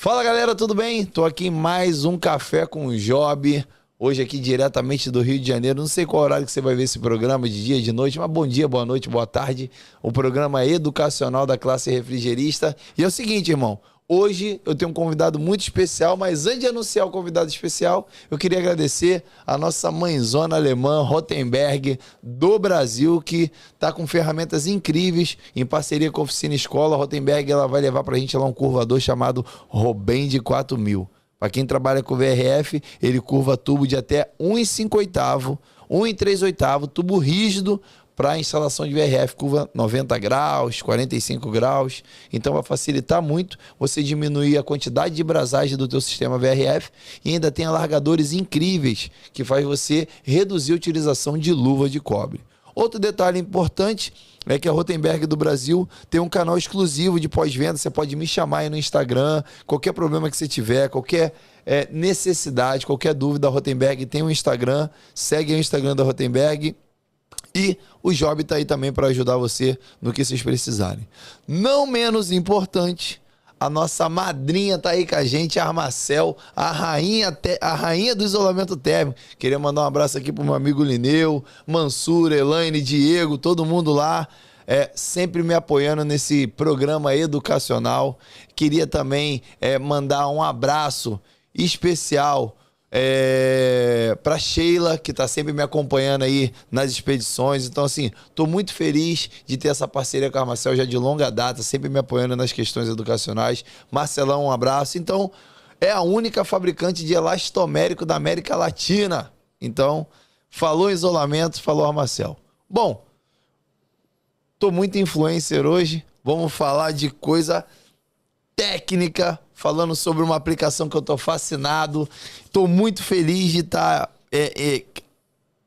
Fala galera, tudo bem? Tô aqui em mais um Café com o Job. Hoje aqui diretamente do Rio de Janeiro. Não sei qual horário que você vai ver esse programa, de dia, de noite, mas bom dia, boa noite, boa tarde. O programa educacional da classe refrigerista. E é o seguinte, irmão. Hoje eu tenho um convidado muito especial, mas antes de anunciar o convidado especial, eu queria agradecer a nossa mãezona alemã, Rotenberg, do Brasil, que está com ferramentas incríveis em parceria com a Oficina Escola. A Rotenberg ela vai levar para a gente lá um curvador chamado Robend 4000. Para quem trabalha com VRF, ele curva tubo de até 1,5/8, 1,3/8, tubo rígido, para instalação de VRF, curva 90 graus, 45 graus. Então vai facilitar muito você diminuir a quantidade de brasagem do teu sistema VRF e ainda tem alargadores incríveis que faz você reduzir a utilização de luva de cobre. Outro detalhe importante é que a Rotenberg do Brasil tem um canal exclusivo de pós-venda. Você pode me chamar aí no Instagram, qualquer problema que você tiver, qualquer necessidade, qualquer dúvida, a Rotenberg tem um Instagram. Segue o Instagram da Rotenberg. E o Job está aí também para ajudar você no que vocês precisarem. Não menos importante, a nossa madrinha está aí com a gente, a Armacel, a rainha do isolamento térmico. Queria mandar um abraço aqui para o meu amigo Lineu, Mansur, Elaine, Diego, todo mundo lá, sempre me apoiando nesse programa educacional. Queria também mandar um abraço especial para Sheila, que está sempre me acompanhando aí nas expedições. Então assim, estou muito feliz de ter essa parceria com a Armacel já de longa data, sempre me apoiando nas questões educacionais. Marcelão, um abraço. Então, é a única fabricante de elastomérico da América Latina. Então, falou isolamento, falou Armacel. Bom, tô muito influencer hoje, vamos falar de coisa técnica, falando sobre uma aplicação que eu tô fascinado. Tô muito feliz de estar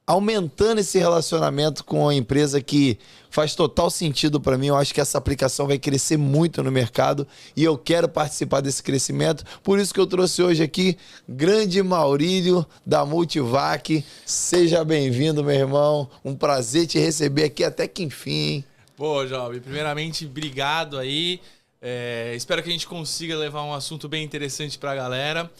aumentando esse relacionamento com a empresa que faz total sentido para mim. Eu acho que essa aplicação vai crescer muito no mercado e eu quero participar desse crescimento. Por isso que eu trouxe hoje aqui grande Maurílio da Multivac. Seja bem-vindo, meu irmão. Um prazer te receber aqui até que enfim, hein? Pô, Job, primeiramente, obrigado aí. Espero que a gente consiga levar um assunto bem interessante para a galera.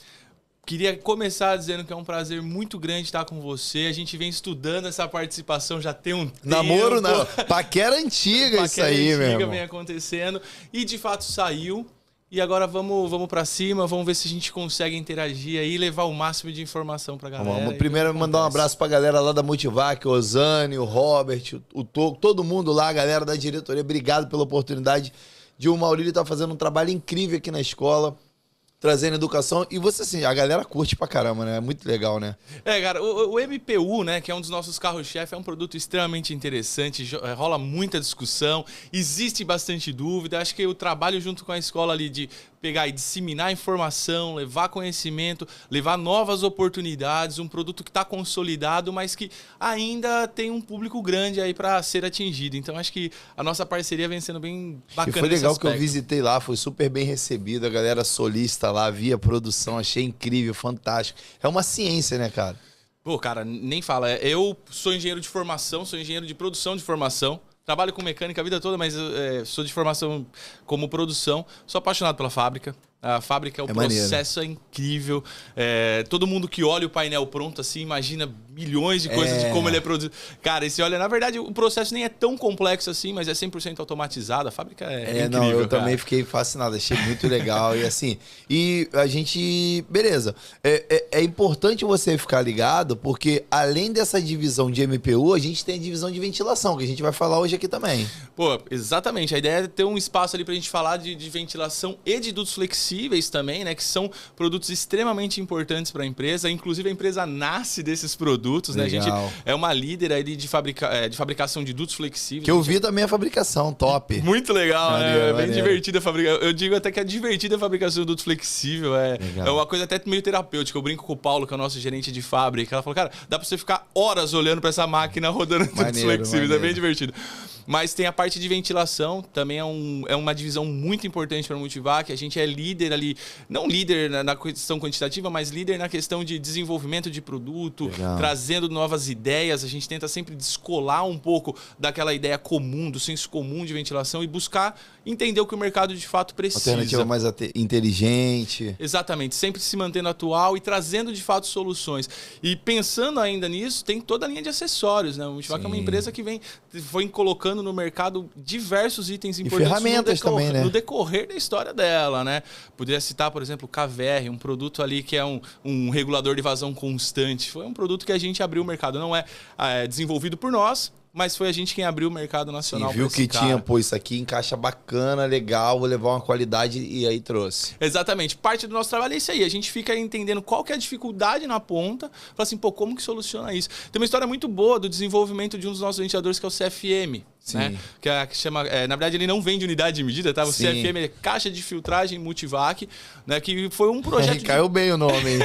Queria começar dizendo que é um prazer muito grande estar com você. A gente vem estudando essa participação já tem um tempo. Namoro não. Paquera antiga isso aí, meu irmão. Vem acontecendo. E de fato saiu. E agora vamos para cima, vamos ver se a gente consegue interagir aí e levar o máximo de informação para a galera. Vamos primeiro mandar um abraço para a galera lá da Multivac, o Osane, o Robert, o Toco, todo mundo lá, a galera da diretoria. Obrigado pela oportunidade de o Maurílio estar fazendo um trabalho incrível aqui na escola, trazendo educação. E você, assim, a galera curte pra caramba, né? É muito legal, né? Cara, o MPU, né, que é um dos nossos carros-chefe, é um produto extremamente interessante, rola muita discussão, existe bastante dúvida. Acho que o trabalho junto com a escola ali de pegar e disseminar informação, levar conhecimento, levar novas oportunidades, um produto que está consolidado, mas que ainda tem um público grande aí para ser atingido. Então acho que a nossa parceria vem sendo bem bacana. E foi legal que eu visitei lá, foi super bem recebido, a galera solista lá, via produção, achei incrível, fantástico. É uma ciência, né, cara? Pô, cara, nem fala. Eu sou engenheiro de formação, sou engenheiro de produção de formação. Trabalho com mecânica a vida toda, mas sou de formação como produção. Sou apaixonado pela fábrica. A fábrica, o processo é incrível. Todo mundo que olha o painel pronto assim, imagina milhões de coisas de como ele é produzido. Cara, e se olha, na verdade, o processo nem é tão complexo assim, mas é 100% automatizado. A fábrica é incrível, não, eu cara. também fiquei fascinado, achei muito legal. E assim, e a gente... Beleza, é importante você ficar ligado, porque além dessa divisão de MPU, a gente tem a divisão de ventilação, que a gente vai falar hoje aqui também. Pô, exatamente. A ideia é ter um espaço ali pra gente falar de ventilação e de dutos flexíveis também, né? Que são produtos extremamente importantes para a empresa. Inclusive, a empresa nasce desses produtos, né? A gente é uma líder aí de fabricação de dutos flexíveis. Que eu vi também a fabricação, top. Muito legal, né? É bem divertida a fabricação. Eu digo até que é divertida a fabricação do duto flexível. É uma coisa até meio terapêutica. Eu brinco com o Paulo, que é o nosso gerente de fábrica. Ela falou, cara, dá para você ficar horas olhando para essa máquina rodando dutos flexíveis. É bem divertido. Mas tem a parte de ventilação, também é uma divisão muito importante para a Multivac. A gente é líder ali, não líder na questão quantitativa, mas líder na questão de desenvolvimento de produto, trazendo novas ideias. A gente tenta sempre descolar um pouco daquela ideia comum, do senso comum de ventilação e buscar entender o que o mercado de fato precisa. Alternativa mais inteligente. Exatamente, sempre se mantendo atual e trazendo de fato soluções. E pensando ainda nisso, tem toda a linha de acessórios, né? O Multivac é uma empresa que foi colocando no mercado diversos itens importantes ferramentas também, né? No decorrer da história dela, né? Poderia citar, por exemplo, o KVR, um produto ali que é um regulador de vazão constante. Foi um produto que a gente abriu o mercado. Não é desenvolvido por nós, mas foi a gente quem abriu o mercado nacional. E viu que tinha, pô, isso aqui encaixa bacana, legal, vou levar uma qualidade e aí trouxe. Exatamente. Parte do nosso trabalho é isso aí. A gente fica entendendo qual que é a dificuldade na ponta. Fala assim, pô, como que soluciona isso? Tem uma história muito boa do desenvolvimento de um dos nossos ventiladores, que é o CFM. Né? Que chama, na verdade, ele não vende unidade de medida, tá? O CFM é Caixa de Filtragem Multivac, né? Que foi um projeto... Caiu bem o nome, hein?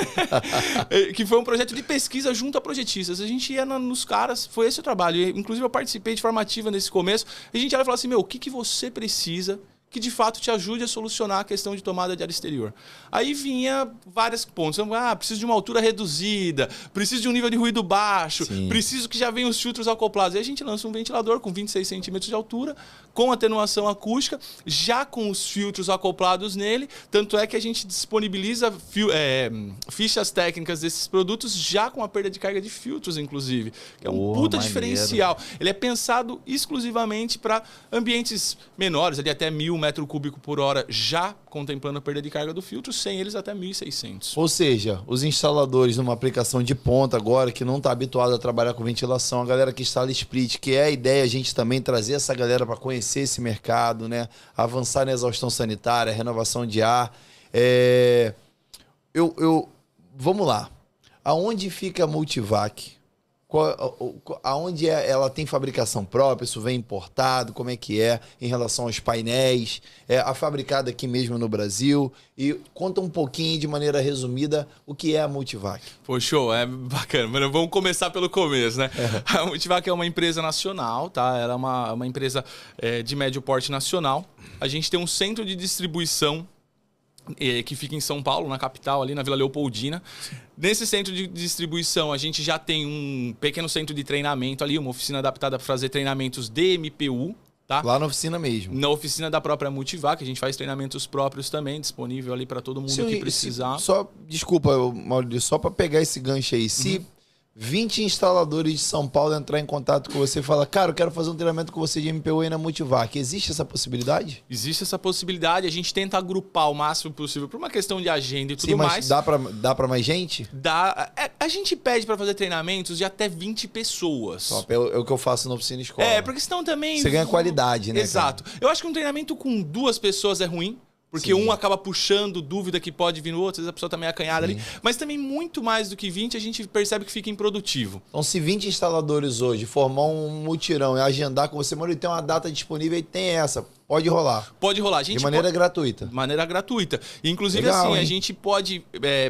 Que foi um projeto de pesquisa junto a projetistas. A gente ia nos caras, foi esse o trabalho. Inclusive, eu participei de forma ativa nesse começo. A gente ia falar assim, o que você precisa que de fato te ajude a solucionar a questão de tomada de ar exterior. Aí vinha vários pontos. Preciso de uma altura reduzida, preciso de um nível de ruído baixo, preciso que já venham os filtros acoplados. Aí a gente lança um ventilador com 26 centímetros de altura, com atenuação acústica, já com os filtros acoplados nele. Tanto é que a gente disponibiliza fichas técnicas desses produtos já com a perda de carga de filtros, inclusive. Que é um puta diferencial. Ele é pensado exclusivamente para ambientes menores, ali até 1.000 metro cúbico por hora, já contemplando a perda de carga do filtro, sem eles até 1.600. Ou seja, os instaladores numa aplicação de ponta agora, que não está habituado a trabalhar com ventilação, a galera que instala split, que é a ideia a gente também trazer essa galera para conhecer esse mercado, né? Avançar na exaustão sanitária, renovação de ar. Vamos lá. Aonde fica a Multivac? Aonde ela tem fabricação própria? Isso vem importado? Como é que é em relação aos painéis? A fabricada aqui mesmo no Brasil? E conta um pouquinho, de maneira resumida, o que é a Multivac. Pô, show, é bacana. Mas vamos começar pelo começo, né? A Multivac é uma empresa nacional, tá? Ela é uma empresa de médio porte nacional. A gente tem um centro de distribuição que fica em São Paulo, na capital, ali na Vila Leopoldina. Nesse centro de distribuição, a gente já tem um pequeno centro de treinamento ali, uma oficina adaptada para fazer treinamentos de MPU. Tá? Lá na oficina mesmo. Na oficina da própria Multivac, a gente faz treinamentos próprios também, disponível ali para todo mundo que precisar. Desculpa, Maurício, só para pegar esse gancho aí. Se 20 instaladores de São Paulo entrar em contato com você e falar, cara, eu quero fazer um treinamento com você de MPU aí na Multivac. Existe essa possibilidade? Existe essa possibilidade. A gente tenta agrupar o máximo possível por uma questão de agenda e tudo mais. Dá para mais gente? Dá. A gente pede para fazer treinamentos de até 20 pessoas. Top, é o que eu faço na oficina escola. Porque senão também... Você ganha qualidade, né? Exato. Cara? Eu acho que um treinamento com 2 pessoas é ruim. Porque um acaba puxando dúvida que pode vir no outro, às vezes a pessoa tá meio acanhada ali. Mas também muito mais do que 20, a gente percebe que fica improdutivo. Então, se 20 instaladores hoje formar um mutirão e agendar com você, mano, tem uma data disponível e tem essa. Pode rolar. Pode rolar. De maneira gratuita. De maneira gratuita. Inclusive, Legal, a gente pode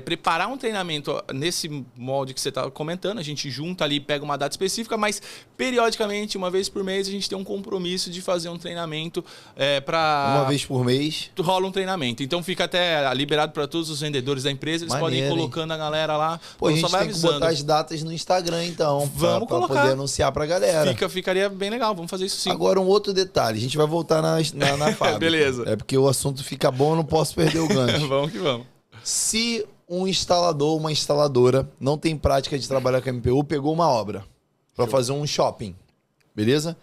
preparar um treinamento nesse molde que você está comentando. A gente junta ali, pega uma data específica, mas periodicamente, uma vez por mês, a gente tem um compromisso de fazer um treinamento para... Uma vez por mês? Rola um treinamento. Então, fica até liberado para todos os vendedores da empresa. Eles podem ir colocando a galera lá. Pô, a gente tem que botar as datas no Instagram, então. Vamos colocar. Para poder anunciar para a galera. Ficaria bem legal. Vamos fazer isso sim. Agora, um outro detalhe. A gente vai voltar na fábrica. Beleza. É porque o assunto fica bom, eu não posso perder o gancho. Vamos que vamos. Se um instalador, uma instaladora, não tem prática de trabalhar com MPU, pegou uma obra para fazer um shopping, beleza?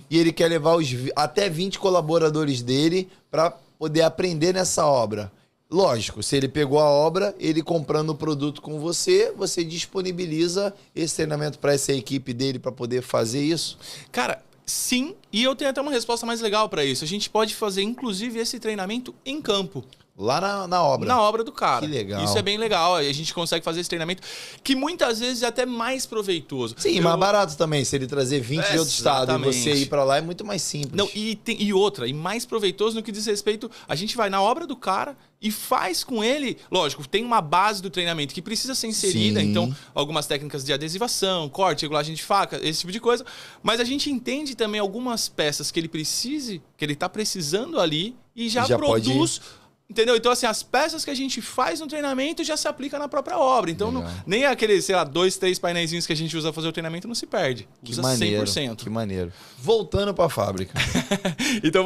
E ele quer levar até 20 colaboradores dele para poder aprender nessa obra. Lógico, se ele pegou a obra, ele comprando o produto com você, você disponibiliza esse treinamento para essa equipe dele para poder fazer isso? Cara, sim, e eu tenho até uma resposta mais legal para isso. A gente pode fazer, inclusive, esse treinamento em campo. Lá na obra. Na obra do cara. Que legal. Isso é bem legal. A gente consegue fazer esse treinamento que muitas vezes é até mais proveitoso. Sim, mais barato também. Se ele trazer 20 de outro estado e você ir pra lá, é muito mais simples. Não, e mais proveitoso no que diz respeito, a gente vai na obra do cara e faz com ele, lógico, tem uma base do treinamento que precisa ser inserida, Sim. então algumas técnicas de adesivação, corte, regulagem de faca, esse tipo de coisa, mas a gente entende também algumas peças que ele tá precisando ali e já produz. Entendeu? Então, assim, as peças que a gente faz no treinamento já se aplica na própria obra. Então, nem aqueles, 2, 3 painéis que a gente usa pra fazer o treinamento não se perde. Usa 100%. Que maneiro. Voltando pra fábrica. Então,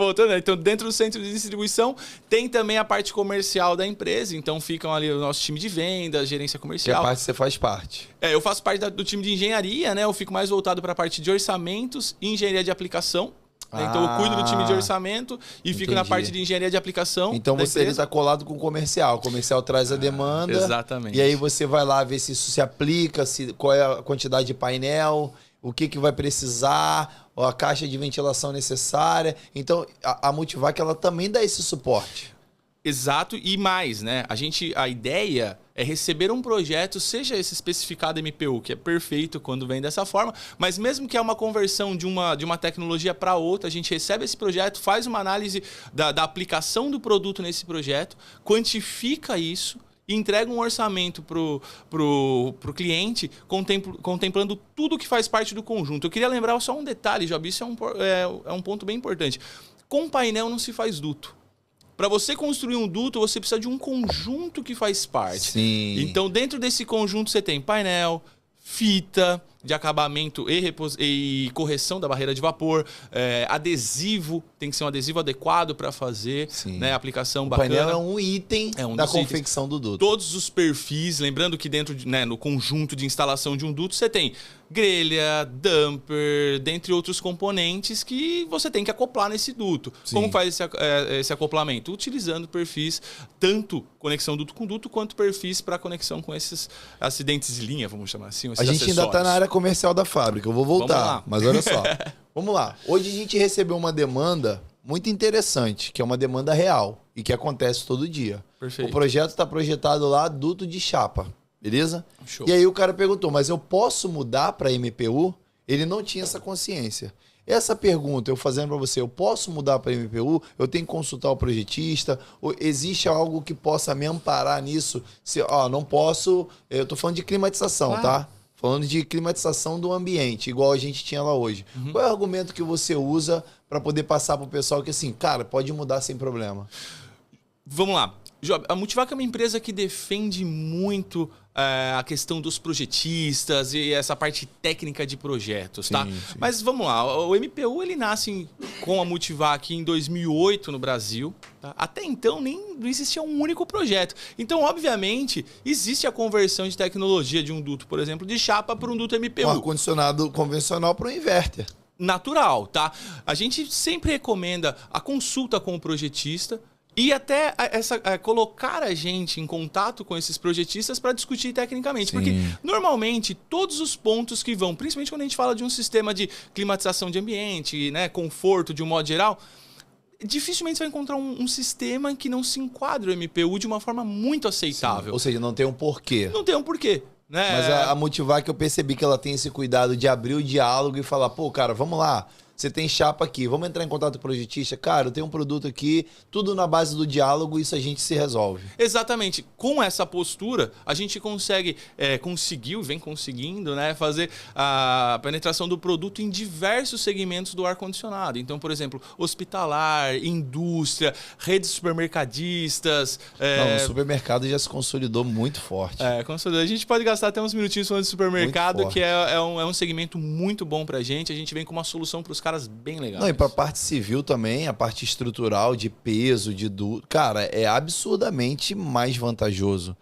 dentro do centro de distribuição, tem também a parte comercial da empresa. Então, ficam ali o nosso time de vendas, gerência comercial. Que é a parte que você faz parte. Eu faço parte do time de engenharia, né? Eu fico mais voltado para a parte de orçamentos e engenharia de aplicação. Então eu cuido do time de orçamento e fico na parte de engenharia de aplicação. Então você está colado com o comercial. O comercial traz a demanda. Exatamente. E aí você vai lá ver se isso se aplica, qual é a quantidade de painel, o que vai precisar, a caixa de ventilação necessária. Então a Multivac ela também dá esse suporte. Exato, e mais, né? A ideia é receber um projeto, seja esse especificado MPU, que é perfeito quando vem dessa forma, mas mesmo que é uma conversão de uma tecnologia para outra, a gente recebe esse projeto, faz uma análise da aplicação do produto nesse projeto, quantifica isso e entrega um orçamento pro cliente, contemplando tudo que faz parte do conjunto. Eu queria lembrar só um detalhe, Job, isso é um ponto bem importante. Com painel não se faz duto. Para você construir um duto, você precisa de um conjunto que faz parte. Sim. Então, dentro desse conjunto, você tem painel, fita de acabamento e correção da barreira de vapor, adesivo, tem que ser um adesivo adequado para fazer, né, aplicação bacana. O painel é um item da confecção do duto. Todos os perfis, lembrando que dentro no conjunto de instalação de um duto, você tem grelha, damper, dentre outros componentes que você tem que acoplar nesse duto. Sim. Como faz esse acoplamento? Utilizando perfis, tanto conexão duto com duto, quanto perfis para conexão com esses acidentes de linha, vamos chamar assim. A gente ainda está na área comercial da fábrica, eu vou voltar, mas olha só. Vamos lá. Hoje a gente recebeu uma demanda muito interessante, que é uma demanda real e que acontece todo dia. Perfeito. O projeto está projetado lá, duto de chapa. Beleza? Show. E aí o cara perguntou, mas eu posso mudar para MPU? Ele não tinha essa consciência. Essa pergunta, eu fazendo para você, eu posso mudar para MPU? Eu tenho que consultar o projetista? Ou existe algo que possa me amparar nisso? Não posso... Eu tô falando de climatização, tá? Falando de climatização do ambiente, igual a gente tinha lá hoje. Uhum. Qual é o argumento que você usa para poder passar para o pessoal que assim, cara, pode mudar sem problema? Vamos lá. Job, a Multivac é uma empresa que defende muito a questão dos projetistas e essa parte técnica de projetos, tá? Sim. Mas vamos lá, o MPU ele nasce com a Multivac em 2008 no Brasil. Tá? Até então não existia um único projeto. Então, obviamente, existe a conversão de tecnologia de um duto, por exemplo, de chapa para um duto MPU. Um ar-condicionado convencional para um inverter. Natural, tá? A gente sempre recomenda a consulta com o projetista, e até colocar a gente em contato com esses projetistas para discutir tecnicamente. Sim. Porque, normalmente, todos os pontos que vão, principalmente quando a gente fala de um sistema de climatização de ambiente, né, conforto de um modo geral, dificilmente você vai encontrar um sistema que não se enquadre o MPU de uma forma muito aceitável. Sim. Ou seja, não tem um porquê. Não tem um porquê. Né? Mas a Multivac, eu percebi que ela tem esse cuidado de abrir o diálogo e falar, pô, cara, vamos lá. Você tem chapa aqui, vamos entrar em contato com o projetista? Cara, eu tenho um produto aqui, tudo na base do diálogo, isso a gente se resolve. Exatamente. Com essa postura, a gente vem conseguindo, né, fazer a penetração do produto em diversos segmentos do ar-condicionado. Então, por exemplo, hospitalar, indústria, redes supermercadistas. Não, o supermercado já se consolidou muito forte. Consolidou. A gente pode gastar até uns minutinhos falando de supermercado, que é um segmento muito bom pra gente. A gente vem com uma solução para os caras bem legais. Não, e para a parte civil também, a parte estrutural, de peso, de duto, cara, é absurdamente mais vantajoso.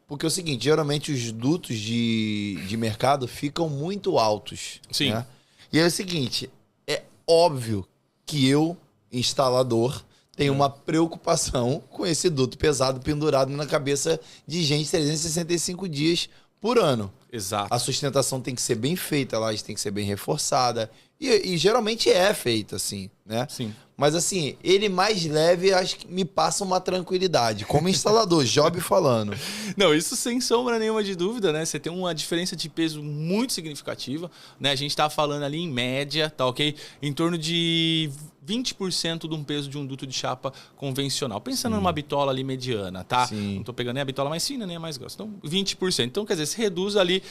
Porque é o seguinte, geralmente os dutos de mercado ficam muito altos. Sim. Né? E é o seguinte, é óbvio que eu, instalador, tenho uma preocupação com esse duto pesado pendurado na cabeça de gente 365 dias por ano. Exato. A sustentação tem que ser bem feita, a laje tem que ser bem reforçada. E geralmente é feito assim, né? Sim. Mas assim, ele mais leve, acho que me passa uma tranquilidade. Como instalador, Job falando. Não, isso sem sombra nenhuma de dúvida, né? Você tem uma diferença de peso muito significativa, né? A gente tá falando ali em média, tá ok? Em torno de 20% de um peso de um duto de chapa convencional. Pensando numa bitola ali mediana, tá? Sim. Não tô pegando nem a bitola mais fina, nem a mais grossa. Então, 20%. Então, quer dizer, você reduz ali,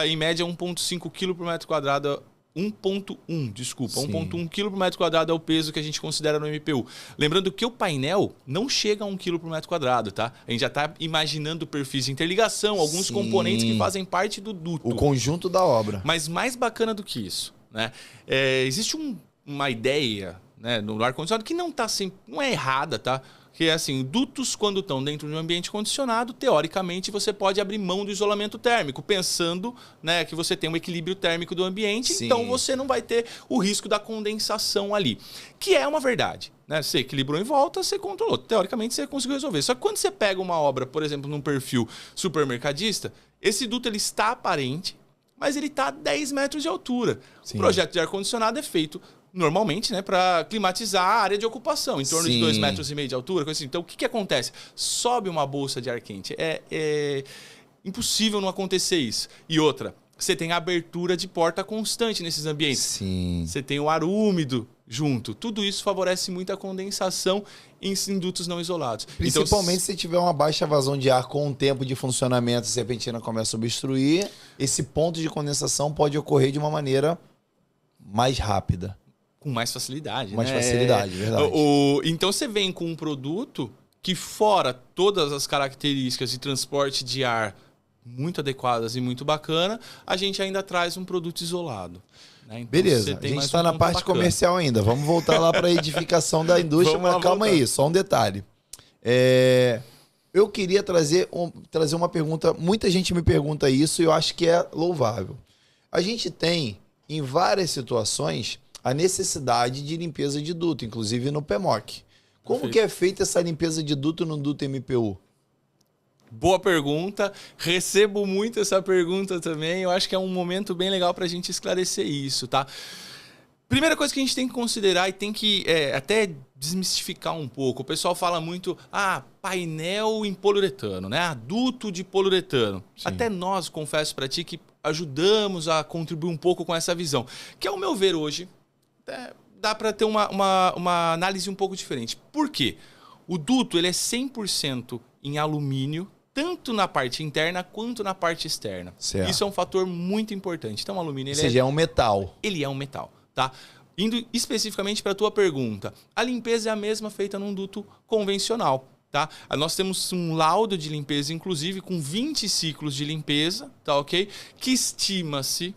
em média, 1,5 kg por metro quadrado. 1,1 kg por metro quadrado é o peso que a gente considera no MPU. Lembrando que o painel não chega a 1 kg por metro quadrado, tá? A gente já está imaginando perfis de interligação, alguns componentes que fazem parte do duto. O conjunto da obra. Mas mais bacana do que isso, né? Existe uma ideia, né, no ar-condicionado que não é errada, tá? Que é assim, dutos quando estão dentro de um ambiente condicionado, teoricamente você pode abrir mão do isolamento térmico, pensando, né, que você tem um equilíbrio térmico do ambiente, Sim. então você não vai ter o risco da condensação ali. Que é uma verdade, né? Você equilibrou em volta, você controlou. Teoricamente você conseguiu resolver. Só que quando você pega uma obra, por exemplo, num perfil supermercadista, esse duto ele está aparente, mas ele está a 10 metros de altura. Sim. O projeto de ar-condicionado é feito normalmente, né, para climatizar a área de ocupação, em torno de 2,5 metros de altura, coisa assim. Então, o que acontece? Sobe uma bolsa de ar quente. É impossível não acontecer isso. E outra, você tem abertura de porta constante nesses ambientes. Sim. Você tem o ar úmido junto. Tudo isso favorece muito a condensação em dutos não isolados. Principalmente então, se tiver uma baixa vazão de ar com um tempo de funcionamento, se a repentina começa a obstruir, esse ponto de condensação pode ocorrer de uma maneira mais rápida. com mais facilidade. Mais né? facilidade, verdade. Então você vem com um produto que, fora todas as características de transporte de ar muito adequadas e muito bacana, a gente ainda traz um produto isolado. Né? Então, Beleza, a gente está na parte comercial ainda. Vamos voltar lá para a edificação da indústria, mas calma aí, só um detalhe. Eu queria trazer uma pergunta, muita gente me pergunta isso e eu acho que é louvável. A gente tem, em várias situações, a necessidade de limpeza de duto, inclusive no PMOC. Como que é feita essa limpeza de duto no duto MPU? Boa pergunta, recebo muito essa pergunta também, eu acho que é um momento bem legal para a gente esclarecer isso, tá? Primeira coisa que a gente tem que considerar e tem que até desmistificar um pouco, o pessoal fala muito, painel em poliuretano, né? Duto de poliuretano. Sim. Até nós, confesso para ti, que ajudamos a contribuir um pouco com essa visão, que ao meu ver hoje, dá para ter uma análise um pouco diferente. Por quê? O duto ele é 100% em alumínio, tanto na parte interna quanto na parte externa. Certo. Isso é um fator muito importante. Então, o alumínio... Ou seja, é um metal. Ele é um metal, tá? Indo especificamente para a tua pergunta, a limpeza é a mesma feita num duto convencional, tá? Nós temos um laudo de limpeza, inclusive, com 20 ciclos de limpeza, tá ok? Que estima-se...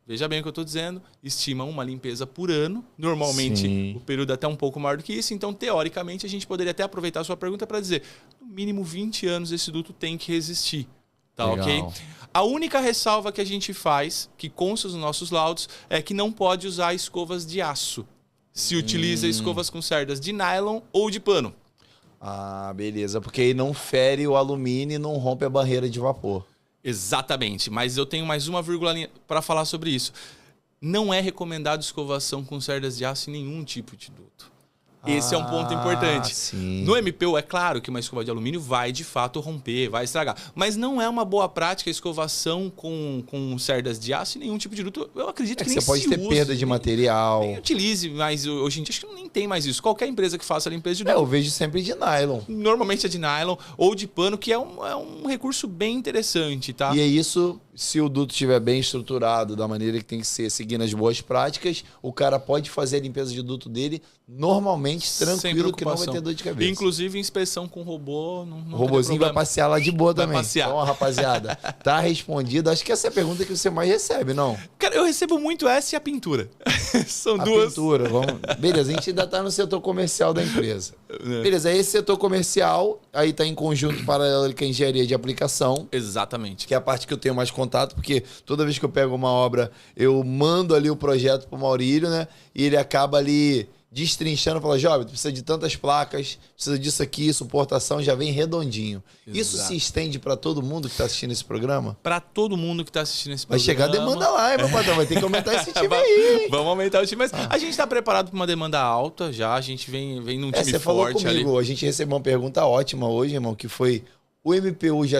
Veja bem o que eu estou dizendo, estima uma limpeza por ano. Normalmente, sim, o período é até um pouco maior do que isso. Então, teoricamente, a gente poderia até aproveitar a sua pergunta para dizer, no mínimo 20 anos esse duto tem que resistir. Tá, ok? A única ressalva que a gente faz, que consta nos nossos laudos, é que não pode usar escovas de aço. Se utiliza escovas com cerdas de nylon ou de pano. Ah, beleza. Porque aí não fere o alumínio e não rompe a barreira de vapor. Exatamente, mas eu tenho mais uma vírgula para falar sobre isso. Não é recomendado escovação com cerdas de aço em nenhum tipo de duto. Esse é um ponto importante. Sim. No MPU, é claro que uma escova de alumínio vai, de fato, romper, vai estragar. Mas não é uma boa prática a escovação com cerdas de aço em nenhum tipo de duto. Eu acredito que nem você pode ter perda de material. Nem utilize, mas hoje em dia acho que nem tem mais isso. Qualquer empresa que faça limpeza de duto... eu vejo sempre de nylon. Normalmente é de nylon ou de pano, que é um recurso bem interessante, tá? E é isso, se o duto estiver bem estruturado, da maneira que tem que ser, seguindo as boas práticas, o cara pode fazer a limpeza de duto dele normalmente, tranquilo, que não vai ter dor de cabeça. Inclusive, inspeção com robô, não o robozinho vai passear lá de boa também. Passear. Então, rapaziada, tá respondido. Acho que essa é a pergunta que você mais recebe, não? Cara, eu recebo muito essa e a pintura. São duas. A pintura, vamos... Beleza, a gente ainda tá no setor comercial da empresa. Beleza, esse setor comercial, aí tá em conjunto paralelo com a engenharia de aplicação. Exatamente. Que é a parte que eu tenho mais contato, porque toda vez que eu pego uma obra, eu mando ali o projeto pro Maurílio, né? E ele acaba ali destrinchando, fala, Job, precisa de tantas placas, precisa disso aqui, suportação, já vem redondinho. Exato. Isso se estende para todo mundo que está assistindo esse programa? Para todo mundo que está assistindo esse Vai programa. chegar a demanda lá, hein, meu patrão? Vai ter que aumentar esse time aí, hein? Vamos aumentar o time, mas a gente está preparado para uma demanda alta já, a gente vem num time Você falou forte comigo, ali. a gente recebeu uma pergunta ótima hoje, irmão, que foi... O MPU já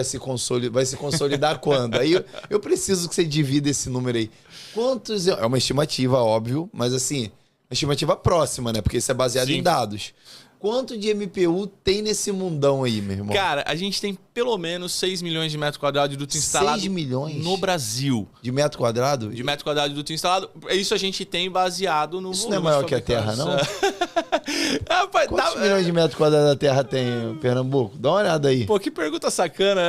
vai se consolidar quando? Aí eu preciso que você divida esse número aí. Quantos... É uma estimativa, óbvio, mas assim, uma estimativa próxima, né? Porque isso é baseado em dados. Quanto de MPU tem nesse mundão aí, meu irmão? Cara, a gente tem pelo menos 6 milhões de metros quadrados de duto instalado 6 milhões? no Brasil. De metro quadrado? De metro quadrado de duto instalado. Isso a gente tem baseado no Isso não é maior que a Terra, não? Rapaz, Quantos milhões de metros quadrados da Terra tem em Pernambuco? Dá uma olhada aí. Pô, que pergunta sacana,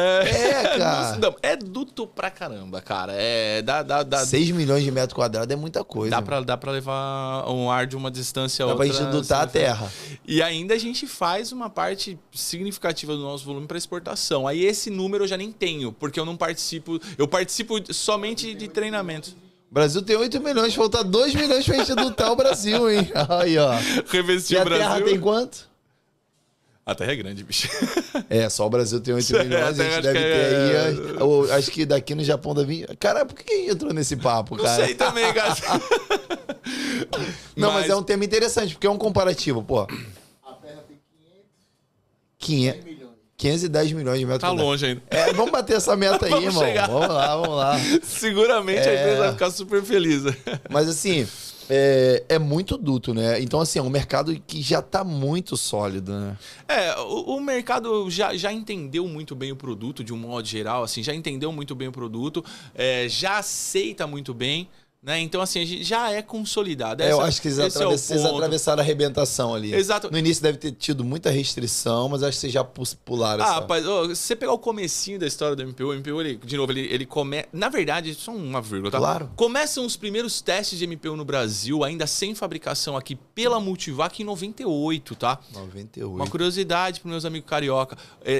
cara. Não, é duto pra caramba, cara. 6 milhões de metros quadrados é muita coisa. Dá pra levar um ar de uma distância a Dá outra. pra gente dutar a Terra. E ainda a gente faz uma parte significativa do nosso volume para exportação. Aí esse número eu já nem tenho, porque eu não participo. Eu participo somente de treinamento. O Brasil tem 8 milhões, falta 2 milhões pra gente dutar o Brasil, hein? Aí, ó. Revestir o Brasil. E a Terra tem quanto? A Terra é grande, bicho. É, só o Brasil tem 8 milhões, a gente deve ter aí... Acho que daqui no Japão deve... Cara, por que entrou nesse papo, cara? Não sei também, cara. Não, mas é um tema interessante, porque é um comparativo, pô. A Terra tem 510 milhões de metros Tá quadrados. longe ainda. É, vamos bater essa meta aí, Vamos irmão. chegar. Vamos lá. Seguramente a empresa vai ficar super feliz. Mas assim, é muito duto, né? Então, assim, é um mercado que já tá muito sólido, né? O mercado já entendeu muito bem o produto, de um modo geral, assim, já entendeu muito bem o produto, já aceita muito bem, né? Então, assim, a gente já é consolidado. Eu acho que vocês atravessaram a arrebentação ali. Exato. No início deve ter tido muita restrição, mas acho que vocês já pularam essa... Rapaz, se você pegar o comecinho da história do MPU, o MPU, de novo, ele começa... Na verdade, só uma vírgula, tá? Claro. Começam os primeiros testes de MPU no Brasil, ainda sem fabricação aqui, pela Multivac em 98, tá? 98. Uma curiosidade para meus amigos carioca.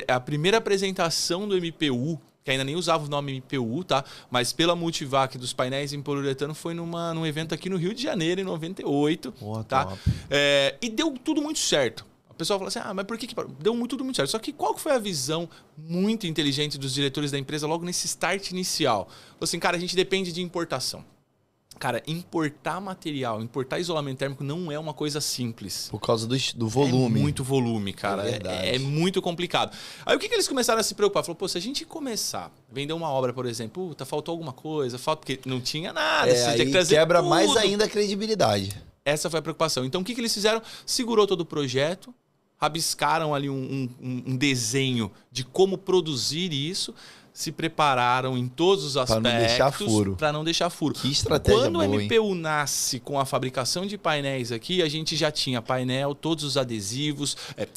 A primeira apresentação do MPU, que ainda nem usava o nome MPU, tá? Mas pela Multivac dos painéis em poliuretano foi num evento aqui no Rio de Janeiro, em 98, tá? E deu tudo muito certo. A pessoa fala assim, mas por que parou? Deu tudo muito certo. Só que qual que foi a visão muito inteligente dos diretores da empresa logo nesse start inicial? Falou assim, cara, a gente depende de importação. Cara, importar material, importar isolamento térmico não é uma coisa simples. Por causa do volume. É muito volume, cara. É muito complicado. Aí o que eles começaram a se preocupar? Falou, se a gente começar a vender uma obra, por exemplo, faltou alguma coisa, porque não tinha nada. Você tinha que trazer quebra tudo. mais ainda a credibilidade. Essa foi a preocupação. Então o que eles fizeram? Segurou todo o projeto, rabiscaram ali um desenho de como produzir isso, se prepararam em todos os aspectos para não deixar furo. Que estratégia Quando boa, o MPU nasce com a fabricação de painéis aqui, a gente já tinha painel, todos os adesivos,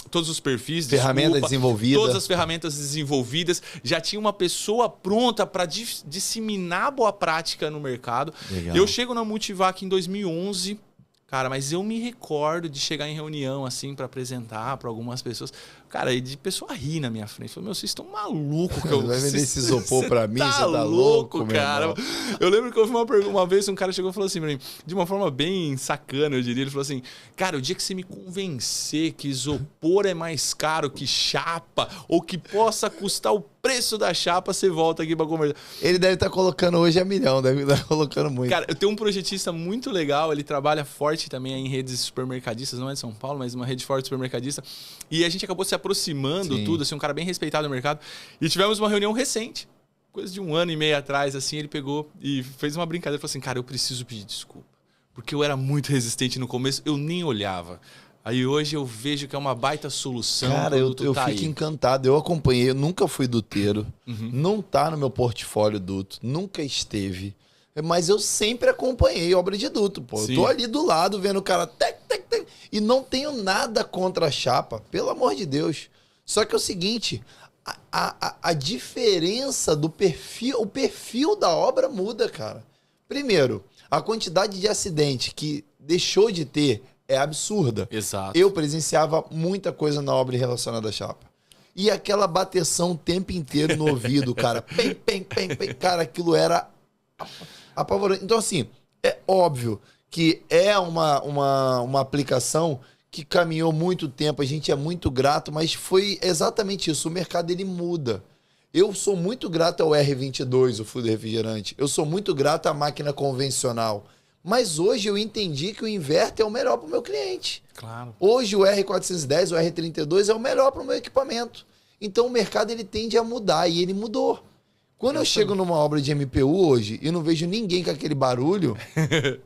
todos os perfis, todas as ferramentas desenvolvidas, já tinha uma pessoa pronta para disseminar a boa prática no mercado. Legal. Eu chego na Multivac em 2011. Cara, mas eu me recordo de chegar em reunião, assim, para apresentar para algumas pessoas. Cara, e de pessoa rir na minha frente. Falei, vocês estão malucos. Vai vender esse isopor pra mim? Você tá louco, cara. Eu lembro que houve uma vez, um cara chegou e falou assim pra mim, de uma forma bem sacana, eu diria. Ele falou assim, cara, o dia que você me convencer que isopor é mais caro que chapa, ou que possa custar o preço da chapa, você volta aqui pra conversar. Ele deve estar colocando hoje a milhão, deve estar colocando muito. Cara, eu tenho um projetista muito legal, ele trabalha forte também em redes supermercadistas, não é de São Paulo, mas uma rede forte supermercadista. E a gente acabou se aproximando, tudo, assim, um cara bem respeitado no mercado. E tivemos uma reunião recente, coisa de 1 ano e meio atrás, assim, ele pegou e fez uma brincadeira, falou assim, cara, eu preciso pedir desculpa, porque eu era muito resistente no começo, eu nem olhava. Aí hoje eu vejo que é uma baita solução. Cara, eu fico encantado. Eu acompanhei, eu nunca fui duteiro. Não tá no meu portfólio duto. Nunca esteve. Mas eu sempre acompanhei obra de duto, pô. Sim. Eu tô ali do lado vendo o cara... e não tenho nada contra a chapa. Pelo amor de Deus. Só que é o seguinte... A diferença do perfil... O perfil da obra muda, cara. Primeiro, a quantidade de acidente que deixou de ter... é absurda. Exato. Eu presenciava muita coisa na obra relacionada à chapa. E aquela bateção o tempo inteiro no ouvido, cara. Pem. Cara, aquilo era apavorante. Então, assim, é óbvio que é uma aplicação que caminhou muito tempo, a gente é muito grato, mas foi exatamente isso, o mercado ele muda. Eu sou muito grato ao R22, o fluido refrigerante. Eu sou muito grato à máquina convencional. Mas hoje eu entendi que o inverter é o melhor para o meu cliente. Claro. Hoje o R410, o R32 é o melhor para o meu equipamento. Então o mercado ele tende a mudar e ele mudou. Quando eu chego numa obra de MPU hoje e não vejo ninguém com aquele barulho,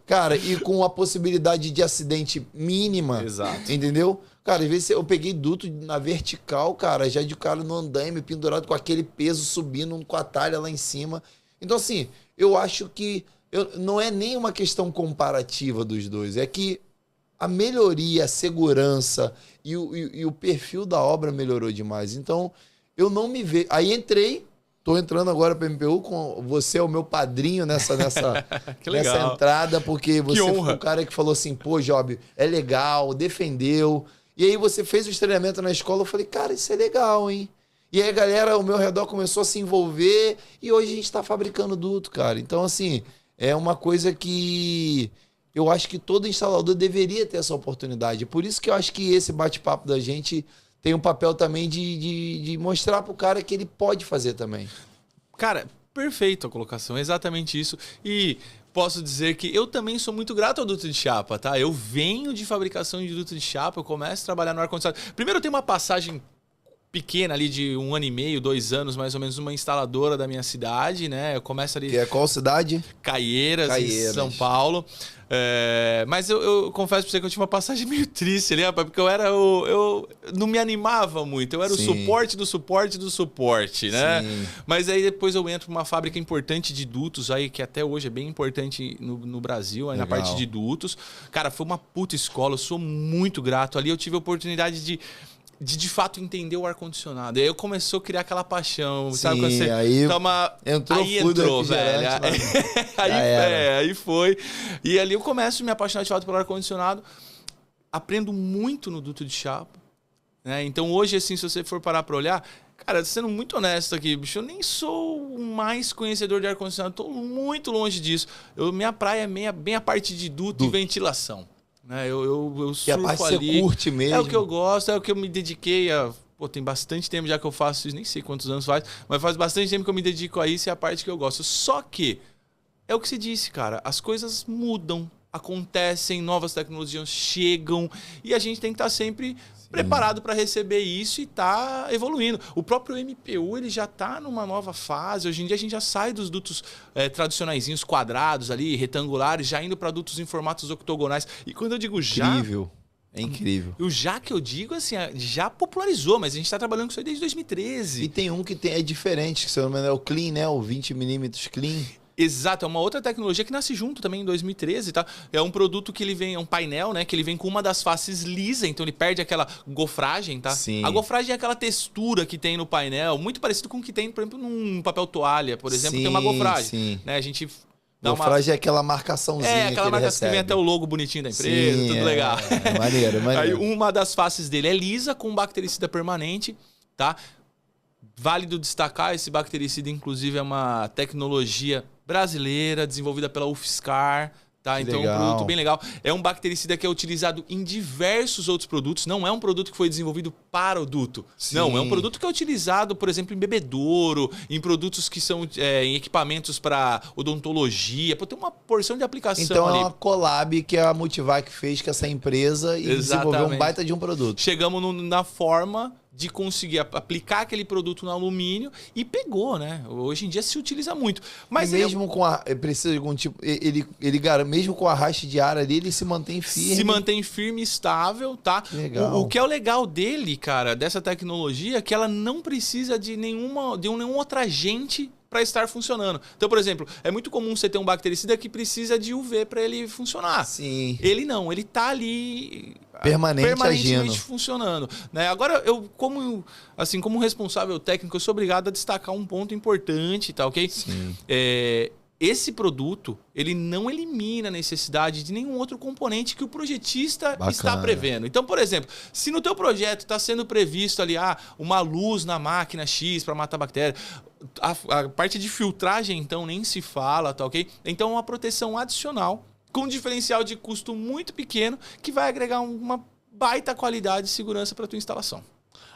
cara, e com a possibilidade de acidente mínima, Exato. entendeu? Cara, às vezes eu peguei duto na vertical, cara, já de cara no andaime, pendurado com aquele peso subindo com a talha lá em cima. Então, assim, eu acho que não é nem uma questão comparativa dos dois, é que a melhoria, a segurança e o perfil da obra melhorou demais. Então, eu não me vejo... Aí entrei... Tô entrando agora para MPU com você, é o meu padrinho nessa entrada, porque você foi o cara que falou assim, pô, Job, é legal, defendeu. E aí você fez o treinamento na escola, eu falei, cara, isso é legal, hein? E aí a galera ao meu redor começou a se envolver e hoje a gente tá fabricando duto, cara. Então, assim, é uma coisa que eu acho que todo instalador deveria ter essa oportunidade. Por isso que eu acho que esse bate-papo da gente... tem um papel também de mostrar pro cara que ele pode fazer também. Cara, perfeito a colocação, é exatamente isso. E posso dizer que eu também sou muito grato ao duto de chapa, tá? Eu venho de fabricação de duto de chapa, eu começo a trabalhar no ar-condicionado. Primeiro eu tenho uma passagem pequena ali de 1 ano e meio, 2 anos, mais ou menos, uma instaladora da minha cidade, né? Eu começo ali... Que é qual cidade? Caieiras, em São Paulo. Mas eu confesso pra você que eu tinha uma passagem meio triste ali, rapaz, porque eu não me animava muito. Eu era o suporte do suporte do suporte, né? Sim. Mas aí depois eu entro numa fábrica importante de dutos aí, que até hoje é bem importante no Brasil, aí na parte de dutos. Cara, foi uma puta escola, eu sou muito grato. Ali eu tive a oportunidade de fato entender o ar-condicionado. E aí eu começou a criar aquela paixão. Sim, sabe quando você aí toma... entrou, velho. Aí foi. E ali eu começo a me apaixonar de fato pelo ar-condicionado. Aprendo muito no duto de chapa. Né? Então hoje, assim, se você for parar para olhar... Cara, sendo muito honesto aqui, bicho, eu nem sou o mais conhecedor de ar-condicionado. Tô muito longe disso. Minha praia é bem a parte de duto e ventilação. Eu surfo a parte ali. Você curte mesmo. É o que eu gosto, é o que eu me dediquei a... Pô, tem bastante tempo já que eu faço isso, nem sei quantos anos faz, mas faz bastante tempo que eu me dedico a isso e é a parte que eu gosto. Só que, é o que você disse, cara, as coisas mudam, acontecem, novas tecnologias chegam e a gente tem que estar sempre preparado para receber isso e tá evoluindo. O próprio MPU ele já está numa nova fase. Hoje em dia a gente já sai dos dutos tradicionaizinhos quadrados ali, retangulares, já indo para dutos em formatos octogonais. E quando eu digo já... Incrível. É incrível. O já que eu digo, assim, já popularizou, mas a gente está trabalhando com isso aí desde 2013. E tem um que é diferente, que se eu não me engano é o Clean, né? O 20mm Clean. Exato, é uma outra tecnologia que nasce junto também em 2013, tá? É um produto que ele vem, é um painel, né? Que ele vem com uma das faces lisa, então ele perde aquela gofragem, tá? Sim. A gofragem é aquela textura que tem no painel, muito parecido com o que tem, por exemplo, num papel toalha, por exemplo, tem uma gofragem. Sim. Né? A gente gofragem é aquela marcaçãozinha aquela marcação que vem até o logo bonitinho da empresa, tudo legal. Maneiro. Aí uma das faces dele é lisa, com bactericida permanente, tá? Válido destacar, esse bactericida, inclusive, é uma tecnologia brasileira, desenvolvida pela UFSCar, tá? Então é um produto bem legal. É um bactericida que é utilizado em diversos outros produtos. Não é um produto que foi desenvolvido para o duto. Sim. Não, é um produto que é utilizado, por exemplo, em bebedouro, em produtos que são em equipamentos para odontologia. Tem uma porção de aplicação então ali. É uma collab que a Multivac fez com essa empresa e desenvolveu um baita de um produto. Chegamos na forma de conseguir aplicar aquele produto no alumínio e pegou, né? Hoje em dia se utiliza muito. Mas e mesmo com precisa de algum tipo... Ele mesmo com a arraste de ar ali, ele se mantém firme. Se mantém firme e estável, tá? Legal. O que é o legal dele, cara, dessa tecnologia, é que ela não precisa de nenhum outro agente para estar funcionando. Então, por exemplo, é muito comum você ter um bactericida que precisa de UV para ele funcionar. Sim. Ele não, ele tá ali permanentemente agindo. Funcionando, né? Agora, eu como responsável técnico, eu sou obrigado a destacar um ponto importante, tá, ok? Sim. Esse produto, ele não elimina a necessidade de nenhum outro componente que o projetista está prevendo. Então, por exemplo, se no teu projeto está sendo previsto ali uma luz na máquina X para matar bactéria, a parte de filtragem, então, nem se fala, tá ok? Então, é uma proteção adicional com um diferencial de custo muito pequeno que vai agregar uma baita qualidade e segurança para a tua instalação.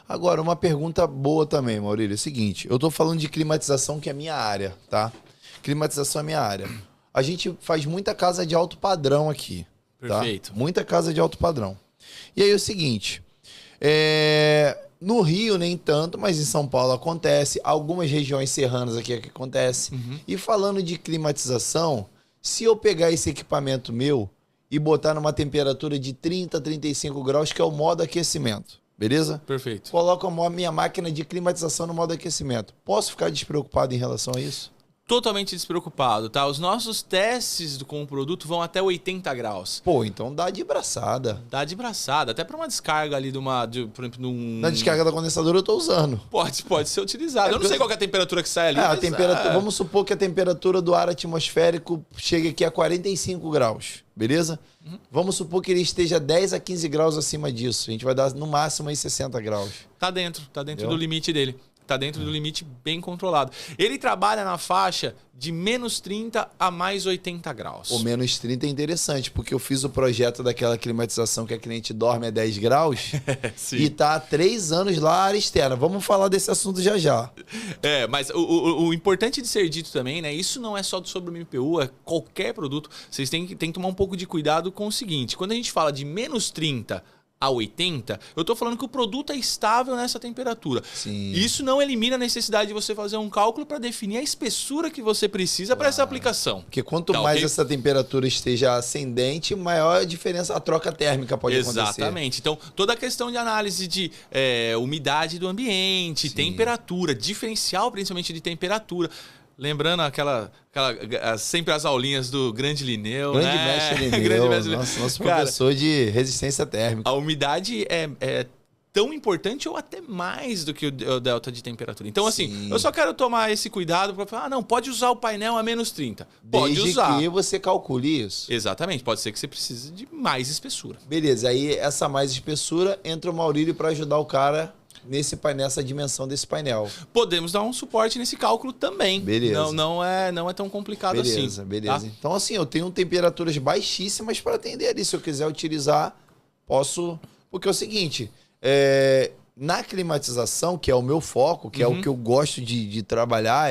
Agora, uma pergunta boa também, Maurílio. É o seguinte, eu estou falando de climatização, que é a minha área, tá? Climatização é minha área. A gente faz muita casa de alto padrão aqui. Perfeito. Tá? Muita casa de alto padrão. E aí é o seguinte, no Rio nem tanto, mas em São Paulo acontece. Algumas regiões serranas aqui é que acontece. E falando de climatização, se eu pegar esse equipamento meu e botar numa temperatura de 30 a 35 graus, que é o modo aquecimento, beleza? Perfeito. Coloco a minha máquina de climatização no modo aquecimento. Posso ficar despreocupado em relação a isso? Totalmente despreocupado, tá? Os nossos testes com o produto vão até 80 graus. Pô, então dá de braçada. Dá de braçada, até para uma descarga ali por exemplo, Na descarga da condensadora eu tô usando. Pode ser utilizado. Eu não sei qual que é a temperatura que sai ali. A temperatura, vamos supor que a temperatura do ar atmosférico chegue aqui a 45 graus, beleza? Vamos supor que ele esteja 10 a 15 graus acima disso. A gente vai dar no máximo aí 60 graus. Tá dentro do limite dele. Tá dentro do limite bem controlado. Ele trabalha na faixa de menos 30 a mais 80 graus. O menos 30 é interessante, porque eu fiz o projeto daquela climatização que a cliente dorme a 10 graus e tá há 3 anos lá, área externa. Vamos falar desse assunto já já. Mas o importante de ser dito também, né? Isso não é só sobre o MPU, é qualquer produto. Vocês têm que tomar um pouco de cuidado com o seguinte. Quando a gente fala de menos 30 a 80, eu tô falando que o produto é estável nessa temperatura. Sim. Isso não elimina a necessidade de você fazer um cálculo para definir a espessura que você precisa para essa aplicação. Porque quanto mais essa temperatura esteja ascendente, maior a diferença, a troca térmica pode acontecer. Exatamente. Então, toda a questão de análise de umidade do ambiente, temperatura, diferencial principalmente de temperatura. Lembrando sempre as aulinhas do Grande Linneu, Grande mestre Linneu, nosso professor de resistência térmica. A umidade é tão importante ou até mais do que o delta de temperatura. Então, assim, eu só quero tomar esse cuidado para falar, não, pode usar o painel a menos 30. Pode usar. Desde que você calcule isso. Exatamente. Pode ser que você precise de mais espessura. Beleza. Aí, essa mais espessura, entra o Maurílio para ajudar o cara nessa dimensão desse painel. Podemos dar um suporte nesse cálculo também. Beleza. Não é tão complicado assim. Beleza. Tá? Então, assim, eu tenho temperaturas baixíssimas para atender ali. Se eu quiser utilizar, posso... Porque é o seguinte, na climatização, que é o meu foco, que é o que eu gosto de trabalhar,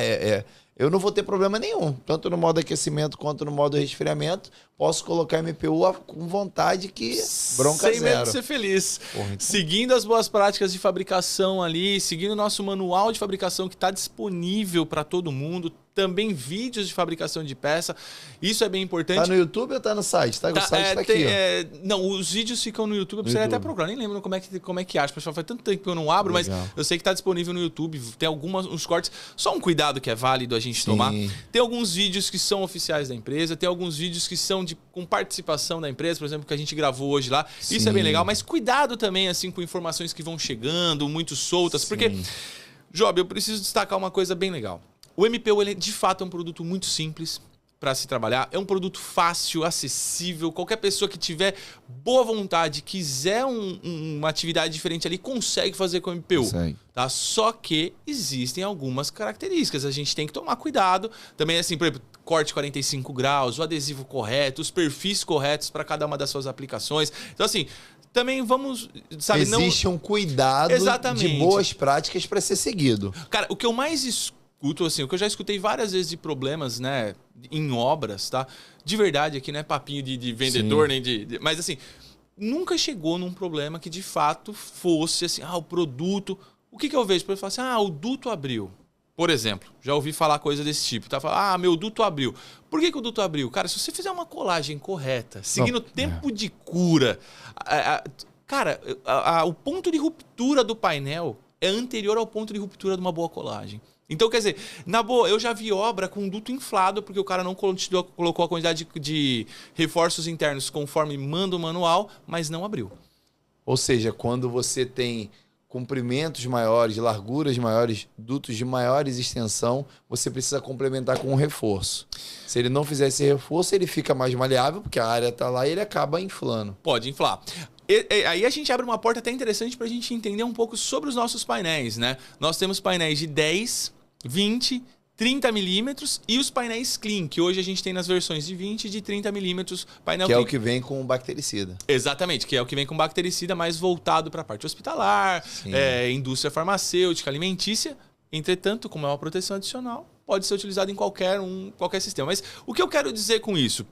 eu não vou ter problema nenhum. Tanto no modo aquecimento quanto no modo resfriamento. Posso colocar MPU com vontade que bronca sem zero. medo de ser feliz. Porra, então... Seguindo as boas práticas de fabricação ali, seguindo o nosso manual de fabricação que está disponível para todo mundo. Também vídeos de fabricação de peça. Isso é bem importante. Tá no YouTube ou tá no site? O site tá aqui. Não, os vídeos ficam no YouTube. Você até procurar. Nem lembro como é que acha. Pessoal, faz tanto tempo que eu não abro, Legal. Mas eu sei que tá disponível no YouTube. Tem uns cortes. Só um cuidado que é válido a gente tomar. Tem alguns vídeos que são oficiais da empresa. Tem alguns vídeos que são com participação da empresa, por exemplo, que a gente gravou hoje lá. Sim. Isso é bem legal. Mas cuidado também assim com informações que vão chegando, muito soltas. Sim. Porque, Job, eu preciso destacar uma coisa bem legal. O MPU, ele, de fato, é um produto muito simples para se trabalhar. É um produto fácil, acessível. Qualquer pessoa que tiver boa vontade, quiser uma atividade diferente ali, consegue fazer com o MPU. Tá? Só que existem algumas características. A gente tem que tomar cuidado. Também, assim, por exemplo, corte 45 graus, o adesivo correto, os perfis corretos para cada uma das suas aplicações. Então, assim... Também vamos, sabe... Existe um cuidado de boas práticas para ser seguido. Cara, o que eu mais escuto, assim, o que eu já escutei várias vezes de problemas, né, em obras, tá? De verdade, aqui não é papinho de vendedor, nem mas, assim, nunca chegou num problema que, de fato, fosse, assim, o produto... O que eu vejo? Por exemplo, assim, o duto abriu. Por exemplo, já ouvi falar coisa desse tipo, tá? Falar, meu duto abriu. Por que o duto abriu? Cara, se você fizer uma colagem correta, seguindo o tempo de cura, cara, o ponto de ruptura do painel é anterior ao ponto de ruptura de uma boa colagem. Então, quer dizer, na boa, eu já vi obra com duto inflado porque o cara não colocou a quantidade de reforços internos conforme manda o manual, mas não abriu. Ou seja, quando você tem comprimentos maiores, larguras maiores, dutos de maiores extensão, você precisa complementar com um reforço. Se ele não fizer esse reforço, ele fica mais maleável, porque a área está lá e ele acaba inflando. Pode inflar. Aí a gente abre uma porta até interessante para a gente entender um pouco sobre os nossos painéis, né? Nós temos painéis de 10, 20, 30 milímetros e os painéis clean, que hoje a gente tem nas versões de 20 e de 30 milímetros painel que clean. é o que vem com bactericida. Exatamente, que é o que vem com bactericida mais voltado para a parte hospitalar, indústria farmacêutica, alimentícia. Entretanto, como é uma proteção adicional, pode ser utilizado em qualquer sistema. Mas o que eu quero dizer com isso?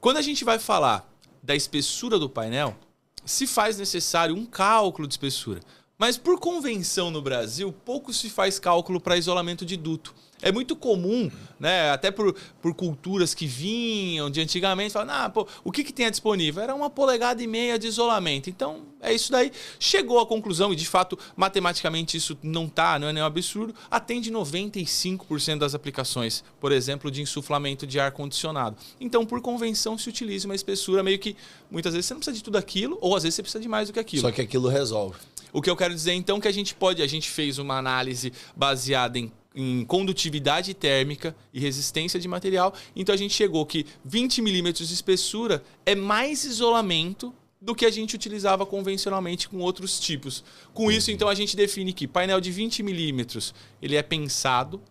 Quando a gente vai falar da espessura do painel, se faz necessário um cálculo de espessura. Mas por convenção no Brasil, pouco se faz cálculo para isolamento de duto. É muito comum, né, até por culturas que vinham de antigamente, falavam, o que tem disponível? Era 1,5 polegadas de isolamento. Então, é isso daí. Chegou à conclusão, e de fato, matematicamente isso não é nenhum absurdo, atende 95% das aplicações, por exemplo, de insuflamento de ar-condicionado. Então, por convenção, se utiliza uma espessura meio que, muitas vezes você não precisa de tudo aquilo, ou às vezes você precisa de mais do que aquilo. Só que aquilo resolve. O que eu quero dizer, então, que a gente fez uma análise baseada em condutividade térmica e resistência de material. Então a gente chegou que 20 milímetros de espessura é mais isolamento do que a gente utilizava convencionalmente com outros tipos. Com isso, então, a gente define que painel de 20 milímetros ele é pensado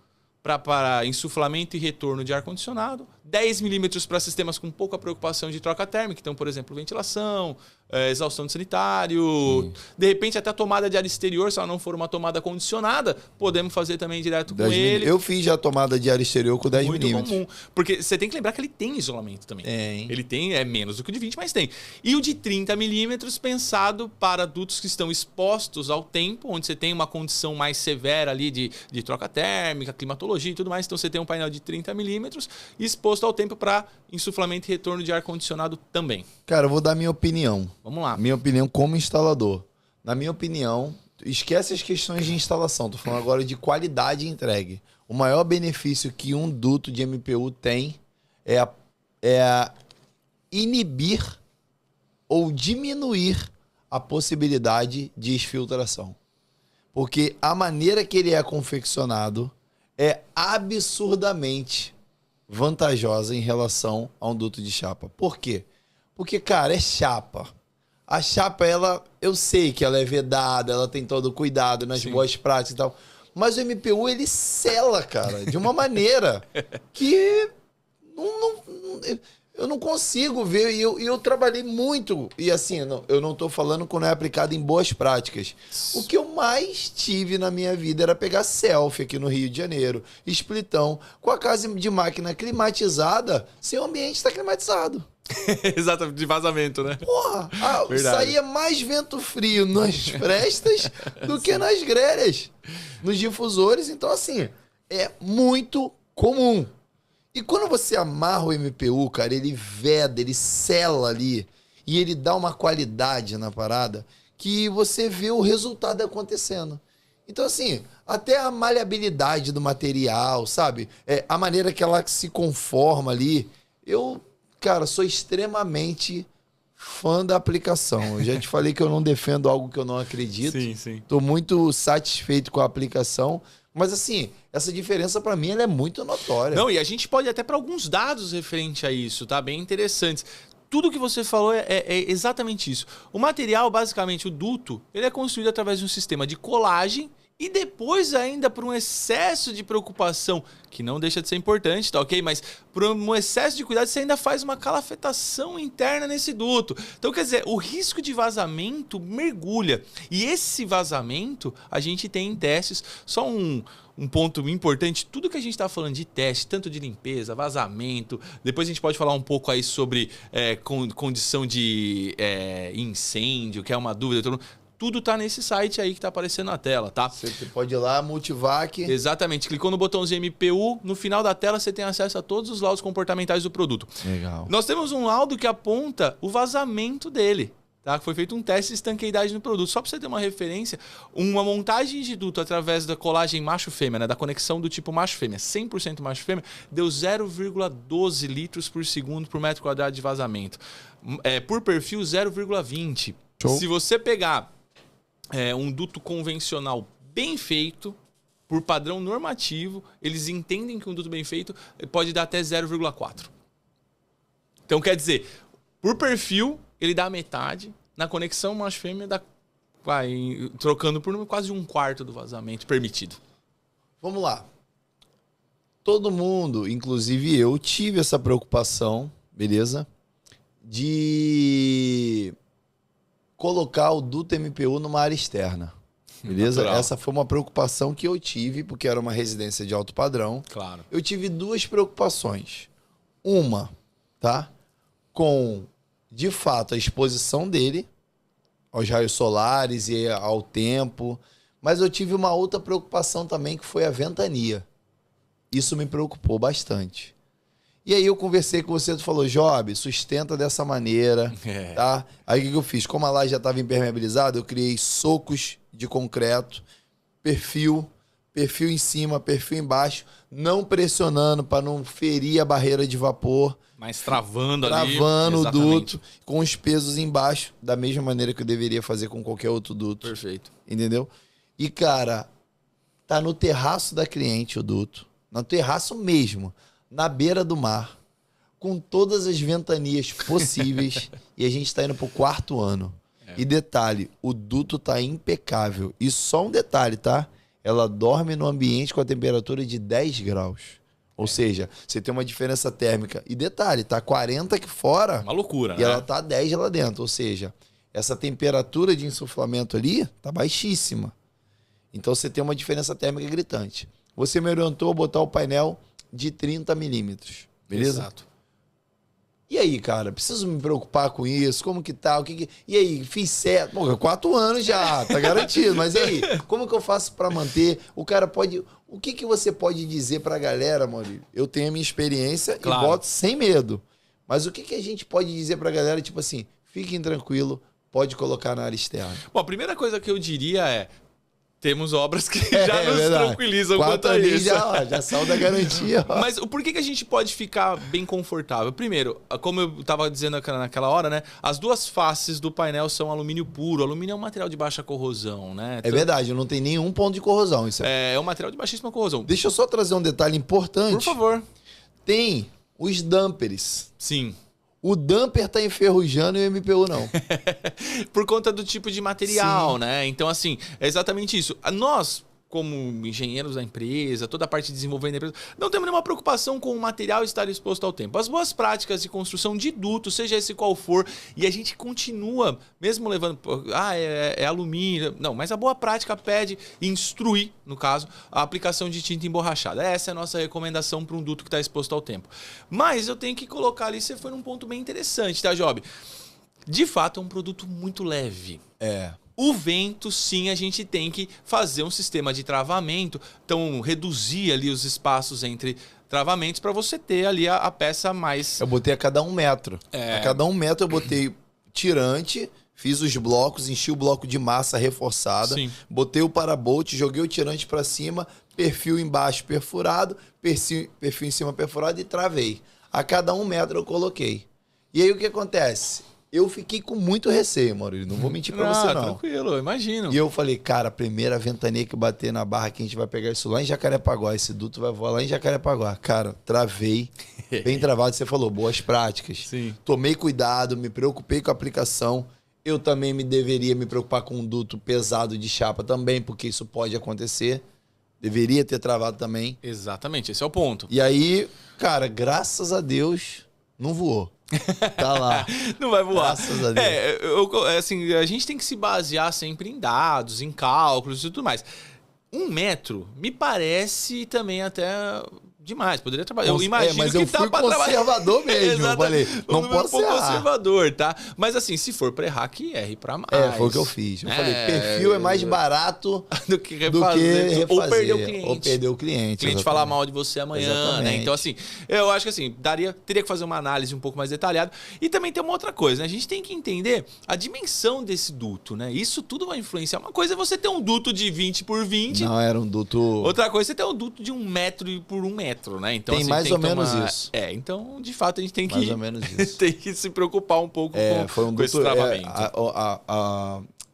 para insuflamento e retorno de ar-condicionado, 10 milímetros para sistemas com pouca preocupação de troca térmica, então, por exemplo, ventilação, exaustão de sanitário, de repente até a tomada de ar exterior, se ela não for uma tomada condicionada, podemos fazer também direto com ele. Eu fiz já a tomada de ar exterior com 10 milímetros. Muito comum, porque você tem que lembrar que ele tem isolamento também. Ele tem, é menos do que o de 20, mas tem. E o de 30 milímetros pensado para dutos que estão expostos ao tempo, onde você tem uma condição mais severa ali de troca térmica, climatologia e tudo mais, então você tem um painel de 30 milímetros exposto ao tempo para insuflamento e retorno de ar-condicionado também. Cara, eu vou dar minha opinião. Vamos lá. Minha opinião como instalador. Na minha opinião, esquece as questões de instalação. Tô falando agora de qualidade entregue. O maior benefício que um duto de MPU tem é inibir ou diminuir a possibilidade de exfiltração. Porque a maneira que ele é confeccionado é absurdamente vantajosa em relação a um duto de chapa. Por quê? Porque, cara, é chapa. A chapa, eu sei que ela é vedada, ela tem todo o cuidado nas boas práticas e tal. Mas o MPU, ele sela, cara, de uma maneira que eu não consigo ver. E eu trabalhei muito. E assim, eu não tô falando quando é aplicado em boas práticas. O que eu mais tive na minha vida era pegar selfie aqui no Rio de Janeiro, splitão, com a casa de máquina climatizada, sem o ambiente estar climatizado. Exato, de vazamento, né? Porra, saía mais vento frio nas frestas do que nas grelhas, nos difusores. Então, assim, é muito comum. E quando você amarra o MPU, cara, ele veda, ele sela ali e ele dá uma qualidade na parada que você vê o resultado acontecendo. Então, assim, até a maleabilidade do material, sabe? A maneira que ela se conforma ali. Cara, sou extremamente fã da aplicação. Eu já te falei que eu não defendo algo que eu não acredito. Sim. Tô muito satisfeito com a aplicação. Mas, assim, essa diferença para mim ela é muito notória. Não, e a gente pode até para alguns dados referente a isso, tá? Bem interessantes. Tudo que você falou é exatamente isso. O material, basicamente, o duto, ele é construído através de um sistema de colagem e depois ainda por um excesso de preocupação, que não deixa de ser importante, tá ok? Mas por um excesso de cuidado, você ainda faz uma calafetação interna nesse duto. Então, quer dizer, o risco de vazamento mergulha. E esse vazamento, a gente tem em testes. Só um ponto importante, tudo que a gente está falando de teste, tanto de limpeza, vazamento, depois a gente pode falar um pouco aí sobre condição de incêndio, que é uma dúvida, tudo tá nesse site aí que tá aparecendo na tela, tá? Você pode ir lá, Multivac. Exatamente. Clicou no botãozinho MPU, no final da tela você tem acesso a todos os laudos comportamentais do produto. Legal. Nós temos um laudo que aponta o vazamento dele, tá? Foi feito um teste de estanqueidade no produto. Só para você ter uma referência, uma montagem de duto através da colagem macho-fêmea, né? Da conexão do tipo macho-fêmea, 100% macho-fêmea, deu 0,12 litros por segundo por metro quadrado de vazamento. Por perfil, 0,20. Se você pegar um duto convencional bem feito, por padrão normativo, eles entendem que um duto bem feito pode dar até 0,4. Então, quer dizer, por perfil, ele dá metade. Na conexão macho-fêmea, vai trocando por quase um quarto do vazamento permitido. Vamos lá. Todo mundo, inclusive eu, tive essa preocupação, beleza? De colocar o duto MPU numa área externa. Beleza? Natural. Essa foi uma preocupação que eu tive, porque era uma residência de alto padrão. Claro. Eu tive duas preocupações. Uma, tá? Com, de fato, a exposição dele aos raios solares e ao tempo. Mas eu tive uma outra preocupação também, que foi a ventania. Isso me preocupou bastante. E aí eu conversei com você, tu falou, Job, sustenta dessa maneira, tá? Aí o que eu fiz? Como a laje já estava impermeabilizada, eu criei socos de concreto, perfil em cima, perfil embaixo, não pressionando para não ferir a barreira de vapor. Mas travando ali. Travando o Exatamente. duto, com os pesos embaixo, da mesma maneira que eu deveria fazer com qualquer outro duto. Perfeito. Entendeu? E, cara, tá no terraço da cliente o duto. No terraço mesmo. Na beira do mar. Com todas as ventanias possíveis. E a gente tá indo pro 4º ano. E detalhe, o duto tá impecável. E só um detalhe, tá? Ela dorme no ambiente com a temperatura de 10 graus. Ou seja, você tem uma diferença térmica. E detalhe, tá 40 aqui fora. Uma loucura, E né? ela tá 10 lá dentro. Ou seja, essa temperatura de insuflamento ali tá baixíssima. Então você tem uma diferença térmica gritante. Você me orientou a botar o painel de 30 milímetros. Beleza? Exato. E aí, cara, preciso me preocupar com isso? Como que tá? E aí, fiz certo? Pô, 4 anos já, tá garantido. Mas e aí, como que eu faço pra manter? O cara pode... O que você pode dizer pra galera, Maurício? Eu tenho a minha experiência Claro. e boto sem medo. Mas o que a gente pode dizer pra galera, tipo assim, fiquem tranquilo, pode colocar na área externa. Bom, a primeira coisa que eu diria é: temos obras que já nos verdade. tranquilizam 4 quanto a aninhos isso. já saiu da garantia. Ó. Mas por que a gente pode ficar bem confortável? Primeiro, como eu estava dizendo naquela hora, né? As duas faces do painel são alumínio puro. Alumínio é um material de baixa corrosão, né? É verdade, não tem nenhum ponto de corrosão. Isso É um material de baixíssima corrosão. Deixa eu só trazer um detalhe importante. Por favor. Tem os dampers. Sim. O damper tá enferrujando e o MPU não. Por conta do tipo de material, Sim. né? Então, assim, é exatamente isso. Nós, como engenheiros da empresa, toda a parte de desenvolvimento da empresa, não temos nenhuma preocupação com o material estar exposto ao tempo. As boas práticas de construção de duto, seja esse qual for, e a gente continua, mesmo levando... é alumínio... Não, mas a boa prática pede, instrui, no caso, a aplicação de tinta emborrachada. Essa é a nossa recomendação para um duto que está exposto ao tempo. Mas eu tenho que colocar ali, você foi num ponto bem interessante, tá, Job? De fato, é um produto muito leve. É. O vento, sim, a gente tem que fazer um sistema de travamento, então reduzir ali os espaços entre travamentos para você ter ali a peça mais... Eu botei a cada 1 metro. A cada 1 metro eu botei tirante, fiz os blocos, enchi o bloco de massa reforçada, Sim. botei o parabolt, joguei o tirante para cima, perfil embaixo perfurado, perfil em cima perfurado e travei. A cada 1 metro eu coloquei. E aí o que acontece? Eu fiquei com muito receio, Maurício. Não vou mentir pra você, não. Tranquilo, eu imagino. E eu falei, cara, a primeira ventania que bater na barra aqui, a gente vai pegar isso lá em Jacarepaguá. Esse duto vai voar lá em Jacarepaguá. Cara, travei. Bem travado. Você falou, boas práticas. Sim. Tomei cuidado, me preocupei com a aplicação. Eu também deveria me preocupar com um duto pesado de chapa também, porque isso pode acontecer. Deveria ter travado também. Exatamente, esse é o ponto. E aí, cara, graças a Deus, não voou. Tá lá. Não vai voar. Graças a Deus. Assim, a gente tem que se basear sempre em dados, em cálculos e tudo mais. 1 metro me parece também até demais. Poderia trabalhar. Eu imagino mas que eu dá fui pra trabalhar. conservador mesmo. Eu falei, não um posso pouco errar. conservador, tá? Mas assim, se for pra errar, que erre pra mais. Foi o que eu fiz. Eu falei, perfil é mais barato do que do que refazer. Ou perder o refazer. cliente. Ou perder o cliente. O cliente exatamente. falar mal de você amanhã, né? Exatamente. Então, assim, eu acho que assim, teria que fazer uma análise um pouco mais detalhada. E também tem uma outra coisa, né? A gente tem que entender a dimensão desse duto, né? Isso tudo vai influenciar. Uma coisa é você ter um duto de 20 por 20. Não, era um duto... Outra coisa é você ter um duto de 1 metro por 1 metro, né? Então, Tem assim, mais tem ou que menos tomar... isso. Então, de fato, a gente tem que... Mais ou menos isso. tem que se preocupar um pouco Foi um com duto... esse travamento.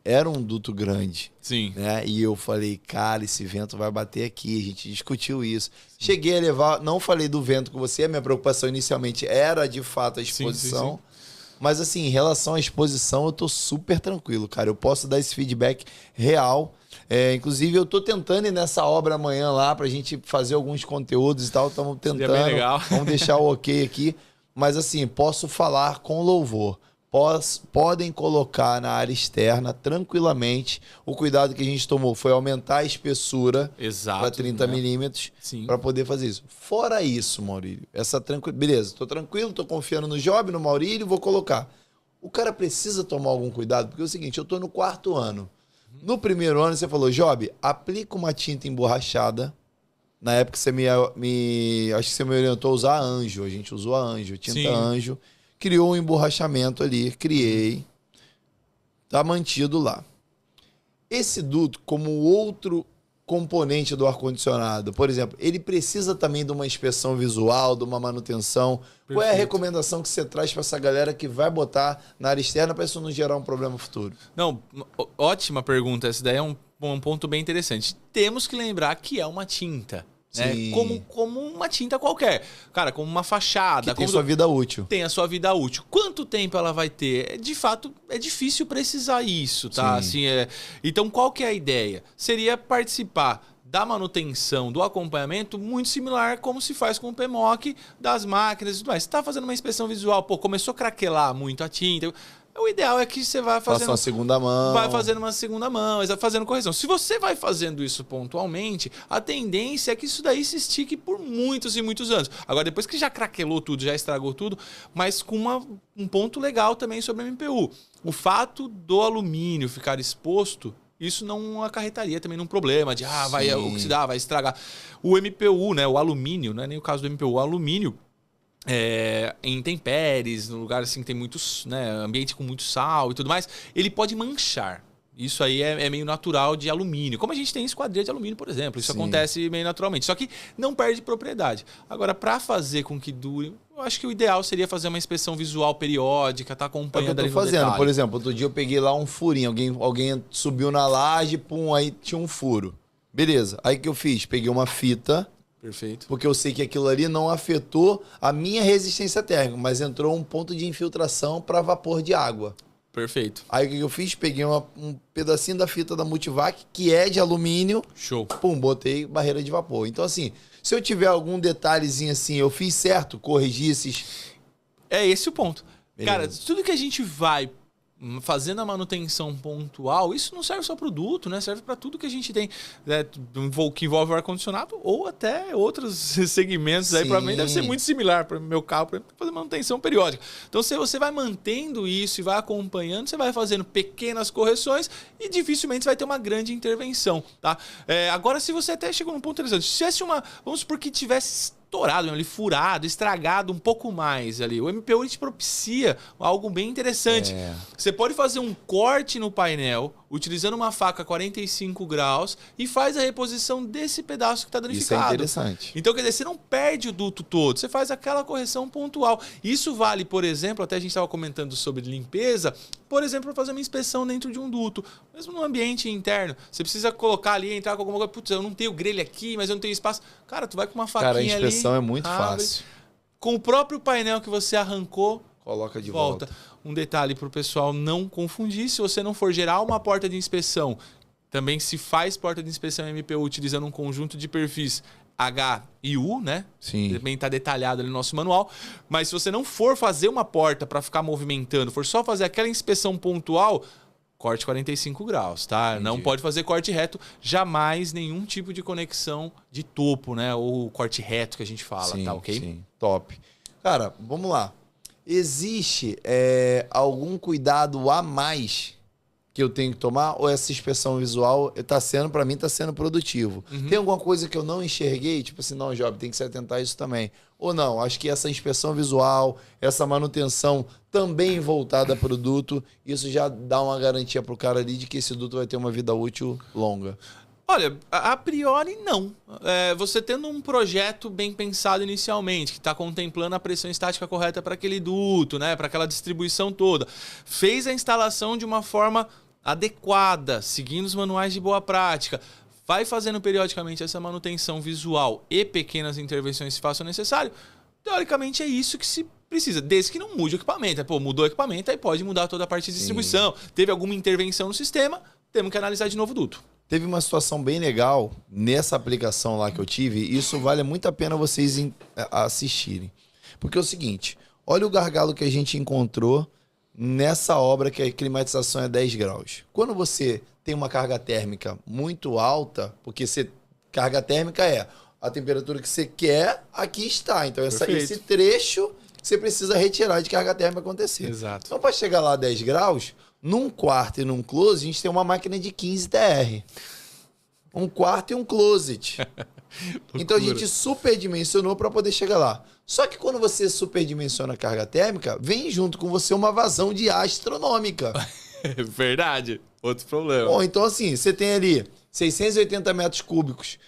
Era um duto grande. Sim. Né? E eu falei, cara, esse vento vai bater aqui. A gente discutiu isso. Cheguei a levar... Não falei do vento com você. A minha preocupação inicialmente era, de fato, a exposição. Sim. Mas, assim, em relação à exposição, eu tô super tranquilo, cara. Eu posso dar esse feedback real. Inclusive, eu tô tentando ir nessa obra amanhã lá pra gente fazer alguns conteúdos e tal. Estamos tentando. Seria bem legal. Vamos deixar o ok aqui. Mas assim, posso falar com louvor. Podem colocar na área externa tranquilamente. O cuidado que a gente tomou foi aumentar a espessura para 30 milímetros para poder fazer isso. Fora isso, Maurílio, beleza, tô tranquilo, tô confiando no Job, no Maurílio, vou colocar. O cara precisa tomar algum cuidado, porque é o seguinte, eu tô no 4º ano. No 1º ano você falou, Job, aplica uma tinta emborrachada. Na época você acho que você me orientou a usar a Anjo, a gente usou a Anjo, tinta Anjo. Criou um emborrachamento ali, criei, tá mantido lá. Esse duto, como outro componente do ar-condicionado, por exemplo, ele precisa também de uma inspeção visual, de uma manutenção. Perfeito. Qual é a recomendação que você traz para essa galera que vai botar na área externa para isso não gerar um problema futuro? Não, ótima pergunta. Essa daí é um ponto bem interessante. Temos que lembrar que é uma tinta. Como uma tinta qualquer. Cara, como uma fachada. Que tem sua vida útil. Tem a sua vida útil. Quanto tempo ela vai ter? De fato, é difícil precisar isso, tá? Assim, Então, qual que é a ideia? Seria participar da manutenção, do acompanhamento, muito similar como se faz com o PMOC das máquinas e tudo mais. Você está fazendo uma inspeção visual, começou a craquelar muito a tinta... O ideal é que você vai fazendo... Faça uma segunda mão. Vai fazendo uma segunda mão, fazendo correção. Se você vai fazendo isso pontualmente, a tendência é que isso daí se estique por muitos e muitos anos. Agora, depois que já craquelou tudo, já estragou tudo, mas com um ponto legal também sobre a MPU. O fato do alumínio ficar exposto, isso não acarretaria também num problema de vai oxidar, vai estragar. O MPU, né, o alumínio, não é nem o caso do MPU, o alumínio, em intempéries, no lugar assim que tem muitos, né, ambiente com muito sal e tudo mais, ele pode manchar. Isso aí é meio natural de alumínio. Como a gente tem esquadria de alumínio, por exemplo. Isso acontece meio naturalmente. Só que não perde propriedade. Agora, para fazer com que dure, eu acho que o ideal seria fazer uma inspeção visual periódica, tá acompanhando ali no detalhe. Eu tô fazendo. Por exemplo, outro dia eu peguei lá um furinho. Alguém subiu na laje, pum, aí tinha um furo. Beleza. Aí o que eu fiz? Peguei uma fita... Perfeito. Porque eu sei que aquilo ali não afetou a minha resistência térmica, mas entrou um ponto de infiltração para vapor de água. Perfeito. Aí o que eu fiz? Peguei um pedacinho da fita da Multivac, que é de alumínio. Show. Pum, botei barreira de vapor. Então, assim, se eu tiver algum detalhezinho assim, eu fiz certo, corrigi esses... É esse o ponto. Beleza. Cara, tudo que a gente vai fazendo a manutenção pontual, isso não serve só para o duto, né? Serve para tudo que a gente tem, né? Que envolve o ar-condicionado ou até outros segmentos. Aí provavelmente deve ser muito similar para o meu carro, para fazer manutenção periódica. Então, se você vai mantendo isso e vai acompanhando, você vai fazendo pequenas correções e dificilmente vai ter uma grande intervenção, tá? Agora, se você até chegou num ponto interessante, se tivesse vamos supor que tivesse estourado ali, furado, estragado um pouco mais ali. O MPU te propicia algo bem interessante. Você pode fazer um corte no painel utilizando uma faca 45 graus e faz a reposição desse pedaço que está danificado. Isso é interessante. Então, quer dizer, você não perde o duto todo, você faz aquela correção pontual. Isso vale, por exemplo, até a gente estava comentando sobre limpeza, por exemplo, para fazer uma inspeção dentro de um duto, mesmo no ambiente interno. Você precisa colocar ali, entrar com alguma coisa, putz, eu não tenho grelha aqui, mas eu não tenho espaço. Cara, tu vai com uma faquinha ali. Cara, a inspeção é muito fácil. Com o próprio painel que você arrancou, coloca de volta. Um detalhe para o pessoal não confundir, se você não for gerar uma porta de inspeção, também se faz porta de inspeção MPU utilizando um conjunto de perfis H e U, né? Sim. Também está detalhado ali no nosso manual. Mas se você não for fazer uma porta para ficar movimentando, for só fazer aquela inspeção pontual, corte 45 graus, tá? Entendi. Não pode fazer corte reto, jamais nenhum tipo de conexão de topo, né? Ou corte reto que a gente fala, tá ok? Sim, top. Cara, vamos lá. Existe algum cuidado a mais que eu tenho que tomar? Ou essa inspeção visual para mim, está sendo produtivo? Tem alguma coisa que eu não enxerguei? Tipo assim, não, Job, tem que se atentar a isso também. Ou não, acho que essa inspeção visual, essa manutenção também voltada para o duto, isso já dá uma garantia para o cara ali de que esse duto vai ter uma vida útil longa. Olha, a priori não. Você tendo um projeto bem pensado inicialmente, que está contemplando a pressão estática correta para aquele duto, né, para aquela distribuição toda, fez a instalação de uma forma adequada, seguindo os manuais de boa prática, vai fazendo periodicamente essa manutenção visual e pequenas intervenções se façam necessário, teoricamente é isso que se precisa, desde que não mude o equipamento. Mudou o equipamento, aí pode mudar toda a parte de distribuição. Teve alguma intervenção no sistema, temos que analisar de novo o duto. Teve uma situação bem legal nessa aplicação lá que eu tive, e isso vale muito a pena vocês assistirem. Porque é o seguinte, olha o gargalo que a gente encontrou nessa obra que a climatização é 10 graus. Quando você tem uma carga térmica muito alta, porque carga térmica é a temperatura que você quer, aqui está. Então esse trecho você precisa retirar de carga térmica acontecer. Exato. Então para chegar lá a 10 graus, num quarto e num closet, a gente tem uma máquina de 15 TR. Um quarto e um closet. Então a gente superdimensionou para poder chegar lá. Só que quando você superdimensiona a carga térmica, vem junto com você uma vazão de ar astronômica. Verdade. Outro problema. Bom, então assim, você tem ali 680 metros cúbicos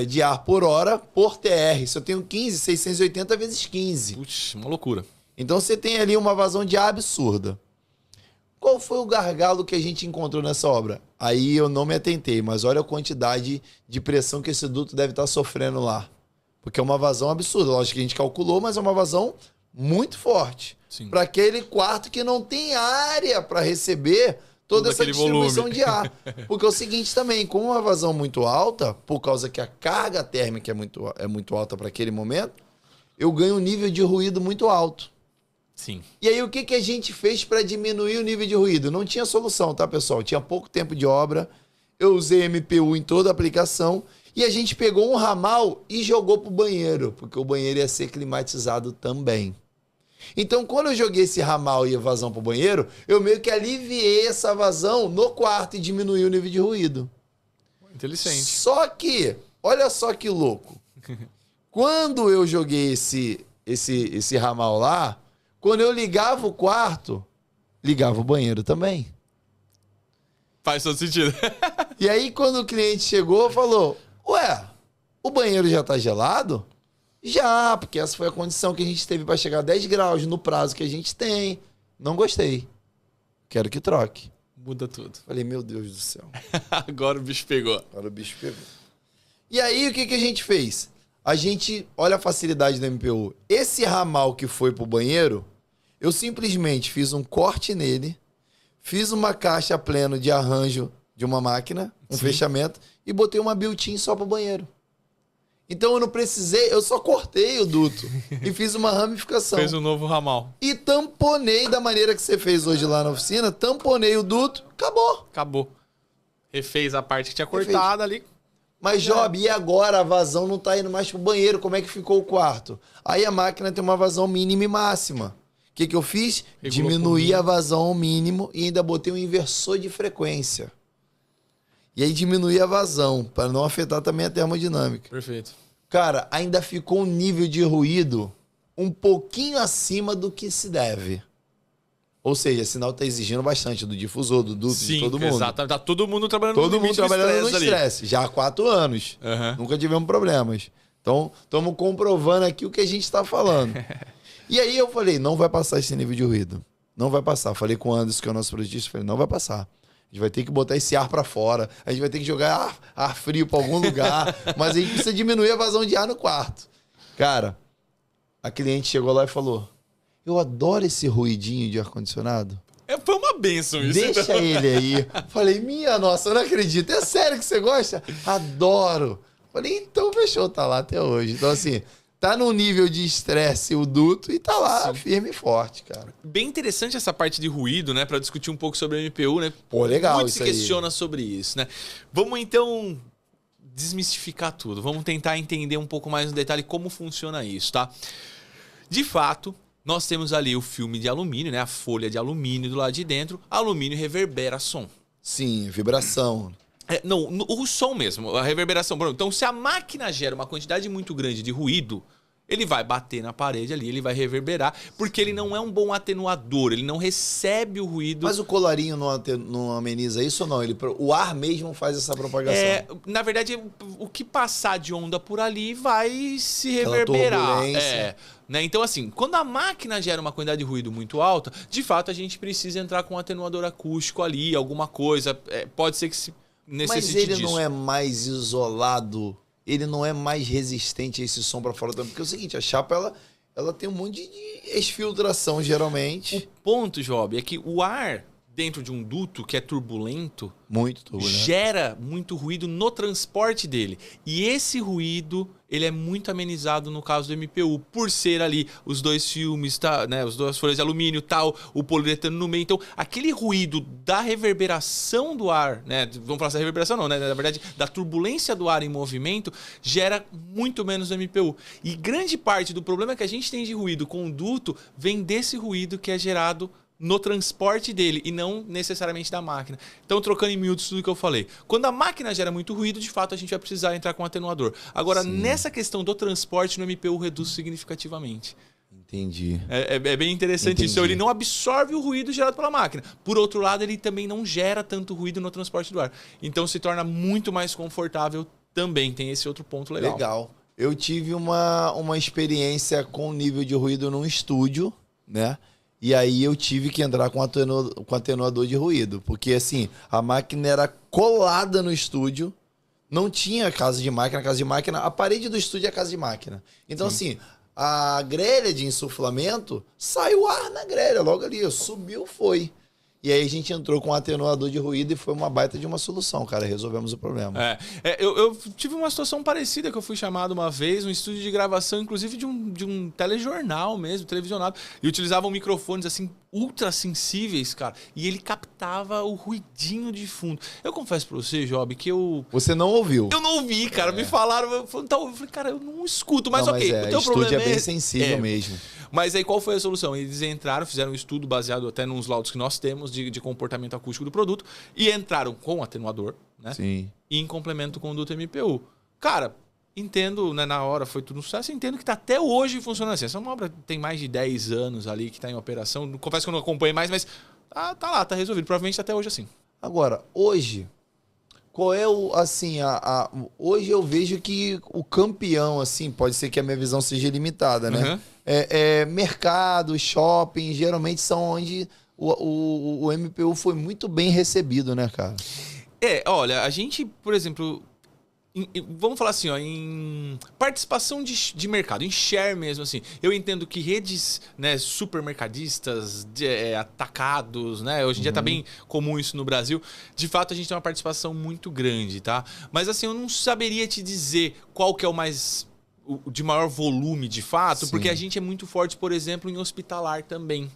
de ar por hora por TR. Se eu tenho 15, 680 vezes 15. Puxa, uma loucura. Então você tem ali uma vazão de ar absurda. Qual foi o gargalo que a gente encontrou nessa obra? Aí eu não me atentei, mas olha a quantidade de pressão que esse duto deve estar sofrendo lá. Porque é uma vazão absurda. Lógico que a gente calculou, mas é uma vazão muito forte. Para aquele quarto que não tem área para receber toda essa distribuição volume de ar. Porque é o seguinte também, com uma vazão muito alta, por causa que a carga térmica é muito alta para aquele momento, eu ganho um nível de ruído muito alto. Sim. E aí o que a gente fez para diminuir o nível de ruído? Não tinha solução, tá, pessoal? Tinha pouco tempo de obra, eu usei MPU em toda a aplicação e a gente pegou um ramal e jogou pro banheiro, porque o banheiro ia ser climatizado também. Então, quando eu joguei esse ramal e a vazão pro banheiro, eu meio que aliviei essa vazão no quarto e diminuí o nível de ruído. Inteligente. Só que, olha só que louco. Quando eu joguei esse ramal lá, quando eu ligava o quarto, ligava o banheiro também. Faz todo sentido. E aí, quando o cliente chegou, falou, ué, o banheiro já tá gelado? Já, porque essa foi a condição que a gente teve para chegar a 10 graus no prazo que a gente tem. Não gostei. Quero que troque. Muda tudo. Falei, meu Deus do céu. Agora o bicho pegou. Agora o bicho pegou. E aí, o que a gente fez? A gente, olha a facilidade da MPU. Esse ramal que foi pro banheiro, eu simplesmente fiz um corte nele, fiz uma caixa plena de arranjo de uma máquina, fechamento, e botei uma built-in só pro banheiro. Então eu não precisei, eu só cortei o duto e fiz uma ramificação. Fez um novo ramal. E tamponei da maneira que você fez hoje lá na oficina, tamponei o duto, acabou. Acabou. Refez a parte que tinha cortado ali. Mas, Job, e agora a vazão não tá indo mais pro banheiro, como é que ficou o quarto? Aí a máquina tem uma vazão mínima e máxima. O que eu fiz? Diminuí a vazão ao mínimo e ainda botei um inversor de frequência. E aí diminuí a vazão, para não afetar também a termodinâmica. Perfeito. Cara, ainda ficou um nível de ruído um pouquinho acima do que se deve. Ou seja, o sinal está exigindo bastante do difusor, do duto, de todo mundo. Exato. Tá todo mundo trabalhando todo mundo trabalhando no estresse. Já há 4 anos. Nunca tivemos problemas. Então, estamos comprovando aqui o que a gente está falando. E aí eu falei, não vai passar esse nível de ruído. Não vai passar. Falei com o Anderson, que é o nosso projetista, falei, não vai passar. A gente vai ter que botar esse ar para fora. A gente vai ter que jogar ar frio para algum lugar. Mas a gente precisa diminuir a vazão de ar no quarto. Cara, a cliente chegou lá e falou, eu adoro esse ruidinho de ar-condicionado. Foi uma bênção isso. Deixa então ele aí. Falei, minha nossa, eu não acredito. É sério que você gosta? Adoro. Falei, então fechou, tá lá até hoje. Então assim, tá num nível de estresse o duto e tá lá firme e forte, cara. Bem interessante essa parte de ruído, né? Pra discutir um pouco sobre a MPU, né? Pô, legal Muito isso se questiona sobre isso, né? Vamos então desmistificar tudo. Vamos tentar entender um pouco mais no detalhe como funciona isso, tá? De fato, nós temos ali o filme de alumínio, né? A folha de alumínio do lado de dentro. Alumínio reverbera som. Sim, vibração. Não, o som mesmo, a reverberação. Então, se a máquina gera uma quantidade muito grande de ruído, ele vai bater na parede ali, ele vai reverberar, porque ele não é um bom atenuador, ele não recebe o ruído. Mas o colarinho não ameniza isso ou não? O ar mesmo faz essa propagação? Na verdade, o que passar de onda por ali vai se reverberar. Né? Então, assim, quando a máquina gera uma quantidade de ruído muito alta, de fato a gente precisa entrar com um atenuador acústico ali, alguma coisa. Pode ser que se necessite disso. Mas ele disso. não é mais isolado, ele não é mais resistente a esse som para fora também. Porque é o seguinte, a chapa ela tem um monte de exfiltração, geralmente. O ponto, Job, é que o ar dentro de um duto que é turbulento, Muito turbulento. gera muito ruído no transporte dele. E esse ruído, ele é muito amenizado no caso do MPU, por ser ali os dois filmes, tá, né, as duas folhas de alumínio, tal, o poliuretano no meio. Então, aquele ruído da reverberação do ar, né, vamos falar essa reverberação não, né, na verdade, da turbulência do ar em movimento, gera muito menos no MPU. E grande parte do problema que a gente tem de ruído com o duto vem desse ruído que é gerado no transporte dele e não necessariamente da máquina. Então, trocando em miúdos tudo que eu falei. Quando a máquina gera muito ruído, de fato, a gente vai precisar entrar com um atenuador. Agora, nessa questão do transporte, no MPU reduz significativamente. Entendi. É bem interessante isso. Então, ele não absorve o ruído gerado pela máquina. Por outro lado, ele também não gera tanto ruído no transporte do ar. Então, se torna muito mais confortável também. Tem esse outro ponto legal. Legal. Eu tive uma experiência com nível de ruído num estúdio, né? E aí eu tive que entrar com atenuador de ruído. Porque, assim, a máquina era colada no estúdio. Não tinha casa de máquina. A parede do estúdio é a casa de máquina. Então, assim, a grelha de insuflamento, saiu ar na grelha. Logo ali, subiu, foi. E aí a gente entrou com um atenuador de ruído e foi uma baita de uma solução, cara. Resolvemos o problema. Eu tive uma situação parecida que eu fui chamado uma vez, um estúdio de gravação, inclusive de um telejornal mesmo, televisionado. E utilizavam microfones assim, ultra sensíveis, cara. E ele captava o ruidinho de fundo. Eu confesso pra você, Job, que eu... Você não ouviu? Eu não ouvi, cara. Me falaram, eu falei, cara, eu não escuto, mas não, ok. Mas o teu estúdio problema é bem sensível mesmo. Mas aí qual foi a solução? Eles entraram, fizeram um estudo baseado até nos laudos que nós temos de comportamento acústico do produto e entraram com atenuador, né? Sim. E em complemento com o duto MPU. Cara, entendo, né, na hora foi tudo um sucesso, entendo que tá até hoje funcionando assim. Essa é uma obra que tem mais de 10 anos ali que tá em operação. Confesso que eu não acompanhei mais, mas tá lá, tá resolvido. Provavelmente tá até hoje assim. Agora, hoje, qual é o, assim, hoje eu vejo que o campeão, assim, pode ser que a minha visão seja limitada, né? Uhum. Mercado, shopping, geralmente são onde o MPU foi muito bem recebido, né, cara? Olha, a gente, por exemplo, vamos falar assim, ó, em participação de mercado, em share mesmo, assim. Eu entendo que redes, né, supermercadistas, atacados, né? Hoje em dia tá bem comum isso no Brasil. De fato, a gente tem uma participação muito grande, tá? Mas assim, eu não saberia te dizer qual que é o mais... de maior volume, de fato, Sim. porque a gente é muito forte, por exemplo, em hospitalar também.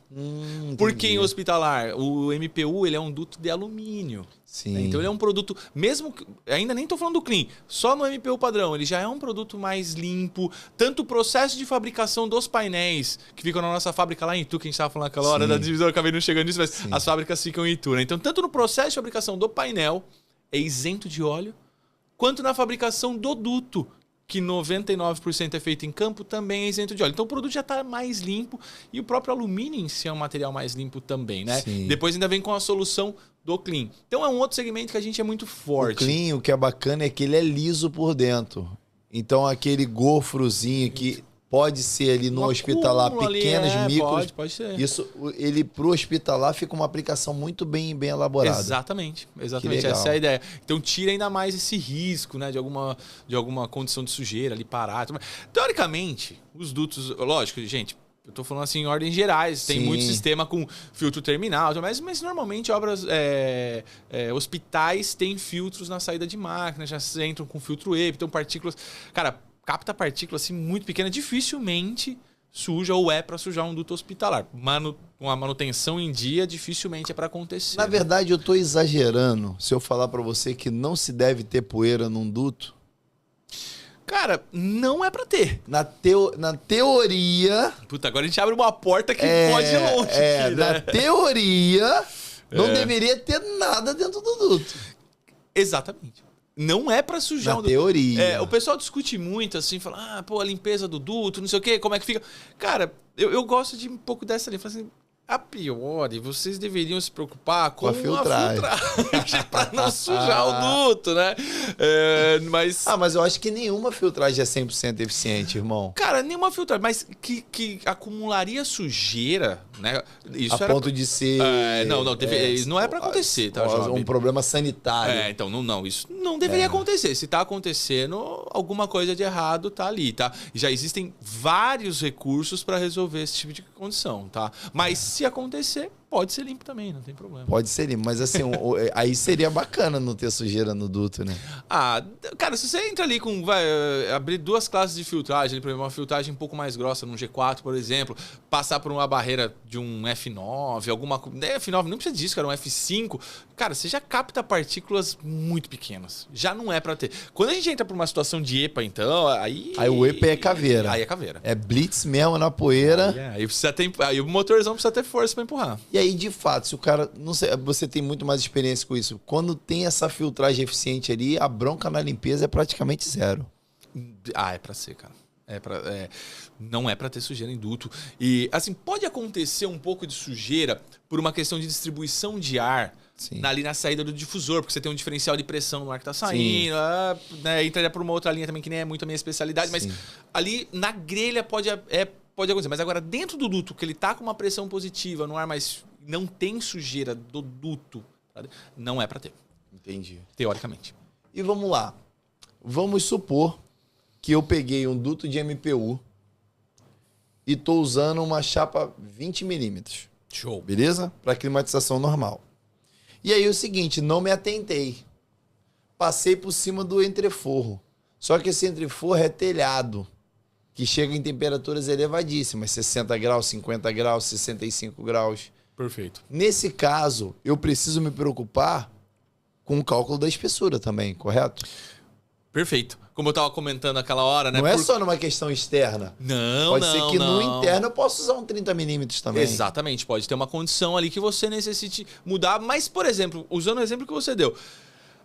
Por que em hospitalar? O MPU, ele é um duto de alumínio. Sim. Né? Então ele é um produto, mesmo que, ainda nem estou falando do Clean, só no MPU padrão, ele já é um produto mais limpo, tanto o processo de fabricação dos painéis, que ficam na nossa fábrica lá em Itu, que a gente estava falando naquela hora da divisão, eu acabei não chegando nisso, mas as fábricas ficam em Itu, né? Então tanto no processo de fabricação do painel, é isento de óleo, quanto na fabricação do duto, que 99% é feito em campo, também é isento de óleo. Então o produto já está mais limpo e o próprio alumínio em si é um material mais limpo também, né? Sim. Depois ainda vem com a solução do Clean. Então é um outro segmento que a gente é muito forte. O Clean, o que é bacana é que ele é liso por dentro. Então aquele gofrozinho que pode ser ali no hospitalar, pequenos micros. Pode ser. Isso, ele pro hospitalar fica uma aplicação muito bem elaborada. Exatamente. Essa é a ideia. Então tira ainda mais esse risco, né, de alguma condição de sujeira ali parado. Teoricamente, os dutos, lógico, gente, eu tô falando assim em ordens gerais, tem muito sistema com filtro terminal, mas normalmente obras, hospitais têm filtros na saída de máquina, já entram com filtro EPI, então partículas, cara, capta partícula assim muito pequena, dificilmente suja ou é para sujar um duto hospitalar. Com a manutenção em dia, dificilmente é para acontecer. Na verdade, eu tô exagerando se eu falar para você que não se deve ter poeira num duto. Cara, não é pra ter. Na teoria... Puta, agora a gente abre uma porta que pode ir longe aqui, né? Na teoria, não deveria ter nada dentro do duto. Exatamente. Não é pra sujar na teoria. O pessoal discute muito, assim, fala, a limpeza do duto, não sei o quê, como é que fica. Cara, eu gosto de um pouco dessa linha. Assim, a priori, vocês deveriam se preocupar com a filtragem para não sujar o duto, né? Mas eu acho que nenhuma filtragem é 100% eficiente, irmão. Cara, nenhuma filtragem, mas que acumularia sujeira, né? Isso ponto de ser... não é para acontecer, tá, Job? Um problema sanitário. Então, não, isso não deveria acontecer. Se tá acontecendo, alguma coisa de errado tá ali, tá? Já existem vários recursos para resolver esse tipo de condição, tá? Mas se acontecer, pode ser limpo também, não tem problema. Pode ser limpo, mas assim, aí seria bacana não ter sujeira no duto, né? Cara, se você entra ali com... Vai abrir 2 classes de filtragem, por exemplo, uma filtragem um pouco mais grossa, num G4, por exemplo, passar por uma barreira de um F9, alguma... F9 não precisa disso, cara, um F5. Cara, você já capta partículas muito pequenas. Já não é pra ter. Quando a gente entra por uma situação de EPA, então, aí o EPA é caveira. Aí é caveira. É blitz mesmo na poeira. Aí o motorzão precisa ter força pra empurrar. E aí, de fato, se o cara... Não sei, você tem muito mais experiência com isso. Quando tem essa filtragem eficiente ali, a bronca na limpeza é praticamente zero. É pra ser, cara. Não é pra ter sujeira em duto. E, assim, pode acontecer um pouco de sujeira por uma questão de distribuição de ar ali na saída do difusor, porque você tem um diferencial de pressão no ar que tá saindo, né, entraria por uma outra linha também que nem é muito a minha especialidade, mas ali na grelha pode acontecer. Mas agora dentro do duto, que ele tá com uma pressão positiva no ar, mas não tem sujeira do duto, não é pra ter. Entendi. Teoricamente. E vamos lá. Vamos supor que eu peguei um duto de MPU e tô usando uma chapa 20 milímetros. Show. Beleza? Para climatização normal. E aí o seguinte, não me atentei. Passei por cima do entreforro. Só que esse entreforro é telhado, que chega em temperaturas elevadíssimas, 60 graus, 50 graus, 65 graus. Perfeito. Nesse caso, eu preciso me preocupar com o cálculo da espessura também, correto? Perfeito. Como eu estava comentando naquela hora, né? Não é só numa questão externa. Pode ser que no interno eu possa usar um 30 milímetros também. Exatamente. Pode ter uma condição ali que você necessite mudar. Mas, por exemplo, usando o exemplo que você deu,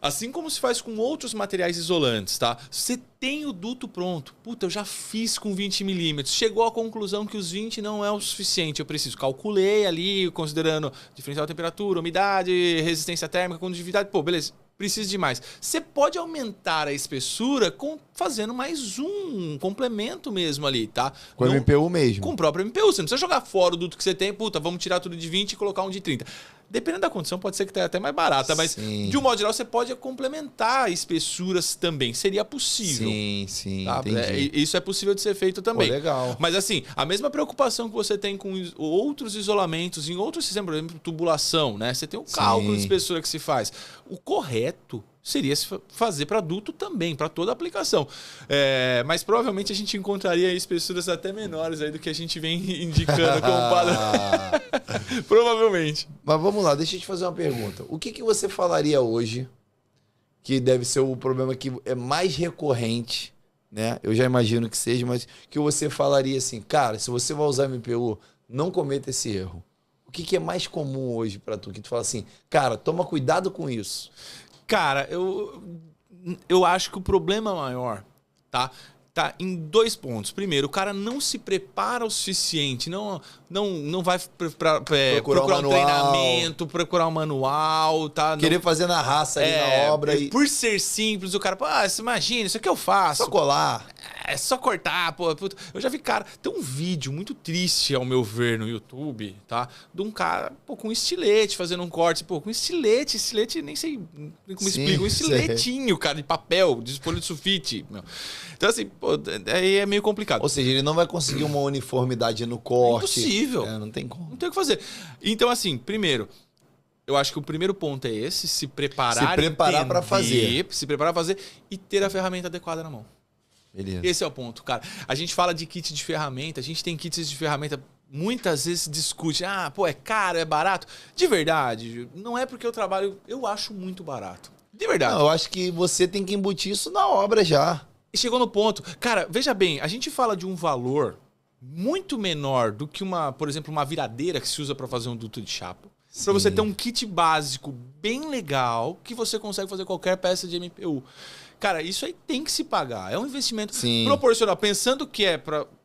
assim como se faz com outros materiais isolantes, tá? Você tem o duto pronto. Puta, eu já fiz com 20 milímetros. Chegou à conclusão que os 20 não é o suficiente. Eu preciso. Calculei ali, considerando diferencial de temperatura, umidade, resistência térmica, condutividade. Pô, beleza. Precisa de mais. Você pode aumentar a espessura fazendo mais um complemento mesmo ali, tá? Com o MPU mesmo. Com o próprio MPU. Você não precisa jogar fora o duto que você tem. Puta, vamos tirar tudo de 20 e colocar um de 30. Dependendo da condição, pode ser que tenha até mais barata. Mas, de um modo geral, você pode complementar espessuras também. Seria possível. Sim, tá? entendi. Isso é possível de ser feito também. Pô, legal. Mas, assim, a mesma preocupação que você tem com outros isolamentos, em outros sistemas, por exemplo, tubulação, né? Você tem o cálculo de espessura que se faz. O correto seria se fazer para duto também, para toda a aplicação. Mas provavelmente a gente encontraria espessuras até menores aí do que a gente vem indicando como padrão. Provavelmente. Mas vamos lá, deixa eu te fazer uma pergunta. O que você falaria hoje, que deve ser o problema que é mais recorrente, né? Eu já imagino que seja, mas que você falaria assim, cara, se você vai usar MPU, não cometa esse erro. O que é mais comum hoje para tu? Que tu fala assim, cara, toma cuidado com isso. Cara, eu acho que o problema maior tá em 2 pontos. Primeiro, o cara não se prepara o suficiente, não vai procurar um treinamento, procurar um manual, tá? Querer fazer na raça ali na obra. Por ser simples, o cara, você imagina, isso aqui eu faço. Só colar. É só cortar, pô. Eu já vi, cara, tem um vídeo muito triste, ao meu ver, no YouTube, tá? De um cara, com um estilete fazendo um corte. Pô, com estilete, nem sei como explica. Um estiletinho, cara, de papel, de folha de sulfite. Meu. Então, assim, aí é meio complicado. Ou seja, ele não vai conseguir uma uniformidade no corte. É impossível. Não tem como. Não tem o que fazer. Então, assim, primeiro, eu acho que o primeiro ponto é esse, se preparar para fazer. Se preparar para fazer e ter a ferramenta adequada na mão. Beleza. Esse é o ponto, cara. A gente fala de kit de ferramenta, a gente tem kits de ferramenta, muitas vezes discute, é caro, é barato. De verdade, não é porque eu trabalho, eu acho muito barato. De verdade. Não, eu acho que você tem que embutir isso na obra já. E chegou no ponto. Cara, veja bem, a gente fala de um valor muito menor do que por exemplo, uma viradeira que se usa para fazer um duto de chapa. Para você ter um kit básico bem legal que você consegue fazer qualquer peça de MPU. Cara, isso aí tem que se pagar. É um investimento proporcional. Pensando que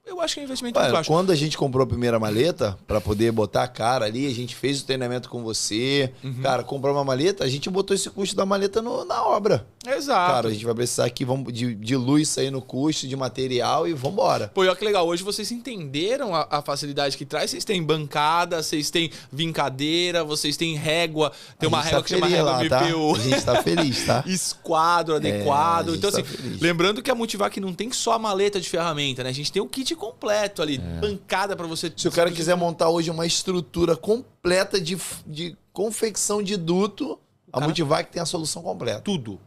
eu acho que é um investimento muito baixo. Quando a gente comprou a primeira maleta, para poder botar a cara ali, a gente fez o treinamento com você. Cara, comprou uma maleta, a gente botou esse custo da maleta na obra. Exato. Cara, a gente vai precisar aqui de luz sair no custo, de material e vambora. Pô, olha que legal. Hoje vocês entenderam a facilidade que traz. Vocês têm bancada, vocês têm vincadeira, vocês têm régua. Tem uma régua que chama régua MPU. Tá? A gente tá feliz, tá? Esquadro adequado. Então, assim, lembrando que a Multivac não tem só a maleta de ferramenta, né? A gente tem o kit pacote completo ali, bancada para você... Se o cara quiser montar hoje uma estrutura completa de confecção de duto, a Multivac tem a solução completa. Tudo.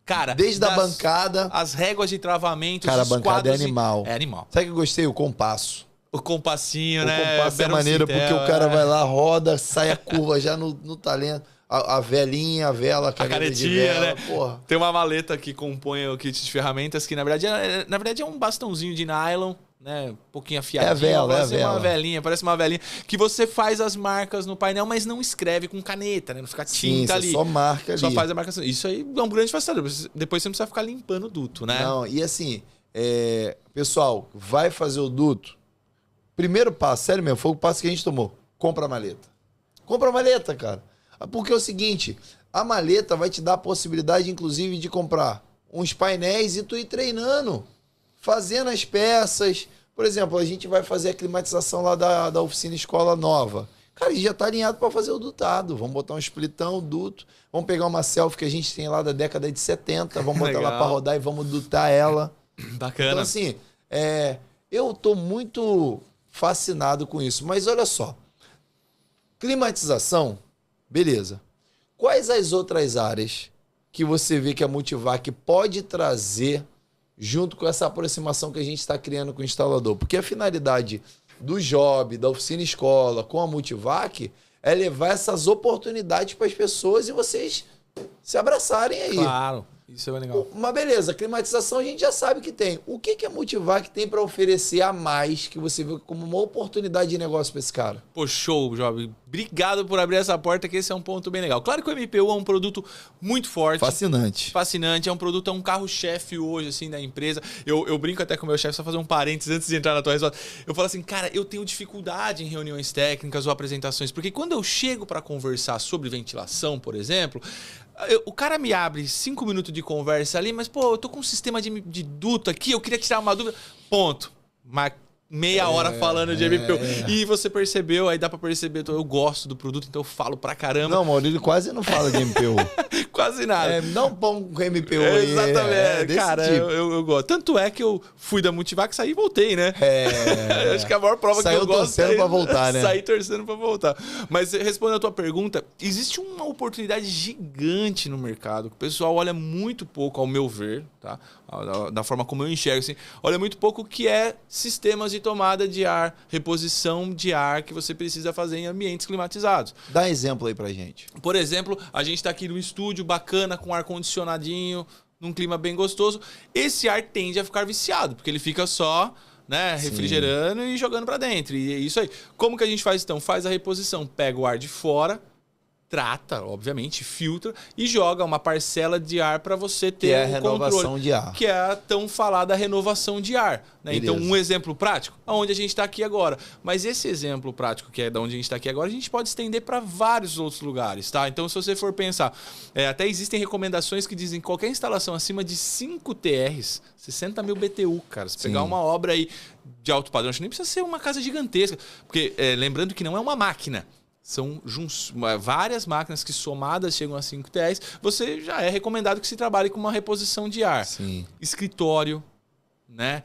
Cara, desde a bancada... As réguas de travamento, cara, os a bancada é quadros... animal. É animal. Sabe o que eu gostei? O compasso. O compassinho, né? O compasso é maneiro porque o cara vai lá, roda, sai a curva já no talento. A velinha, a vela, a canetinha, vela, né? Porra. Tem uma maleta que compõe o kit de ferramentas que, na verdade, é um bastãozinho de nylon, né? Um pouquinho afiadinho. Parece uma velinha, parece uma velinha. Que você faz as marcas no painel, mas não escreve com caneta, né? Não fica tinta ali. Só marca ali. Só faz a marcação. Isso aí é um grande facilitador. Depois você não precisa ficar limpando o duto, né? Não, e assim, pessoal, vai fazer o duto. Primeiro passo, sério mesmo, foi o passo que a gente tomou. Compra a maleta. Compra a maleta, cara. Porque é o seguinte, a maleta vai te dar a possibilidade, inclusive, de comprar uns painéis e tu ir treinando, fazendo as peças. Por exemplo, a gente vai fazer a climatização lá da oficina escola nova. Cara, a gente já tá alinhado para fazer o dutado. Vamos botar um splitão, duto. Vamos pegar uma selfie que a gente tem lá da década de 70. Vamos botar lá para rodar e vamos dutar ela. Bacana. Então, assim, eu tô muito fascinado com isso. Mas olha só, climatização, beleza. Quais as outras áreas que você vê que a Multivac pode trazer junto com essa aproximação que a gente está criando com o instalador? Porque a finalidade do job, da oficina escola, com a Multivac, é levar essas oportunidades para as pessoas e vocês se abraçarem aí. Claro. Isso é legal. Mas beleza, climatização a gente já sabe que tem. O que a Multivac tem para oferecer a mais que você vê como uma oportunidade de negócio para esse cara? Pô, show, Job. Obrigado por abrir essa porta, que esse é um ponto bem legal. Claro que o MPU é um produto muito forte. Fascinante. Fascinante. É um produto, é um carro-chefe hoje, assim, da empresa. Eu brinco até com o meu chefe, só fazer um parênteses antes de entrar na tua resposta. Eu falo assim, cara, eu tenho dificuldade em reuniões técnicas ou apresentações, porque quando eu chego para conversar sobre ventilação, por exemplo... O cara me abre 5 minutos de conversa ali, mas, pô, eu tô com um sistema de duto aqui, eu queria tirar uma dúvida. Ponto. Meia hora falando de MPU. E você percebeu, aí dá pra perceber, eu gosto do produto, então eu falo pra caramba. Não, Maurílio quase não fala de MPU. Quase nada. Dá um pão com MPU aí. Exatamente. Cara, tipo. eu gosto. Tanto é que eu fui da Multivac, saí e voltei, né? Acho que a maior prova Saiu que eu gosto torcendo pra voltar, né? Saí torcendo pra voltar. Mas respondendo a tua pergunta, existe uma oportunidade gigante no mercado, que o pessoal olha muito pouco, ao meu ver, tá? Da forma como eu enxergo, assim, olha muito pouco o que é sistemas de tomada de ar, reposição de ar que você precisa fazer em ambientes climatizados. Dá exemplo aí pra gente. Por exemplo, a gente está aqui num estúdio bacana, com ar-condicionadinho, num clima bem gostoso. Esse ar tende a ficar viciado, porque ele fica só, né, refrigerando e jogando para dentro. E é isso aí. Como que a gente faz então? Faz a reposição, pega o ar de fora, trata, obviamente, filtra e joga uma parcela de ar para você ter que é a renovação de ar. Que é a tão falada renovação de ar. Né? Então, um exemplo prático, aonde a gente está aqui agora. Mas esse exemplo prático, que é da onde a gente está aqui agora, a gente pode estender para vários outros lugares, tá? Então, se você for pensar, até existem recomendações que dizem que qualquer instalação acima de 5 TRs, 60 mil BTU, cara. Se pegar uma obra aí de alto padrão, acho que nem precisa ser uma casa gigantesca. Porque, lembrando que não é uma máquina. São várias máquinas que somadas chegam a 5 TRs. Você já é recomendado que se trabalhe com uma reposição de ar. Sim. Escritório, né?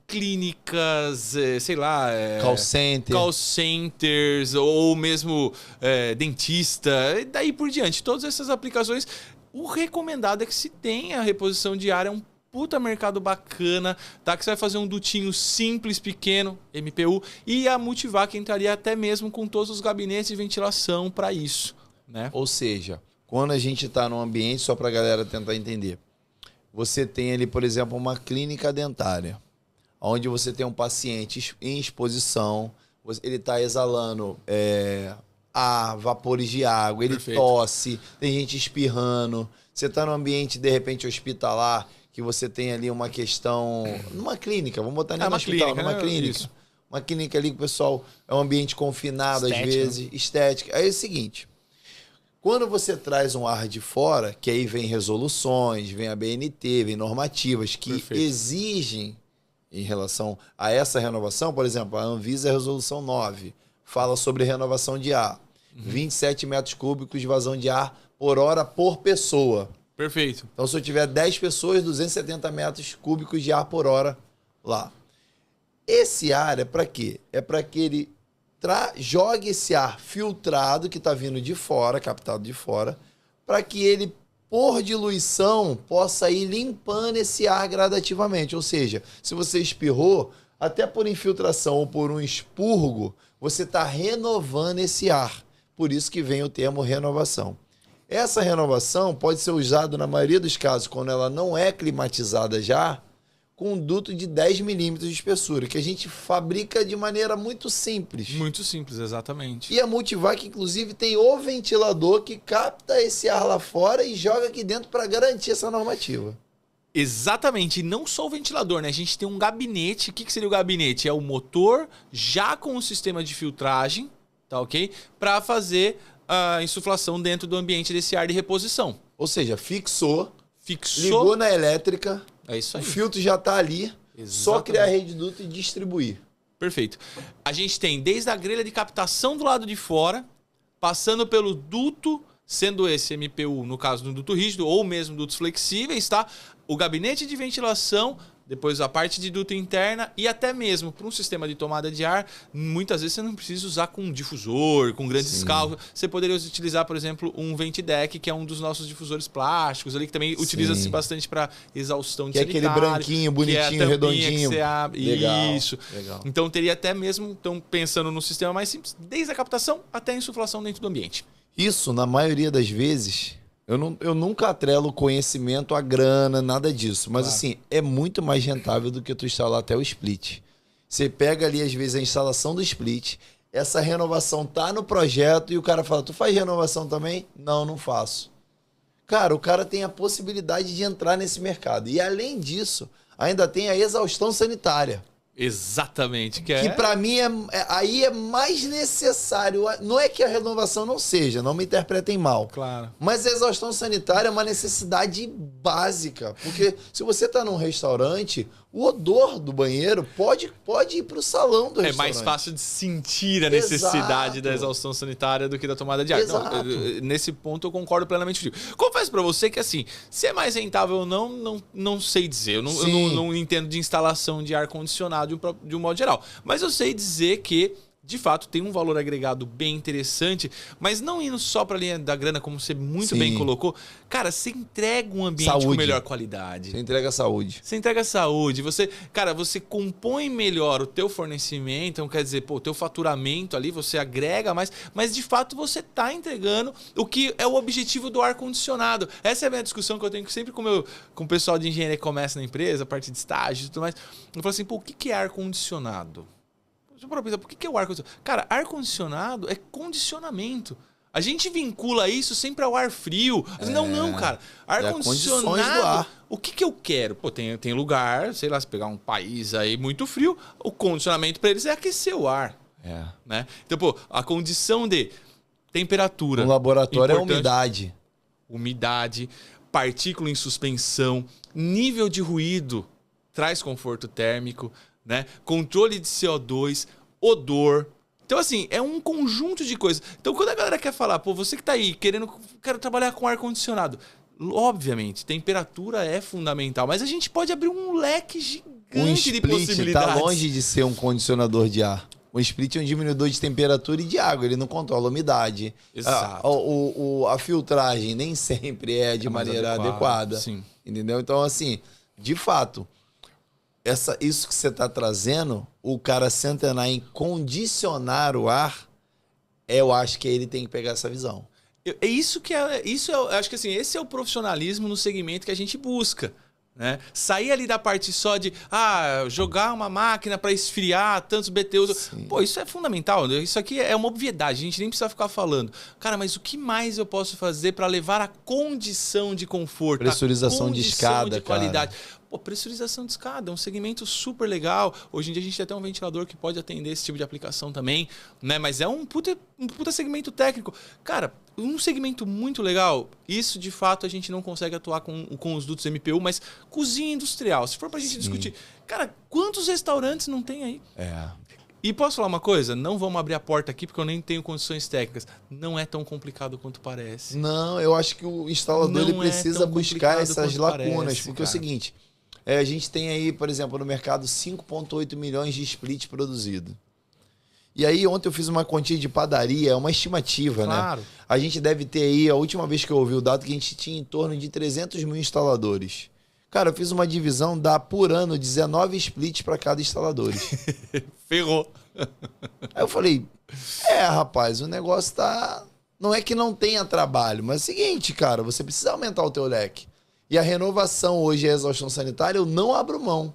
Clínicas, sei lá... call centers, ou mesmo dentista, e daí por diante. Todas essas aplicações, o recomendado é que se tenha a reposição de ar, é um puta mercado bacana, tá? Que você vai fazer um dutinho simples, pequeno, MPU, e a Multivac entraria até mesmo com todos os gabinetes de ventilação para isso, né? Ou seja, quando a gente está num ambiente, só para a galera tentar entender, você tem ali, por exemplo, uma clínica dentária, onde você tem um paciente em exposição, ele está exalando vapores de água, ele tosse, tem gente espirrando, você está num ambiente, de repente, hospitalar, que você tem ali uma questão... Numa clínica, vamos botar nem no hospital, numa clínica. Isso. Uma clínica ali que o pessoal é um ambiente confinado, estética, às vezes, estética. Aí é o seguinte, quando você traz um ar de fora, que aí vem resoluções, vem a BNT, vem normativas que exigem em relação a essa renovação, por exemplo, a Anvisa Resolução 9 fala sobre renovação de ar. 27 metros cúbicos de vazão de ar por hora por pessoa. Perfeito. Então, se eu tiver 10 pessoas, 270 metros cúbicos de ar por hora lá. Esse ar é para quê? É para que ele jogue esse ar filtrado que está vindo de fora, captado de fora, para que ele, por diluição, possa ir limpando esse ar gradativamente. Ou seja, se você espirrou, até por infiltração ou por um expurgo, você está renovando esse ar. Por isso que vem o termo renovação. Essa renovação pode ser usada, na maioria dos casos, quando ela não é climatizada já, com um duto de 10 milímetros de espessura, que a gente fabrica de maneira muito simples. Muito simples, exatamente. E a Multivac, inclusive, tem o ventilador que capta esse ar lá fora e joga aqui dentro para garantir essa normativa. Exatamente, e não só o ventilador, né? A gente tem um gabinete. O que seria o gabinete? É o motor já com o sistema de filtragem, tá ok? Para fazer a insuflação dentro do ambiente desse ar de reposição. Ou seja, fixou, ligou na elétrica, é isso aí. O filtro já está ali, Exatamente. Só criar a rede duto e distribuir. Perfeito. A gente tem desde a grelha de captação do lado de fora, passando pelo duto, sendo esse MPU, no caso do duto rígido, ou mesmo dutos flexíveis, tá? O gabinete de ventilação, depois a parte de duto interna e até mesmo para um sistema de tomada de ar, muitas vezes você não precisa usar com difusor, com grandes escalas. Você poderia utilizar, por exemplo, um Ventideck, que é um dos nossos difusores plásticos ali, que também utiliza-se bastante para exaustão de sanitário. Que é aquele branquinho, bonitinho, redondinho. Que você abre. Legal, Isso. legal. Então teria até mesmo, pensando no sistema mais simples, desde a captação até a insuflação dentro do ambiente. Isso, na maioria das vezes, eu nunca atrelo conhecimento à grana, nada disso. Mas assim, é muito mais rentável do que tu instalar até o split. Você pega ali, às vezes, a instalação do split, essa renovação tá no projeto e o cara fala, tu faz renovação também? Não, não faço. Cara, o cara tem a possibilidade de entrar nesse mercado. E além disso, ainda tem a exaustão sanitária. Exatamente. Que para mim aí é mais necessário. Não é que a renovação não seja, não me interpretem mal. Claro. Mas a exaustão sanitária é uma necessidade básica. Porque se você está num restaurante, o odor do banheiro pode ir para o salão do restaurante. É mais fácil de sentir a necessidade da exaustão sanitária do que da tomada de ar. Não, nesse ponto eu concordo plenamente contigo. Confesso para você que assim, se é mais rentável ou não sei dizer. Eu não entendo de instalação de ar-condicionado de um modo geral. Mas eu sei dizer que, de fato, tem um valor agregado bem interessante, mas não indo só para a linha da grana, como você muito bem colocou. Cara, você entrega um ambiente com melhor qualidade. Você entrega saúde. Você entrega saúde. Você compõe melhor o teu fornecimento, então quer dizer, o teu faturamento ali, você agrega mais, mas de fato você está entregando o que é o objetivo do ar-condicionado. Essa é a minha discussão que eu tenho sempre com o pessoal de engenharia que começa na empresa, a parte de estágio e tudo mais. Eu falo assim, o que é ar-condicionado? Por que é o ar-condicionado? Cara, ar-condicionado é condicionamento. A gente vincula isso sempre ao ar frio. Não, cara. Ar-condicionado, o que eu quero? Tem lugar, sei lá, se pegar um país aí muito frio, o condicionamento para eles é aquecer o ar. Né? Então, a condição de temperatura. No laboratório é umidade. Umidade, partícula em suspensão, nível de ruído, traz conforto térmico. Né? Controle de CO2, odor. Então, assim, é um conjunto de coisas. Então, quando a galera quer falar, você que tá aí quero trabalhar com ar-condicionado, obviamente, temperatura é fundamental, mas a gente pode abrir um leque gigante de possibilidades. Tá longe de ser um condicionador de ar. O split é um diminuidor de temperatura e de água, ele não controla a umidade. Exato. A filtragem nem sempre é de maneira adequada. Sim. Entendeu? Então, assim, de fato, isso que você está trazendo, o cara se antenar em condicionar o ar, eu acho que ele tem que pegar essa visão. Acho que assim, esse é o profissionalismo no segmento que a gente busca. Né? Sair ali da parte só de jogar uma máquina para esfriar tantos BTUs. Sim. Isso é fundamental. Isso aqui é uma obviedade. A gente nem precisa ficar falando. Cara, mas o que mais eu posso fazer para levar a condição de conforto? Pressurização de escada, de qualidade. Pressurização de escada é um segmento super legal. Hoje em dia a gente tem até um ventilador que pode atender esse tipo de aplicação também, né? Mas é um puta segmento técnico. Cara, um segmento muito legal. Isso, de fato, a gente não consegue atuar com os dutos MPU, mas cozinha industrial. Se for pra gente discutir... Cara, quantos restaurantes não tem aí? E posso falar uma coisa? Não vamos abrir a porta aqui porque eu nem tenho condições técnicas. Não é tão complicado quanto parece. Não, eu acho que o instalador ele precisa buscar essas lacunas. Porque é o seguinte... A gente tem aí, por exemplo, no mercado 5,8 milhões de split produzido. E aí ontem eu fiz uma quantia de padaria, é uma estimativa, Claro. né? A gente deve ter aí, a última vez que eu ouvi o dado, que a gente tinha em torno de 300 mil instaladores. Cara, eu fiz uma divisão, dá por ano 19 splits para cada instalador. Ferrou. Aí eu falei, rapaz, o negócio tá... Não é que não tenha trabalho, mas é o seguinte, cara, você precisa aumentar o teu leque. E a renovação hoje, a exaustão sanitária, eu não abro mão.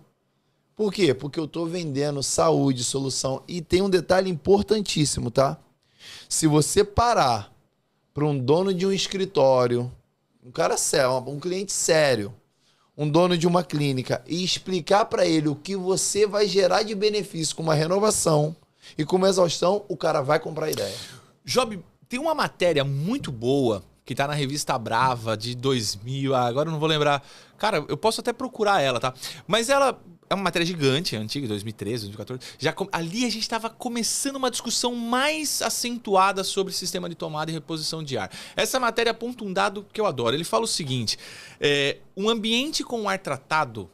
Por quê? Porque eu estou vendendo saúde, solução. E tem um detalhe importantíssimo, tá? Se você parar para um dono de um escritório, um cara sério, um cliente sério, um dono de uma clínica, e explicar para ele o que você vai gerar de benefício com uma renovação e com uma exaustão, o cara vai comprar a ideia. Job, tem uma matéria muito boa que tá na revista Brava de 2000, agora eu não vou lembrar. Cara, eu posso até procurar ela, tá? Mas ela é uma matéria gigante, antiga, 2013, 2014. Ali a gente estava começando uma discussão mais acentuada sobre sistema de tomada e reposição de ar. Essa matéria aponta um dado que eu adoro. Ele fala o seguinte, um ambiente com ar tratado,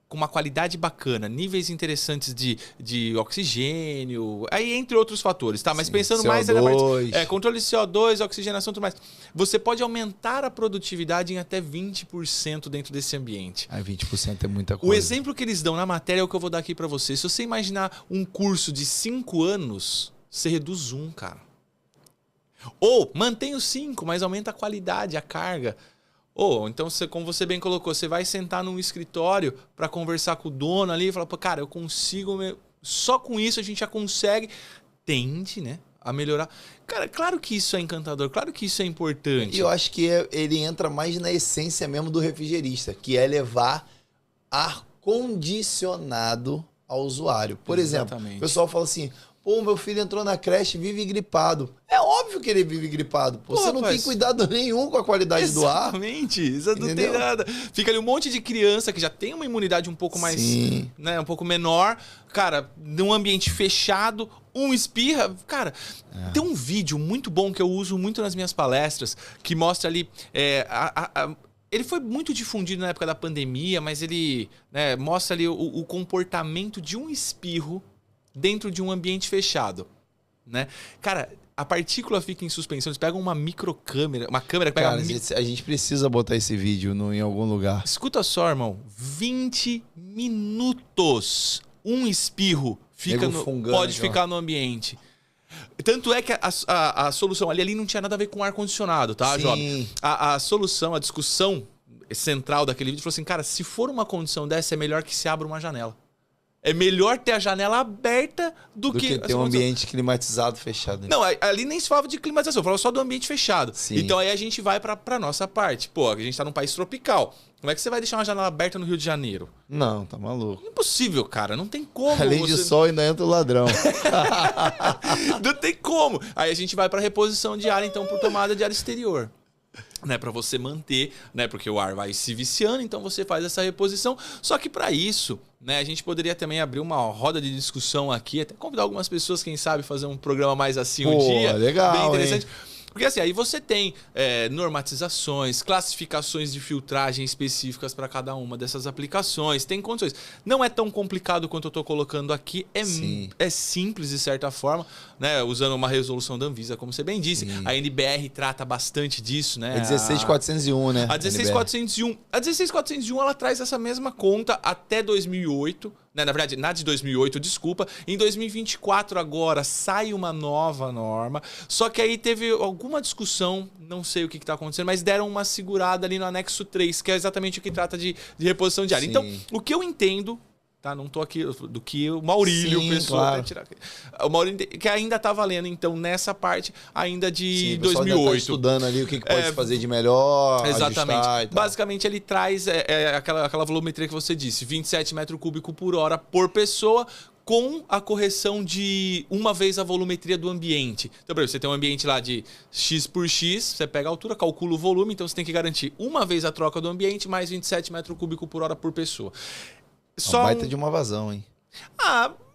com uma qualidade bacana, níveis interessantes de oxigênio, aí entre outros fatores, tá? Mas sim, pensando CO2. Mais na parte, controle de CO2, oxigenação e tudo mais. Você pode aumentar a produtividade em até 20% dentro desse ambiente. 20% é muita coisa. O exemplo que eles dão na matéria é o que eu vou dar aqui para você. Se você imaginar um curso de 5 anos, você reduz 1, cara. Ou mantém os 5, mas aumenta a qualidade, a carga. Então, como você bem colocou, você vai sentar num escritório para conversar com o dono ali e falar, cara, eu consigo... Só com isso a gente já consegue... Tende, né? A melhorar. Cara, claro que isso é encantador, claro que isso é importante. E eu acho que ele entra mais na essência mesmo do refrigerista, que é levar ar condicionado ao usuário. Por exemplo, o pessoal fala assim... Pô, meu filho entrou na creche e vive gripado. É óbvio que ele vive gripado. Pô, você não tem cuidado nenhum com a qualidade do ar. Exatamente. Isso não tem nada. Fica ali um monte de criança que já tem uma imunidade um pouco mais... né, um pouco menor. Cara, num ambiente fechado, espirra. Cara, tem um vídeo muito bom que eu uso muito nas minhas palestras, que mostra ali... Ele foi muito difundido na época da pandemia, mas ele mostra ali o comportamento de um espirro dentro de um ambiente fechado, né? Cara, a partícula fica em suspensão. Eles pegam uma microcâmera, uma câmera que pega... Cara, a gente precisa botar esse vídeo em algum lugar. Escuta só, irmão. 20 minutos. Um espirro pode ficar no ambiente. Tanto é que a solução ali não tinha nada a ver com ar-condicionado, tá, Job? A solução, a discussão central daquele vídeo falou assim, cara, se for uma condição dessa, é melhor que se abra uma janela. É melhor ter a janela aberta do que ter um ambiente climatizado fechado. Não, ali nem se falava de climatização, falava só do ambiente fechado. Sim. Então aí a gente vai pra nossa parte. Pô, a gente tá num país tropical. Como é que você vai deixar uma janela aberta no Rio de Janeiro? Não, tá maluco. Impossível, cara. Não tem como. Além de sol, ainda entra o ladrão. Não tem como. Aí a gente vai pra reposição de ar, então, por tomada de ar exterior. Né, para você manter, né, porque o ar vai se viciando, então você faz essa reposição. Só que para isso, né, a gente poderia também abrir uma roda de discussão aqui, até convidar algumas pessoas, quem sabe, fazer um programa mais assim um dia. Legal, bem interessante. Hein? Porque assim, aí você tem normatizações, classificações de filtragem específicas para cada uma dessas aplicações, tem condições. Não é tão complicado quanto eu estou colocando aqui, é simples de certa forma, né? Usando uma resolução da Anvisa, como você bem disse. Sim. A NBR trata bastante disso, né? É 16401, né? A 16401. A 16401 ela traz essa mesma conta até 2008. Na verdade, na de 2008, desculpa. Em 2024 agora sai uma nova norma. Só que aí teve alguma discussão, não sei o que está acontecendo, mas deram uma segurada ali no anexo 3, que é exatamente o que trata de reposição de ar. Sim. Então, o que eu entendo... Tá, não tô aqui do que o Maurílio, pessoal, claro. Tirar aqui. O Maurílio que ainda tá valendo, então, nessa parte ainda de 2008. Tá estudando ali o que pode fazer de melhor. Exatamente. Basicamente, ele traz aquela volumetria que você disse, 27 metros cúbicos por hora por pessoa, com a correção de uma vez a volumetria do ambiente. Então, por exemplo, você tem um ambiente lá de X por X, você pega a altura, calcula o volume, então você tem que garantir uma vez a troca do ambiente, mais 27 metros cúbicos por hora por pessoa. Só baita de uma vazão, hein?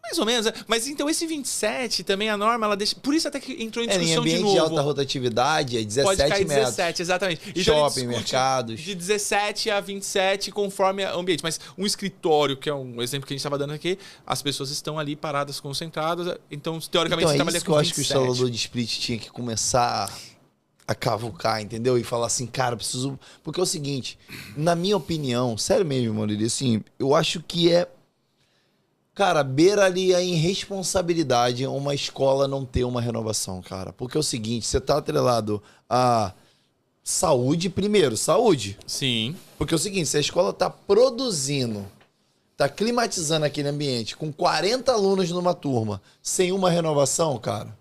Mais ou menos, né? Mas então esse 27 também, a norma, ela deixa... Por isso até que entrou em discussão em ambiente de novo. de alta rotatividade é 17 Pode cair metros. 17, exatamente. Então, Shopping, mercados. De 17 a 27 conforme o ambiente. Mas um escritório, que é um exemplo que a gente estava dando aqui, as pessoas estão ali paradas, concentradas. Então, teoricamente, você trabalha com 27. Que eu acho que o instalador de split tinha que começar a cavucar, entendeu? E falar assim, cara, preciso... Porque é o seguinte, na minha opinião, sério mesmo, Maurício, assim, eu acho que cara, beira ali a irresponsabilidade uma escola não ter uma renovação, cara. Porque é o seguinte, você tá atrelado a saúde primeiro, saúde. Sim. Porque é o seguinte, se a escola tá produzindo, tá climatizando aquele ambiente com 40 alunos numa turma, sem uma renovação, cara...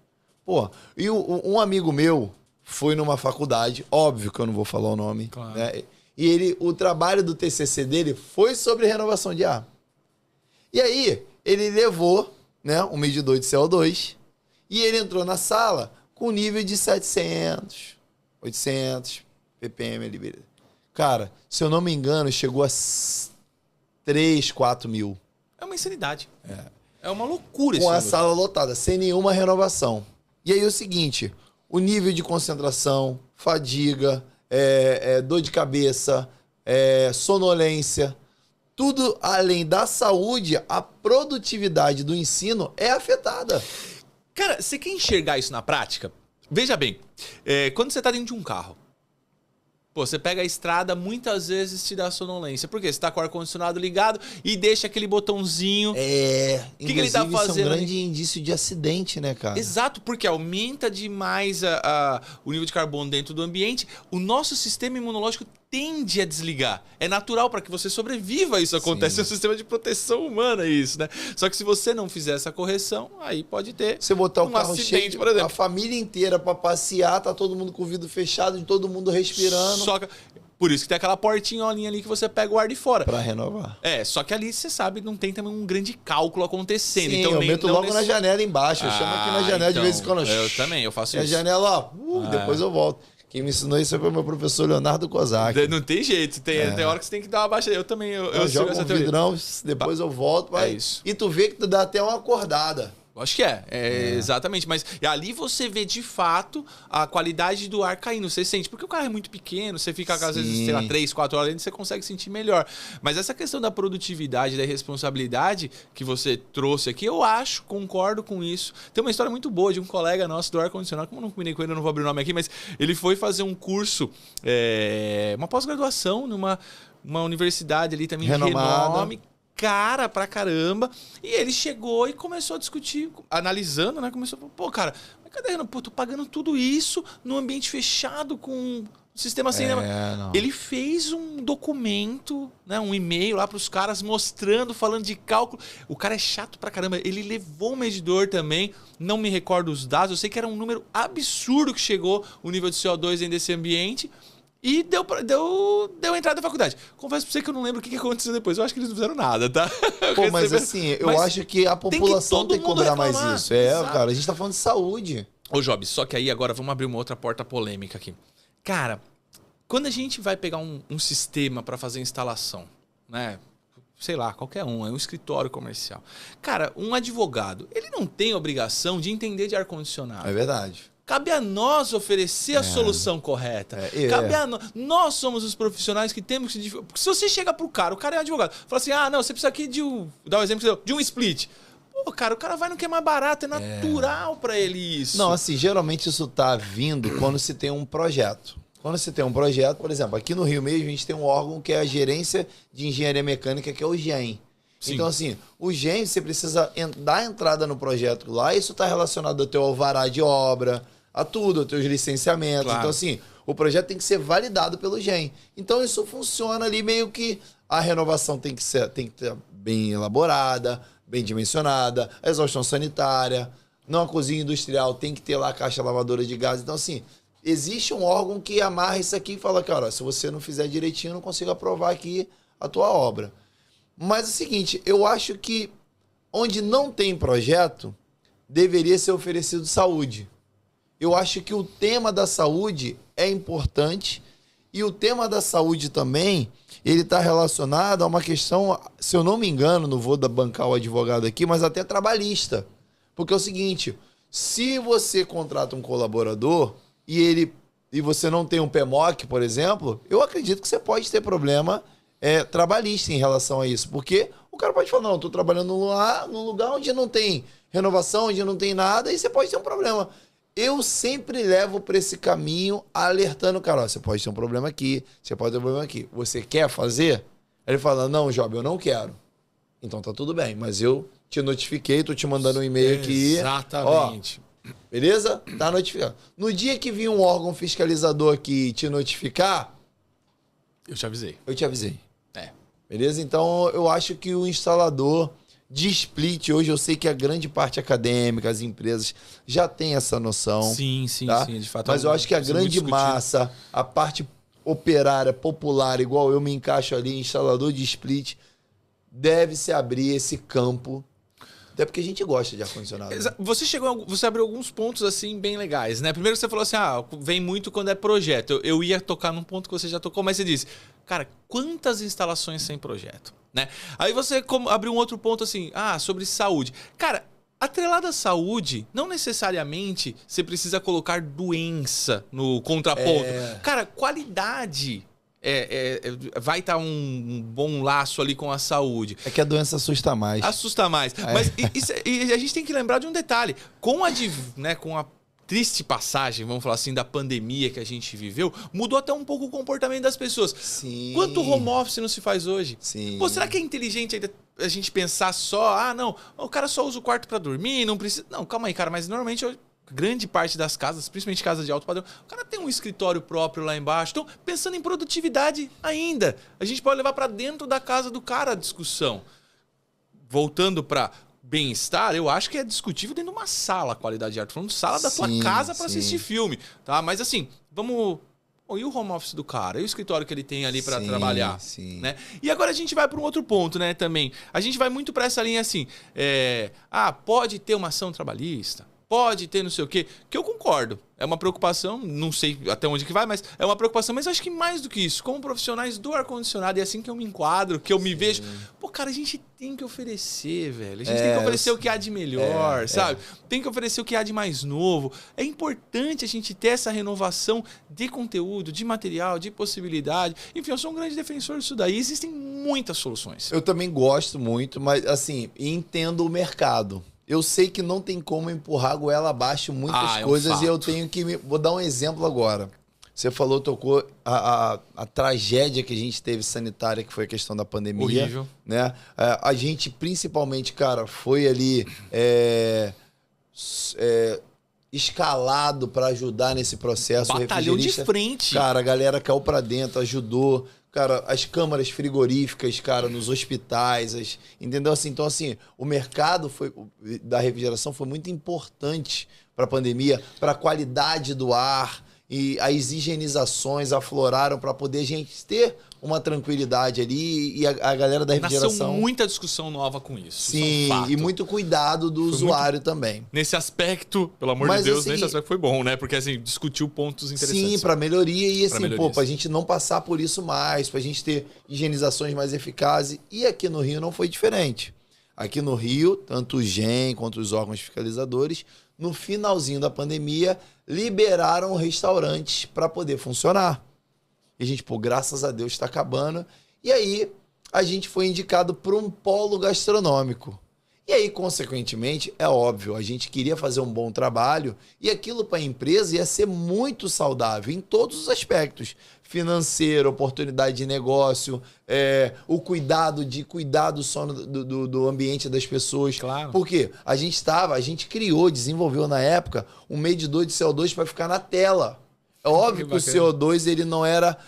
Pô, e um amigo meu foi numa faculdade, óbvio que eu não vou falar o nome, claro, né? E o trabalho do TCC dele foi sobre renovação de ar. E aí, ele levou, né, um medidor de CO2 e ele entrou na sala com nível de 700, 800 ppm ali, beleza. Cara, se eu não me engano, chegou a 3, 4 mil. É uma insanidade. É uma loucura isso. Com a sala lotada, sem nenhuma renovação. E aí é o seguinte, o nível de concentração, fadiga, dor de cabeça, sonolência, tudo além da saúde, a produtividade do ensino é afetada. Cara, você quer enxergar isso na prática? Veja bem, quando você está dentro de um carro, pô, você pega a estrada, muitas vezes te dá sonolência. Por quê? Você tá com o ar-condicionado ligado e deixa aquele botãozinho. O que ele tá fazendo? Isso é um grande indício de acidente, né, cara? Exato, porque aumenta demais o nível de carbono dentro do ambiente. O nosso sistema imunológico tende a desligar. É natural para que você sobreviva isso acontece. Sim. É um sistema de proteção humana isso, né? Só que se você não fizer essa correção, aí pode ter você botar o carro acidente, cheio, por exemplo. a família inteira para passear, tá todo mundo com o vidro fechado, todo mundo respirando. Só que, por isso que tem aquela portinholinha ali que você pega o ar de fora. Para renovar. Só que ali você sabe, não tem também um grande cálculo acontecendo. Sim, então, eu meto logo na janela embaixo. Eu chamo aqui na janela então, de vez em quando. Eu também, eu faço isso. A janela, ó, depois eu volto. Quem me ensinou isso foi o meu professor Leonardo Kozak. Não tem jeito, tem hora que você tem que dar uma baixa. Eu também, eu jogo essa um vidrão, depois eu volto. Vai. isso. E tu vê que tu dá até uma acordada. Acho que exatamente. Mas ali você vê de fato a qualidade do ar caindo. Você sente, porque o carro é muito pequeno, você fica às vezes, sei lá, 3, 4 horas dentro, você consegue sentir melhor. Mas essa questão da produtividade, da responsabilidade que você trouxe aqui, eu acho, concordo com isso. Tem uma história muito boa de um colega nosso do ar-condicionado, como eu não combinei com ele, eu não vou abrir o nome aqui, mas ele foi fazer um curso, uma pós-graduação numa universidade ali também de renome. Cara pra caramba. E ele chegou e começou a discutir, analisando, né? Começou a falar, pô, cara, mas cadê? Pô, tô pagando tudo isso num ambiente fechado com um sistema assim. Ele fez um documento, né? Um e-mail lá pros caras mostrando, falando de cálculo. O cara é chato pra caramba. Ele levou um medidor também. Não me recordo os dados. Eu sei que era um número absurdo que chegou o nível de CO2 dentro desse ambiente. E deu entrada na faculdade. Confesso pra você que eu não lembro o que aconteceu depois. Eu acho que eles não fizeram nada, tá? Pô, mas assim, eu acho que a população tem que cobrar mais isso. Cara, a gente tá falando de saúde. Ô, Job, só que aí agora vamos abrir uma outra porta polêmica aqui. Cara, quando a gente vai pegar um sistema pra fazer instalação, né? Sei lá, qualquer um, é um escritório comercial. Cara, um advogado, ele não tem obrigação de entender de ar-condicionado. É verdade. Cabe a nós oferecer a solução correta. Cabe a nós somos os profissionais que temos que... Porque se você chega pro cara, o cara é advogado, fala assim, não, você precisa aqui de dá um exemplo de um split. Pô, cara, o cara vai no que é mais barato, é natural pra ele isso. Não, assim, geralmente isso tá vindo quando se tem um projeto. Quando você tem um projeto, por exemplo, aqui no Rio mesmo, a gente tem um órgão que é a Gerência de Engenharia Mecânica, que é o GEM. Sim. Então, assim, o GEM, você precisa dar entrada no projeto lá, isso está relacionado ao teu alvará de obra, a tudo, aos teus licenciamentos. Claro. Então, assim, o projeto tem que ser validado pelo GEM. Então, isso funciona ali meio que a renovação tem que ser bem elaborada, bem dimensionada, a exaustão sanitária, numa cozinha industrial tem que ter lá a caixa lavadora de gás. Então, assim, existe um órgão que amarra isso aqui e fala que, olha, se você não fizer direitinho, eu não consigo aprovar aqui a tua obra. Mas é o seguinte, eu acho que onde não tem projeto, deveria ser oferecido saúde. Eu acho que o tema da saúde é importante E o tema da saúde também, ele está relacionado a uma questão, se eu não me engano, não vou bancar o advogado aqui, mas até trabalhista. Porque é o seguinte, se você contrata um colaborador e você não tem um PMOC, por exemplo, eu acredito que você pode ter problema trabalhista em relação a isso. Porque o cara pode falar, não, estou trabalhando num lugar onde não tem renovação, onde não tem nada, e você pode ter um problema. Eu sempre levo para esse caminho alertando o cara, ó, você pode ter um problema aqui, você pode ter um problema aqui. Você quer fazer? Ele fala, não, Job, eu não quero. Então tá tudo bem, mas eu te notifiquei, tô te mandando um e-mail aqui. Exatamente. Ó, beleza? Tá notificado. No dia que vir um órgão fiscalizador aqui te notificar... Eu te avisei. Eu te avisei. Beleza? Então eu acho que o instalador de split, hoje eu sei que a grande parte acadêmica, as empresas já tem essa noção. Sim, tá? de fato. Mas eu acho que a grande massa, a parte operária, popular, igual eu me encaixo ali, instalador de split, deve se abrir esse campo. Até porque a gente gosta de ar-condicionado. Você abriu alguns pontos assim bem legais, né? Primeiro você falou assim, vem muito quando é projeto. Eu ia tocar num ponto que você já tocou, mas você disse, cara, quantas instalações sem projeto, né? Aí você abriu um outro ponto assim, sobre saúde. Cara, atrelado à saúde, não necessariamente você precisa colocar doença no contraponto. Cara, qualidade... vai estar um bom laço ali com a saúde. É que a doença assusta mais. Assusta mais. Mas e a gente tem que lembrar de um detalhe. Com a triste passagem, vamos falar assim, da pandemia que a gente viveu, mudou até um pouco o comportamento das pessoas. Sim. Quanto home office não se faz hoje? Sim. Pô, será que é inteligente ainda a gente pensar só, não, o cara só usa o quarto para dormir, não precisa... Não, calma aí, cara, mas normalmente... Grande parte das casas, principalmente casas de alto padrão, o cara tem um escritório próprio lá embaixo. Então, pensando em produtividade ainda, a gente pode levar para dentro da casa do cara a discussão. Voltando para bem-estar, eu acho que é discutível dentro de uma sala a qualidade de ar. Tô falando sala da tua casa para assistir filme, tá? Mas assim, vamos... e o home office do cara? E o escritório que ele tem ali para trabalhar? Sim. Né? E agora a gente vai para um outro ponto, né, também. A gente vai muito para essa linha assim, pode ter uma ação trabalhista, pode ter não sei o quê, que eu concordo. É uma preocupação, não sei até onde que vai, mas é uma preocupação. Mas eu acho que mais do que isso, como profissionais do ar-condicionado, é assim que eu me enquadro, que eu me vejo. Pô, cara, a gente tem que oferecer, velho. A gente tem que oferecer o que há de melhor, sabe? Tem que oferecer o que há de mais novo. É importante a gente ter essa renovação de conteúdo, de material, de possibilidade. Enfim, eu sou um grande defensor disso daí. Existem muitas soluções. Eu também gosto muito, mas assim, entendo o mercado. Eu sei que não tem como empurrar a goela abaixo muitas coisas e eu tenho que... Vou dar um exemplo agora. Você falou, tocou a tragédia que a gente teve sanitária, que foi a questão da pandemia. Horrível. Né? A gente, principalmente, cara, foi ali escalado para ajudar nesse processo. Batalhão de frente. Cara, a galera caiu para dentro, ajudou. Cara, as câmaras frigoríficas, cara, nos hospitais, entendeu? Assim, então, assim, o mercado da refrigeração foi muito importante para a pandemia, para a qualidade do ar, e as higienizações afloraram para poder a gente ter uma tranquilidade ali, e a galera da refrigeração... Nasceu muita discussão nova com isso. Sim, e muito cuidado do usuário também. Nesse aspecto, pelo amor de Deus, assim, nesse aspecto foi bom, né? Porque assim, discutiu pontos interessantes. Sim, para melhoria e assim, pra gente não passar por isso mais, pra gente ter higienizações mais eficazes. E aqui no Rio não foi diferente. Aqui no Rio, tanto o GEM quanto os órgãos fiscalizadores, no finalzinho da pandemia, liberaram restaurantes para poder funcionar. E a gente, graças a Deus está acabando. E aí a gente foi indicado para um polo gastronômico. E aí, consequentemente, é óbvio, a gente queria fazer um bom trabalho e aquilo para a empresa ia ser muito saudável em todos os aspectos. Financeiro, oportunidade de negócio, o cuidado do sono do ambiente das pessoas. Claro. Por quê? A gente criou, desenvolveu na época um medidor de CO2 para ficar na tela. É óbvio que o CO2 ele não era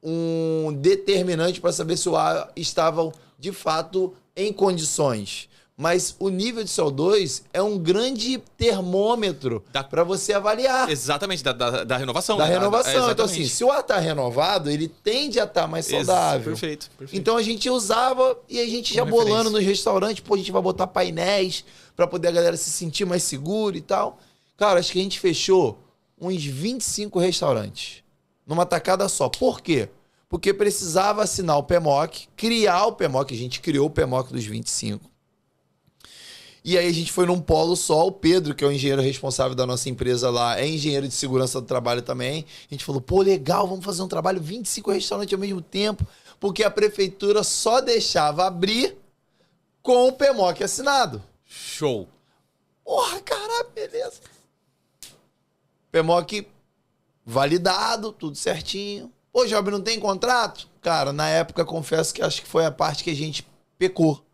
um determinante para saber se o ar estava, de fato, em condições. Mas o nível de CO2 é um grande termômetro para você avaliar. Exatamente, da renovação. Da renovação. Então, assim, se o ar está renovado, ele tende a estar mais saudável. Perfeito. Então, a gente usava e a gente já bolando nos restaurantes, a gente vai botar painéis para poder a galera se sentir mais segura e tal. Cara, acho que a gente fechou uns 25 restaurantes. numa tacada só. Por quê? Porque precisava assinar o PMOC, criar o PMOC, a gente criou o PMOC dos 25. E aí a gente foi num polo só, o Pedro, que é o engenheiro responsável da nossa empresa lá, é engenheiro de segurança do trabalho também. A gente falou, pô, legal, vamos fazer um trabalho, 25 restaurantes ao mesmo tempo, porque a prefeitura só deixava abrir com o PMOC assinado. Show. Porra, caralho, beleza. PMOC validado, tudo certinho. Pô, Job, não tem contrato? Cara, na época, confesso que acho que foi a parte que a gente pecou,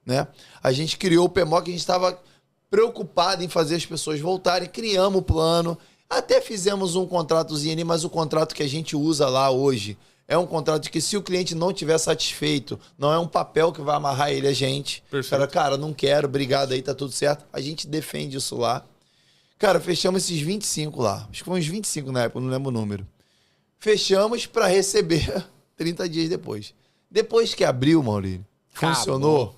né? A gente criou o PMOC, a gente estava preocupado em fazer as pessoas voltarem, criamos o plano, até fizemos um contratozinho ali, mas o contrato que a gente usa lá hoje é um contrato que se o cliente não estiver satisfeito, não é um papel que vai amarrar ele a gente. Cara, não quero, obrigado aí, tá tudo certo. A gente defende isso lá. Cara, fechamos esses 25 lá. Acho que foi uns 25 na época, não lembro o número. Fechamos para receber 30 dias depois. Depois que abriu, Maurílio, funcionou.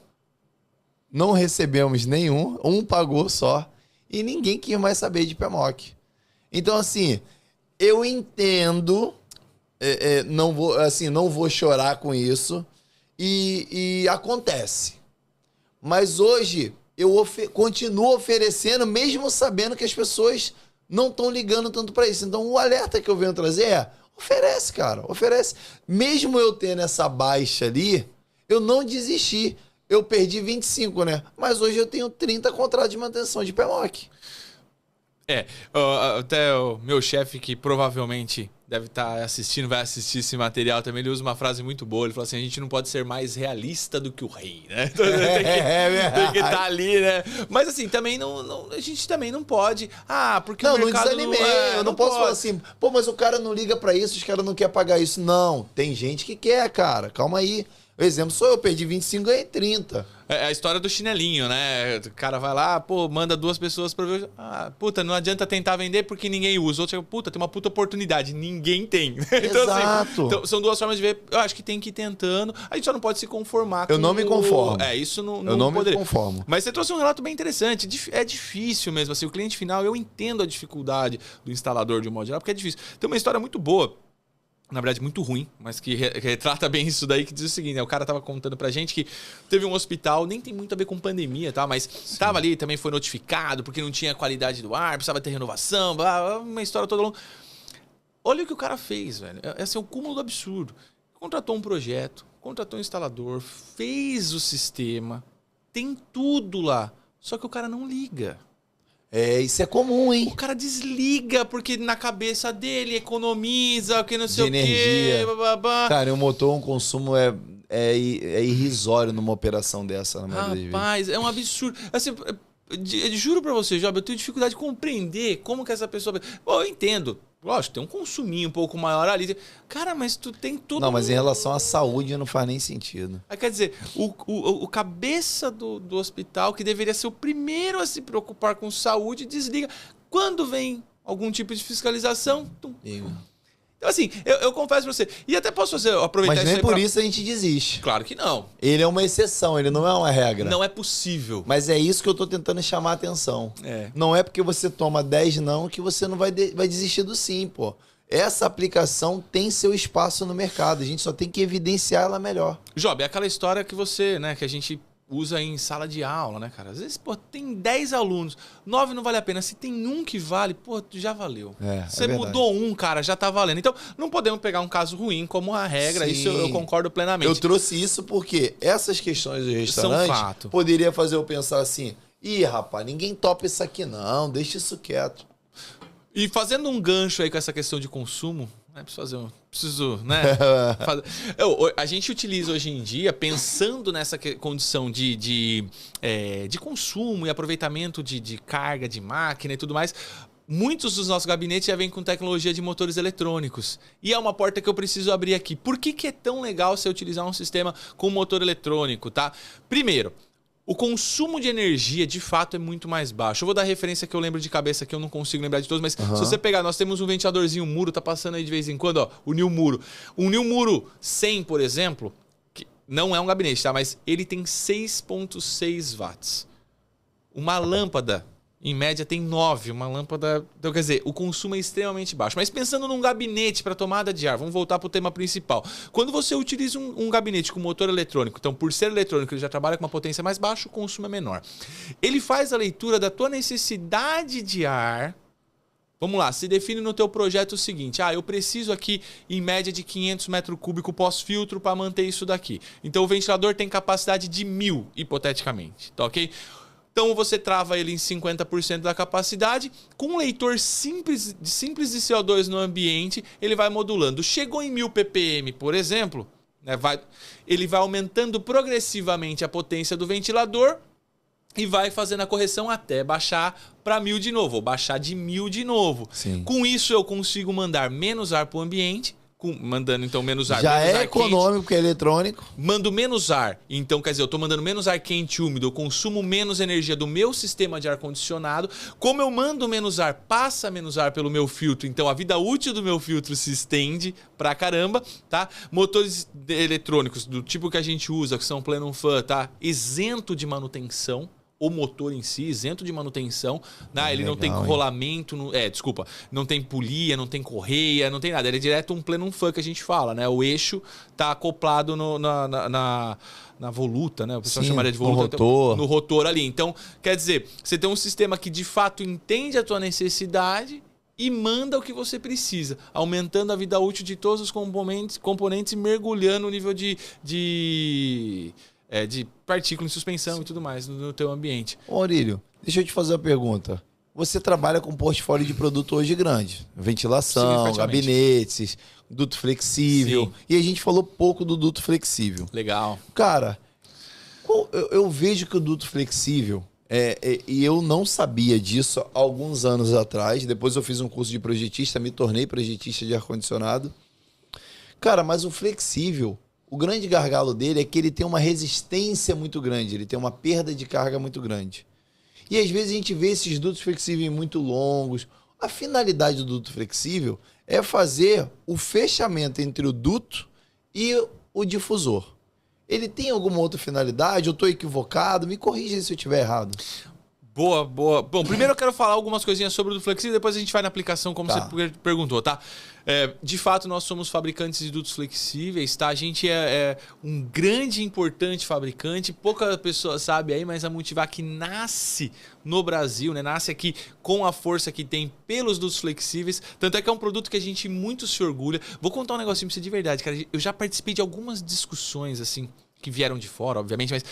Não recebemos nenhum, um pagou só e ninguém quis mais saber de PMOC. Então, assim, eu entendo, não vou chorar com isso e acontece. Mas hoje eu continuo oferecendo, mesmo sabendo que as pessoas não estão ligando tanto para isso. Então, o alerta que eu venho trazer é, oferece, cara, oferece. Mesmo eu tendo essa baixa ali, eu não desisti. Eu perdi 25, né? Mas hoje eu tenho 30 contratos de manutenção de PMOC. Até o meu chefe, que provavelmente deve estar assistindo, vai assistir esse material também, ele usa uma frase muito boa. Ele fala assim, a gente não pode ser mais realista do que o rei, né? Então, tem que estar ali, né? Mas assim, também a gente também não pode... porque o mercado... Não desanimei. Eu não posso falar assim, pô, mas o cara não liga pra isso, os caras não querem pagar isso. Não, tem gente que quer, cara. Calma aí. O exemplo sou eu, perdi 25 e ganhei 30. É a história do chinelinho, né? O cara vai lá, pô, manda 2 pessoas pra ver. Puta, não adianta tentar vender porque ninguém usa. Outro, puta, tem uma puta oportunidade. Ninguém tem. Então, exato. Assim, são 2 formas de ver. Eu acho que tem que ir tentando. A gente só não pode se conformar com... Eu não me conformo. Isso não eu não poderia. me conformo. Mas você trouxe um relato bem interessante. É difícil mesmo, assim. O cliente final, eu entendo a dificuldade do instalador de um modo geral, porque é difícil. Tem uma história muito boa, na verdade muito ruim, mas que retrata bem isso daí, que diz o seguinte, né? O cara tava contando pra gente que teve um hospital, nem tem muito a ver com pandemia, tá? Mas tava ali, também foi notificado, porque não tinha qualidade do ar, precisava ter renovação, uma história toda longa. Olha o que o cara fez, velho. É assim, o cúmulo do absurdo. Contratou um projeto, contratou um instalador, fez o sistema, tem tudo lá, só que o cara não liga. Isso é comum, hein? O cara desliga porque na cabeça dele economiza, que não sei o quê. Cara, o motor, um consumo é irrisório numa operação dessa, na maioria das vezes. Rapaz, é um absurdo. Assim, eu juro pra você, Job, eu tenho dificuldade de compreender como que essa pessoa... Bom, eu entendo. Lógico, tem um consuminho um pouco maior ali. Cara, mas tu tem tudo... Não, mas em relação à saúde não faz nem sentido. Aí, quer dizer, o cabeça do hospital, que deveria ser o primeiro a se preocupar com saúde, desliga. Quando vem algum tipo de fiscalização... Então, assim, eu confesso pra você. E até posso aproveitar mas isso nem por isso a gente desiste. Claro que não. Ele é uma exceção, ele não é uma regra. Não é possível. Mas é isso que eu tô tentando chamar a atenção. Não é porque você toma 10 não que você não vai desistir do sim, pô. Essa aplicação tem seu espaço no mercado. A gente só tem que evidenciar ela melhor. Job, é aquela história que você, né, que a gente usa em sala de aula, né, cara? Às vezes, pô, tem 10 alunos, 9 não vale a pena. Se tem um que vale, pô, já valeu. Você mudou um, cara, já tá valendo. Então, não podemos pegar um caso ruim como a regra. Sim. Isso eu concordo plenamente. Eu trouxe isso porque essas questões do restaurante poderia fazer eu pensar assim, rapaz, ninguém topa isso aqui não, deixa isso quieto. E fazendo um gancho aí com essa questão de consumo, né? Preciso, né? A gente utiliza hoje em dia, pensando nessa condição de consumo e aproveitamento de carga de máquina e tudo mais, muitos dos nossos gabinetes já vêm com tecnologia de motores eletrônicos. E é uma porta que eu preciso abrir aqui. Por que é tão legal você utilizar um sistema com motor eletrônico, tá? Primeiro, o consumo de energia, de fato, é muito mais baixo. Eu vou dar referência que eu lembro de cabeça, que eu não consigo lembrar de todos, mas se você pegar, nós temos um ventiladorzinho Muro, tá passando aí de vez em quando, ó, o New Muro. O New Muro 100, por exemplo, que não é um gabinete, tá? Mas ele tem 6,6 watts. Uma lâmpada Em média tem 9, uma lâmpada... Então, quer dizer, o consumo é extremamente baixo. Mas pensando num gabinete para tomada de ar, vamos voltar para o tema principal. Quando você utiliza um gabinete com motor eletrônico, então por ser eletrônico ele já trabalha com uma potência mais baixa, o consumo é menor. Ele faz a leitura da tua necessidade de ar. Vamos lá, se define no teu projeto o seguinte: eu preciso aqui em média de 500 metros cúbicos pós-filtro para manter isso daqui. Então o ventilador tem capacidade de 1.000, hipoteticamente, tá ok? Então você trava ele em 50% da capacidade. Com um leitor simples de CO2 no ambiente, ele vai modulando. Chegou em 1.000 ppm, por exemplo, né, ele vai aumentando progressivamente a potência do ventilador e vai fazendo a correção até baixar para 1.000 de novo, ou baixar de 1.000 de novo. Sim. Com isso eu consigo mandar menos ar para o ambiente. Mandando então menos ar. Já menos é ar econômico, quente. porque é eletrônico. Mando menos ar. Então, quer dizer, eu estou mandando menos ar quente e úmido. Eu consumo menos energia do meu sistema de ar-condicionado. Como eu mando menos ar, passa menos ar pelo meu filtro. Então, a vida útil do meu filtro se estende pra caramba, tá? Motores eletrônicos do tipo que a gente usa, que são Plenum Fan, tá? Isento de manutenção. O motor em si, isento de manutenção, né? Ele legal, não tem rolamento, não tem polia, não tem correia, não tem nada. Ele é direto um Plenum Fan que a gente fala, né? O eixo tá acoplado na voluta, né? O pessoal chamaria de voluta. No rotor ali. Então, quer dizer, você tem um sistema que de fato entende a tua necessidade e manda o que você precisa, aumentando a vida útil de todos os componentes e mergulhando o nível de partícula em suspensão e tudo mais no teu ambiente. Ô, Aurílio, deixa eu te fazer uma pergunta. Você trabalha com um portfólio de produto hoje grande. Ventilação, sim, gabinetes, duto flexível. Sim. E a gente falou pouco do duto flexível. Legal. Cara, eu vejo que o duto flexível, e eu não sabia disso há alguns anos atrás. Depois eu fiz um curso de projetista, me tornei projetista de ar-condicionado. Cara, mas o flexível... O grande gargalo dele é que ele tem uma resistência muito grande, ele tem uma perda de carga muito grande. E às vezes a gente vê esses dutos flexíveis muito longos. A finalidade do duto flexível é fazer o fechamento entre o duto e o difusor. Ele tem alguma outra finalidade? Eu estou equivocado? Me corrija se eu estiver errado. Boa, boa. Bom, primeiro eu quero falar algumas coisinhas sobre o duto flexível, depois a gente vai na aplicação como você perguntou, tá? De fato, nós somos fabricantes de dutos flexíveis, tá? A gente é um grande e importante fabricante, pouca pessoa sabe aí, mas a Multivac nasce no Brasil, né? Nasce aqui com a força que tem pelos dutos flexíveis, tanto é que é um produto que a gente muito se orgulha. Vou contar um negocinho pra você de verdade, cara. Eu já participei de algumas discussões, assim, que vieram de fora, obviamente, mas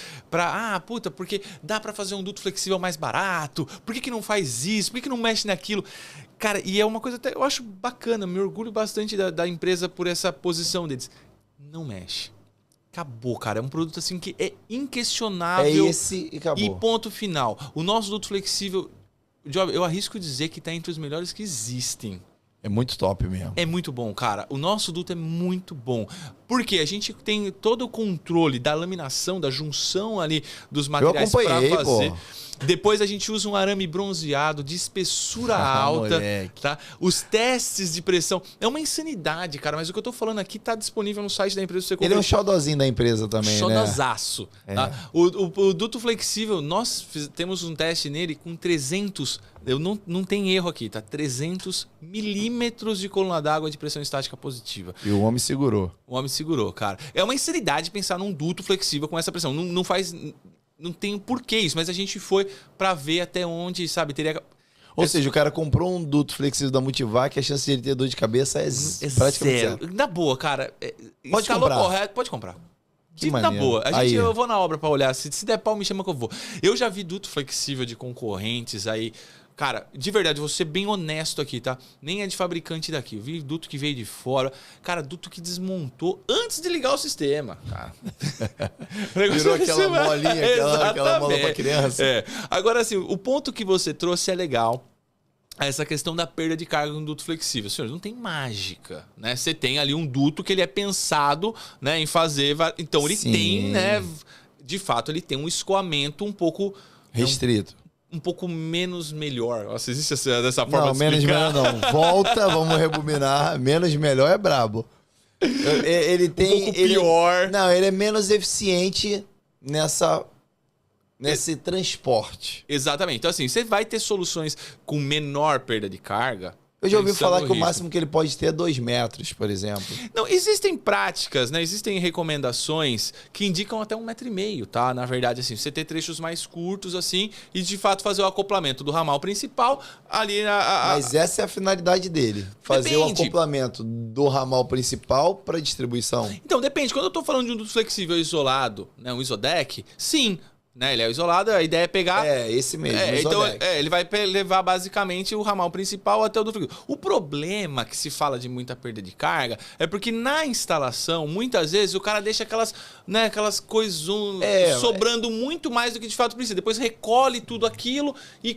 porque dá pra fazer um duto flexível mais barato, por que não faz isso, por que não mexe naquilo? Cara, e é uma coisa até, eu acho bacana, me orgulho bastante da empresa por essa posição deles. Não mexe. Acabou, cara. É um produto assim que é inquestionável. É esse e acabou. E ponto final. O nosso duto flexível, Job, eu arrisco dizer que tá entre os melhores que existem. É muito top mesmo. É muito bom, cara. O nosso duto é muito bom. Porque a gente tem todo o controle da laminação, da junção ali dos materiais para fazer. Pô. Depois a gente usa um arame bronzeado de espessura alta, moleque. Tá? Os testes de pressão. É uma insanidade, cara. Mas o que eu tô falando aqui tá disponível no site da empresa. Ele é um xodózinho da empresa também, xodozaço, né? Tá? O duto flexível, nós temos um teste nele com 300... Não tem erro aqui, tá? 300 milímetros de coluna d'água de pressão estática positiva. E o homem segurou. O homem segurou, cara. É uma insanidade pensar num duto flexível com essa pressão. Não faz... Não tem porquê isso, mas a gente foi pra ver até onde, sabe, teria... Ou seja, o cara comprou um duto flexível da Multivac e a chance de ele ter dor de cabeça é praticamente zero. Na boa, cara. Pode comprar. Correto, pode comprar. Na boa. Eu vou na obra pra olhar. Se der pau, me chama que eu vou. Eu já vi duto flexível de concorrentes aí. Cara, de verdade, vou ser bem honesto aqui, tá? Nem é de fabricante daqui. Eu vi duto que veio de fora. Cara, duto que desmontou antes de ligar o sistema. Cara. Virou aquela molinha, aquela mola pra criança. Agora, assim, o ponto que você trouxe é legal. Essa questão da perda de carga no duto flexível. Senhores, não tem mágica, né? Você tem ali um duto que ele é pensado, né, em fazer... Então, ele tem, né? De fato, ele tem um escoamento um pouco... restrito. Um pouco menos melhor. Nossa, existe dessa forma não, de menos melhor não. Volta, vamos rebobinar. Menos melhor é brabo. Ele tem... Um pouco pior. Não, ele é menos eficiente nessa nesse transporte. Exatamente. Então, assim, você vai ter soluções com menor perda de carga. Eu já ouvi pensando falar no que o risco. máximo que ele pode ter é 2 metros, por exemplo. Não, existem práticas, né? Existem recomendações que indicam até 1,5 metro, tá? Na verdade, assim, você ter trechos mais curtos, assim, e de fato fazer o acoplamento do ramal principal ali Mas essa é a finalidade dele. Fazer Depende. o acoplamento do ramal principal para distribuição. Então, depende. Quando eu tô falando de um duto flexível isolado, né? Um isodeck, sim. Né, ele é isolado, a ideia é pegar... É, esse mesmo, Então, isodeck. ele vai levar basicamente o ramal principal até o duto flexível. O problema que se fala de muita perda de carga é porque na instalação, muitas vezes, o cara deixa aquelas coisas sobrando muito mais do que de fato precisa. Depois recolhe tudo aquilo e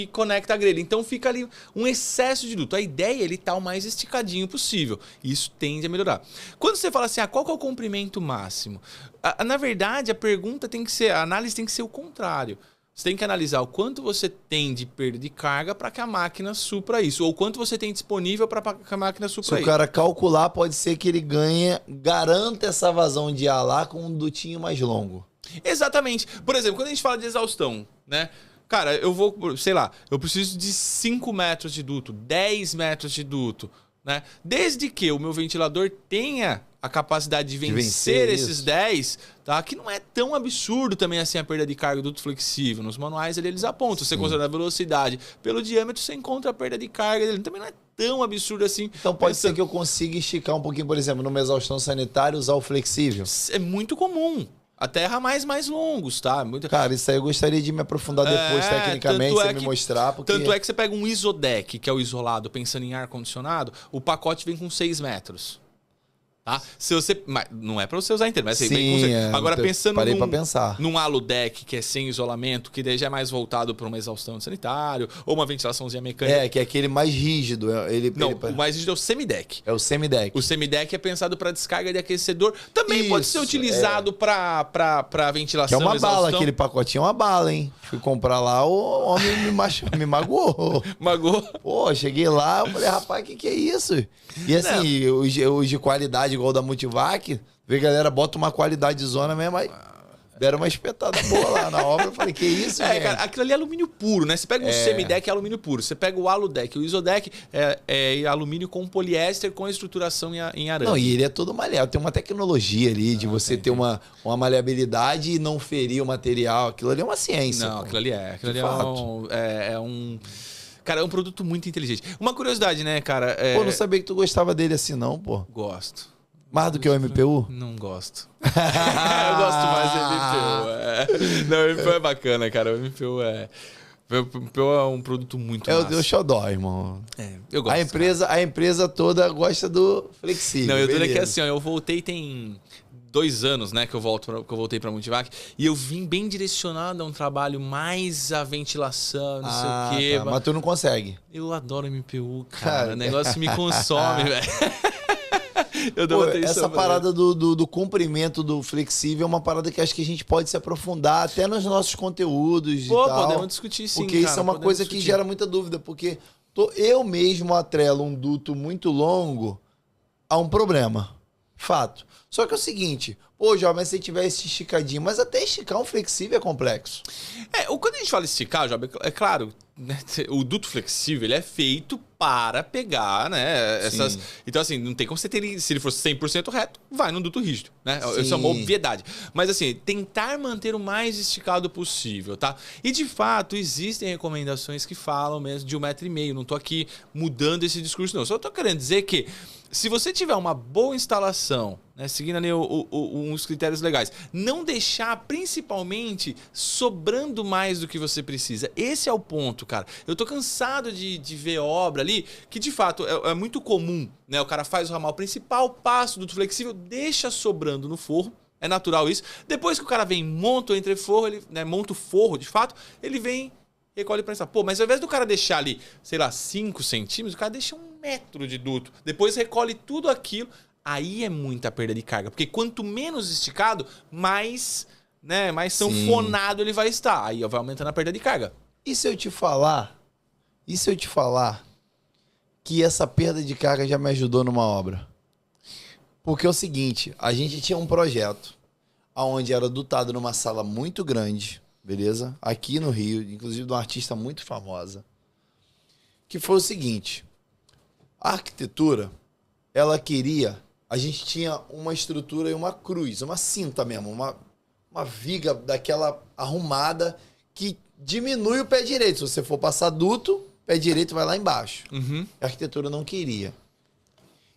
conecta a grelha. Então fica ali um excesso de duto. A ideia é ele estar o mais esticadinho possível. Isso tende a melhorar. Quando você fala assim, qual que é o comprimento máximo? Na verdade, a análise tem que ser o contrário. Você tem que analisar o quanto você tem de perda de carga para que a máquina supra isso, ou o quanto você tem disponível para que a máquina supra isso. Se o cara calcular, pode ser que ele garanta essa vazão de ar lá com um dutinho mais longo. Exatamente. Por exemplo, quando a gente fala de exaustão, né? Cara, eu vou, sei lá, eu preciso de 5 metros de duto, 10 metros de duto, né? Desde que o meu ventilador tenha a capacidade de vencer esses 10, tá? Que não é tão absurdo também assim a perda de carga do duto flexível. Nos manuais eles apontam. Você considera a velocidade pelo diâmetro, você encontra a perda de carga dele. Também não é tão absurdo assim. Então pode ser que eu consiga esticar um pouquinho, por exemplo, numa exaustão sanitária, usar o flexível. É muito comum. Até ramais mais longos, tá? Cara, isso aí eu gostaria de me aprofundar depois, tecnicamente, você me mostrar. Porque... Tanto é que você pega um isodeck, que é o isolado, pensando em ar-condicionado, o pacote vem com 6 metros. Tá? Se você, mas não é para você usar inteiro, mas Sim, vem com... Agora pensando num aludeck que é sem isolamento, que daí já é mais voltado para uma exaustão de sanitário ou uma ventilaçãozinha mecânica. Que é aquele mais rígido. O mais rígido é o semideck. É o semideck. O semideck é pensado para descarga de aquecedor. Também pode ser utilizado para ventilação. Que é uma bala, aquele pacotinho é uma bala, hein? Fui comprar lá, o homem me magoou. Magoou? Pô, cheguei lá, eu falei, rapaz, o que é isso? E assim, os de qualidade igual da Multivac, vê galera, bota uma qualidade zona mesmo, aí deram uma espetada boa lá na obra. Eu falei, que isso, gente? Cara, aquilo ali é alumínio puro, né? Você pega um semideck, é alumínio puro. Você pega o aludeck, o isodeck é alumínio com poliéster com estruturação em arame. Não, e ele é todo maleável. Tem uma tecnologia ali de você ter uma maleabilidade e não ferir o material. Aquilo ali é uma ciência. Não, pô. aquilo ali é um... Cara, é um produto muito inteligente. Uma curiosidade, né, cara? Pô, não sabia que tu gostava dele assim, não, pô. Gosto. Mais do que o MPU? Não gosto. Eu gosto mais do MPU. Não, o MPU é bacana, cara. O MPU é um produto muito massa. É o xodó, irmão. Eu gosto. A empresa toda gosta do flexível. Não, eu tô aqui assim, ó, eu voltei tem 2 anos, né, que eu voltei pra Multivac, e eu vim bem direcionado a um trabalho mais a ventilação, não sei o quê. Tá. Mas tu não consegue. Eu adoro MPU, cara. O negócio me consome, velho. Essa parada do comprimento do flexível é uma parada que acho que a gente pode se aprofundar até nos nossos conteúdos e tal. Podemos discutir sim, porque isso é uma coisa que gera muita dúvida, porque eu mesmo atrelo um duto muito longo a um problema. Fato. Só que é o seguinte, Jovem, se tiver esse esticadinho, mas até esticar um flexível é complexo. Quando a gente fala esticar, Jovem, é claro, né, o duto flexível ele é feito para pegar, né, essas... Então, assim, não tem como você ter... Se ele fosse 100% reto, vai no duto rígido, né? Sim. Isso é uma obviedade. Mas, assim, tentar manter o mais esticado possível, tá? E, de fato, existem recomendações que falam mesmo de 1,5 metro. Não tô aqui mudando esse discurso, não. Só tô querendo dizer que se você tiver uma boa instalação, né, seguindo ali uns critérios legais, não deixar principalmente sobrando mais do que você precisa. Esse é o ponto, cara. Eu tô cansado de ver obra ali que, de fato, é muito comum, né? O cara faz o ramal principal, passa o duto flexível, deixa sobrando no forro. É natural isso. Depois que o cara vem, monta o entreforro, ele, né, monta o forro, de fato, ele vem, recolhe para instalar. Mas ao invés do cara deixar ali, sei lá, 5 centímetros, o cara deixa 1 metro de duto. Depois recolhe tudo aquilo. Aí é muita perda de carga. Porque quanto menos esticado, mais sanfonado ele vai estar. Aí vai aumentando a perda de carga. E se eu te falar que essa perda de carga já me ajudou numa obra? Porque é o seguinte, a gente tinha um projeto onde era dutado numa sala muito grande, beleza? Aqui no Rio, inclusive de uma artista muito famosa, que foi o seguinte, a arquitetura, ela queria, a gente tinha uma estrutura e uma cruz, uma cinta mesmo, uma viga daquela arrumada que diminui o pé direito. Se você for passar duto, pé direito vai lá embaixo. Uhum. A arquitetura não queria.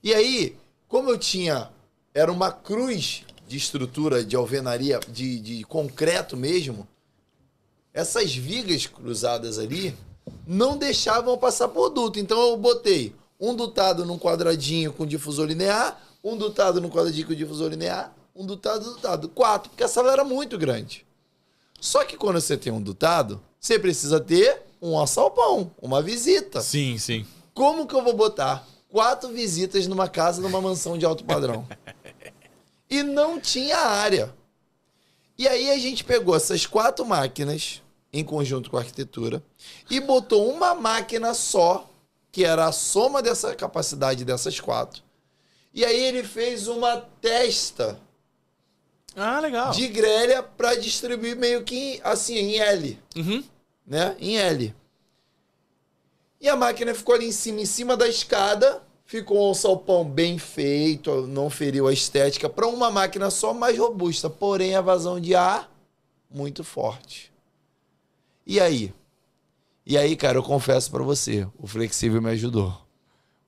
E aí, como eu tinha, era uma cruz de estrutura de alvenaria, de concreto mesmo, essas vigas cruzadas ali não deixavam eu passar por duto. Então eu botei um dutado num quadradinho com difusor linear, um dutado num quadradinho com difusor linear, um dutado, 4, porque a sala era muito grande. Só que quando você tem um dutado, você precisa ter um alçapão, uma visita. Sim, sim. Como que eu vou botar 4 visitas numa casa, numa mansão de alto padrão? E não tinha área. E aí a gente pegou essas 4 máquinas, em conjunto com a arquitetura, e botou uma máquina só, que era a soma dessa capacidade dessas 4. E aí ele fez uma testa Legal. de grelha para distribuir meio que assim, em L. Uhum. Né? Em L. E a máquina ficou ali em cima da escada, ficou um alçapão bem feito, não feriu a estética, para uma máquina só mais robusta, porém a vazão de ar muito forte. E aí? E aí, cara, eu confesso para você, o flexível me ajudou.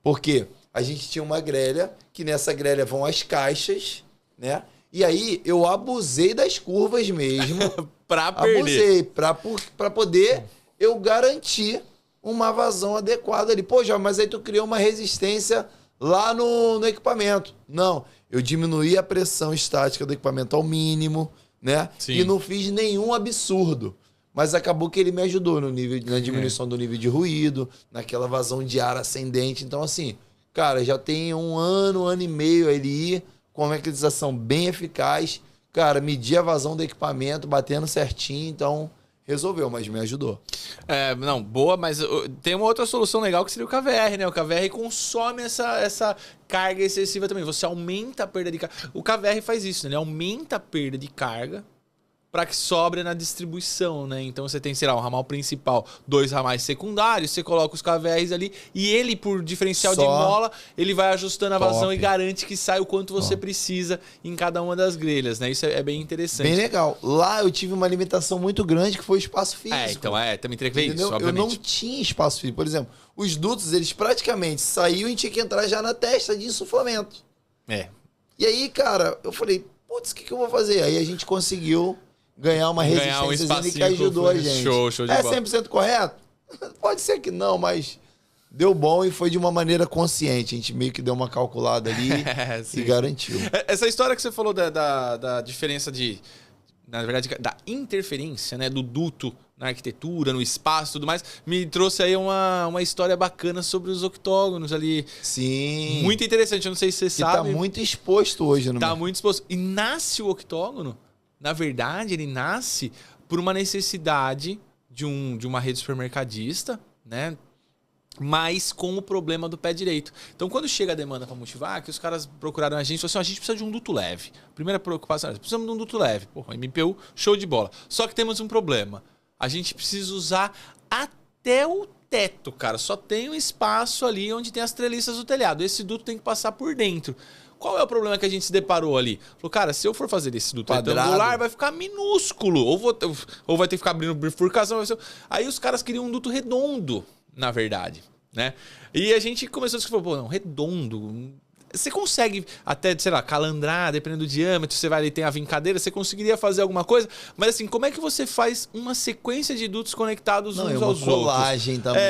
Porque a gente tinha uma grelha, que nessa grelha vão as caixas, né? E aí eu abusei das curvas mesmo. Pra perder. Abusei, pra poder eu garantir uma vazão adequada ali. Pô, João, mas aí tu criou uma resistência lá no equipamento. Não, eu diminuí a pressão estática do equipamento ao mínimo, né? Sim. E não fiz nenhum absurdo. Mas acabou que ele me ajudou na diminuição do nível de ruído, naquela vazão de ar ascendente. Então, assim, cara, já tem um ano e meio ali, com uma mecanização bem eficaz. Cara, medi a vazão do equipamento, batendo certinho, então resolveu, mas me ajudou. Não, boa, mas tem uma outra solução legal que seria o KVR, né? O KVR consome essa carga excessiva também. Você aumenta a perda de carga. O KVR faz isso, né? Ele aumenta a perda de carga para que sobre na distribuição, né? Então você tem, sei lá, um ramal principal, 2 ramais secundários, você coloca os KVRs ali e ele, por diferencial de mola, ele vai ajustando a vazão e garante que sai o quanto você precisa em cada uma das grelhas, né? Isso é bem interessante. Bem legal. Lá eu tive uma limitação muito grande que foi o espaço físico. Também teria que ver isso, obviamente. Eu não tinha espaço físico. Por exemplo, os dutos, eles praticamente saíam e tinha que entrar já na testa de insuflamento. E aí, cara, eu falei, putz, o que eu vou fazer? Aí a gente conseguiu ganhar uma resistência que ajudou a gente. Show de bola. 100% correto? Pode ser que não, mas deu bom e foi de uma maneira consciente. A gente meio que deu uma calculada ali e garantiu. Essa história que você falou da diferença na verdade, da interferência, né, do duto na arquitetura, no espaço e tudo mais, me trouxe aí uma história bacana sobre os octógonos ali. Sim. Muito interessante, eu não sei se você sabe. Tá muito exposto hoje no Tá muito exposto. E nasce o octógono, na verdade, ele nasce por uma necessidade de uma rede supermercadista, né? Mas com o problema do pé direito. Então, quando chega a demanda para Multivac, os caras procuraram a gente e falaram assim, a gente precisa de um duto leve. Primeira preocupação, precisamos de um duto leve. Porra, MPU, show de bola. Só que temos um problema. A gente precisa usar até o teto, cara. Só tem um espaço ali onde tem as treliças do telhado. Esse duto tem que passar por dentro. Qual é o problema que a gente se deparou ali? Falou, cara, se eu for fazer esse duto retangular, vai ficar minúsculo. Ou vai ter que ficar abrindo bifurcação. Aí os caras queriam um duto redondo, na verdade, né? E a gente começou a discutir, pô, não, redondo. Você consegue até, sei lá, calandrar, dependendo do diâmetro, você vai ali, tem a vincadeira, você conseguiria fazer alguma coisa, mas assim, como é que você faz uma sequência de dutos conectados uns aos outros? Colagem também.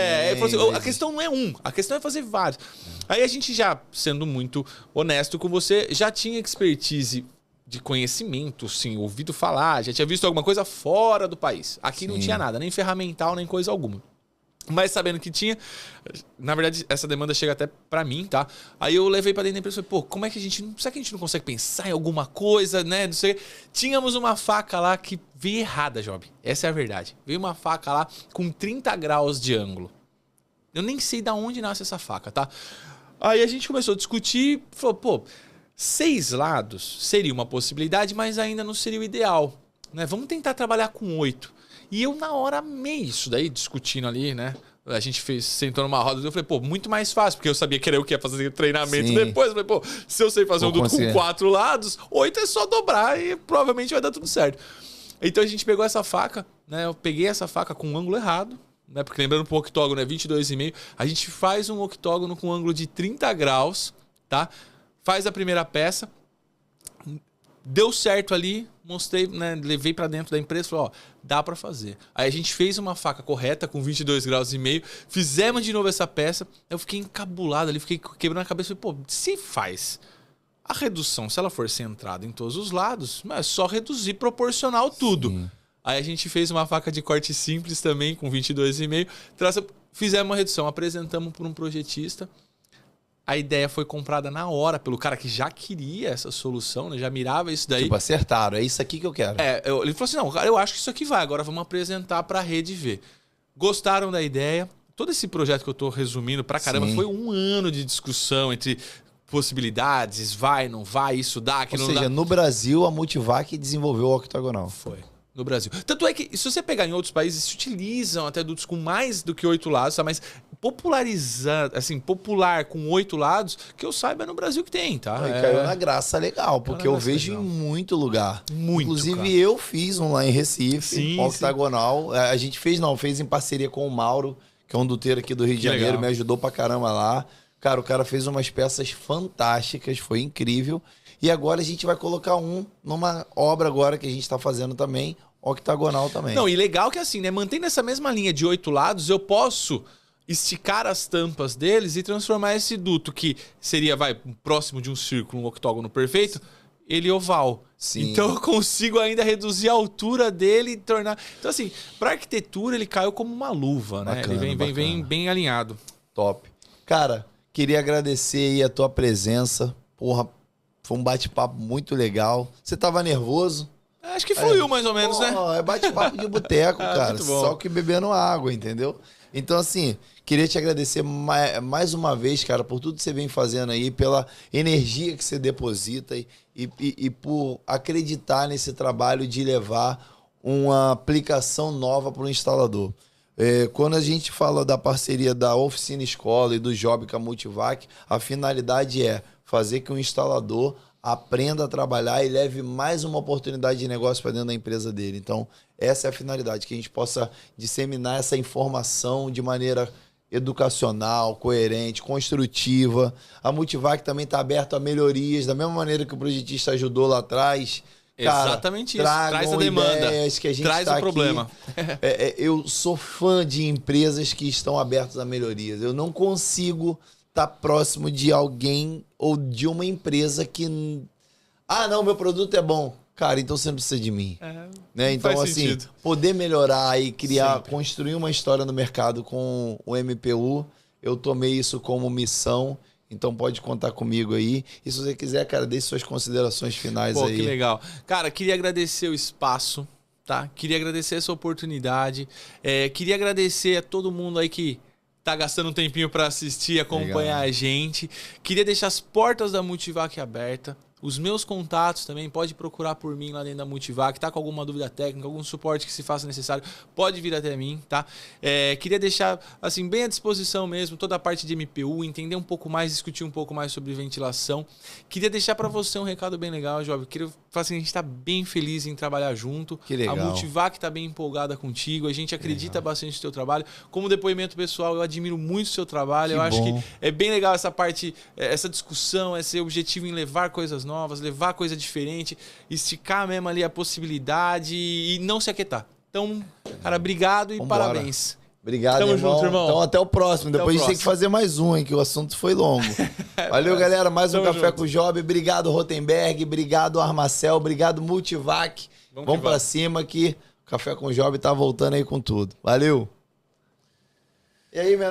A questão não é a questão é fazer vários. Aí a gente já, sendo muito honesto com você, já tinha expertise de conhecimento, sim, ouvido falar, já tinha visto alguma coisa fora do país. Aqui não tinha nada, nem ferramental, nem coisa alguma. Mas sabendo que tinha, na verdade, essa demanda chega até pra mim, tá? Aí eu levei pra dentro da empresa e falei, pô, como é que será que a gente não consegue pensar em alguma coisa, né? Não sei. Tínhamos uma faca lá que veio errada, Job. Essa é a verdade. Veio uma faca lá com 30 graus de ângulo. Eu nem sei de onde nasce essa faca, tá? Aí a gente começou a discutir, falou, pô, 6 lados seria uma possibilidade, mas ainda não seria o ideal, né? Vamos tentar trabalhar com 8. E eu, na hora, amei isso daí, discutindo ali, né? A gente sentou numa roda e eu falei, pô, muito mais fácil, porque eu sabia que era eu que ia fazer treinamento depois. Eu falei, pô, se eu sei fazer um duto com 4 lados, 8 é só dobrar e provavelmente vai dar tudo certo. Então a gente pegou essa faca, né? Eu peguei essa faca com um ângulo errado, né? Porque lembrando que o octógono é 22,5, a gente faz um octógono com um ângulo de 30 graus, tá? Faz a primeira peça, deu certo ali, mostrei, né, levei pra dentro da empresa, falei, ó, dá pra fazer. Aí a gente fez uma faca correta com 22 graus e meio, fizemos de novo essa peça, eu fiquei encabulado ali, fiquei quebrando a cabeça, falei, pô, se faz a redução, se ela for centrada em todos os lados, é só reduzir proporcional tudo. Sim. Aí a gente fez uma faca de corte simples também, com 22,5, fizemos uma redução, apresentamos para um projetista. A ideia foi comprada na hora pelo cara que já queria essa solução, né? Já mirava isso daí. Tipo, acertaram, é isso aqui que eu quero. Ele falou assim, não, cara, eu acho que isso aqui vai, agora vamos apresentar para a rede ver. Gostaram da ideia. Todo esse projeto que eu estou resumindo pra caramba, foi um ano de discussão entre possibilidades, vai, não vai, isso dá, aquilo não dá. Ou seja, no Brasil, a Multivac desenvolveu o octogonal. Foi. No Brasil. Tanto é que, se você pegar em outros países, se utilizam até dutos com mais do que 8 lados, tá? Mas popularizando, assim, popular com 8 lados, que eu saiba é no Brasil que tem, tá? Caiu na graça legal, porque eu vejo legal. Em muito lugar. Muito, inclusive, cara. Eu fiz um lá em Recife, octagonal. A gente fez em parceria com o Mauro, que é um duteiro aqui do Rio de Janeiro, legal. Me ajudou pra caramba lá. Cara, o cara fez umas peças fantásticas, foi incrível. E agora a gente vai colocar numa obra agora que a gente tá fazendo também, octagonal também. Não, e legal que assim, né? Mantendo essa mesma linha de 8 lados, eu posso esticar as tampas deles e transformar esse duto, que seria, próximo de um círculo, um octógono perfeito, ele oval. Sim. Então eu consigo ainda reduzir a altura dele e tornar... Então assim, pra arquitetura ele caiu como uma luva, né? Bacana, ele vem bem alinhado. Top. Cara, queria agradecer aí a tua presença. Porra, foi um bate-papo muito legal. Você tava nervoso? Acho que fluiu mais ou menos, né? É bate-papo de boteco, cara. Só que bebendo água, entendeu? Então, assim, queria te agradecer mais uma vez, cara, por tudo que você vem fazendo aí, pela energia que você deposita e por acreditar nesse trabalho de levar uma aplicação nova para o instalador. Quando a gente fala da parceria da Oficina Escola e do Job com a Multivac, a finalidade é fazer que o instalador aprenda a trabalhar e leve mais uma oportunidade de negócio para dentro da empresa dele. Então, essa é a finalidade, que a gente possa disseminar essa informação de maneira educacional, coerente, construtiva. A Multivac também está aberta a melhorias, da mesma maneira que o projetista ajudou lá atrás. Cara, exatamente isso. Traz a demanda, que a gente traz tá o problema. Eu sou fã de empresas que estão abertas a melhorias. Eu não consigo estar próximo de alguém ou de uma empresa que... Ah, não, meu produto é bom. Cara, então você não precisa de mim. Né? Então, assim, sentido. Poder melhorar e criar, construir uma história no mercado com o MPU, eu tomei isso como missão. Então pode contar comigo aí. E se você quiser, cara, deixe suas considerações finais aí. Que legal. Cara, queria agradecer o espaço, tá? Queria agradecer essa oportunidade. Queria agradecer a todo mundo aí que tá gastando um tempinho para assistir, acompanhar a gente. Queria deixar as portas da Multivac abertas. Os meus contatos também, pode procurar por mim lá dentro da Multivac, tá com alguma dúvida técnica, algum suporte que se faça necessário, pode vir até mim, tá? Queria deixar, assim, bem à disposição mesmo, toda a parte de MPU, entender um pouco mais, discutir um pouco mais sobre ventilação. Queria deixar para você um recado bem legal, Jovem. Queria falar assim, a gente tá bem feliz em trabalhar junto. Que legal. A Multivac tá bem empolgada contigo, a gente acredita bastante no teu trabalho. Como depoimento pessoal, eu admiro muito o seu trabalho, eu acho que é bem legal essa parte, essa discussão, esse objetivo em levar coisas novas, levar coisa diferente, esticar mesmo ali a possibilidade e não se aquietar. Então, cara, obrigado e parabéns. Obrigado, Tamo junto, irmão. Então, até o próximo. Depois a gente tem que fazer mais um, hein, que o assunto foi longo. Valeu, galera. Mais um Café com o Job. Obrigado, Rotenberg. Obrigado, Armacel. Obrigado, Multivac. Vamos pra cima que o Café com o Job tá voltando aí com tudo. Valeu. E aí, meu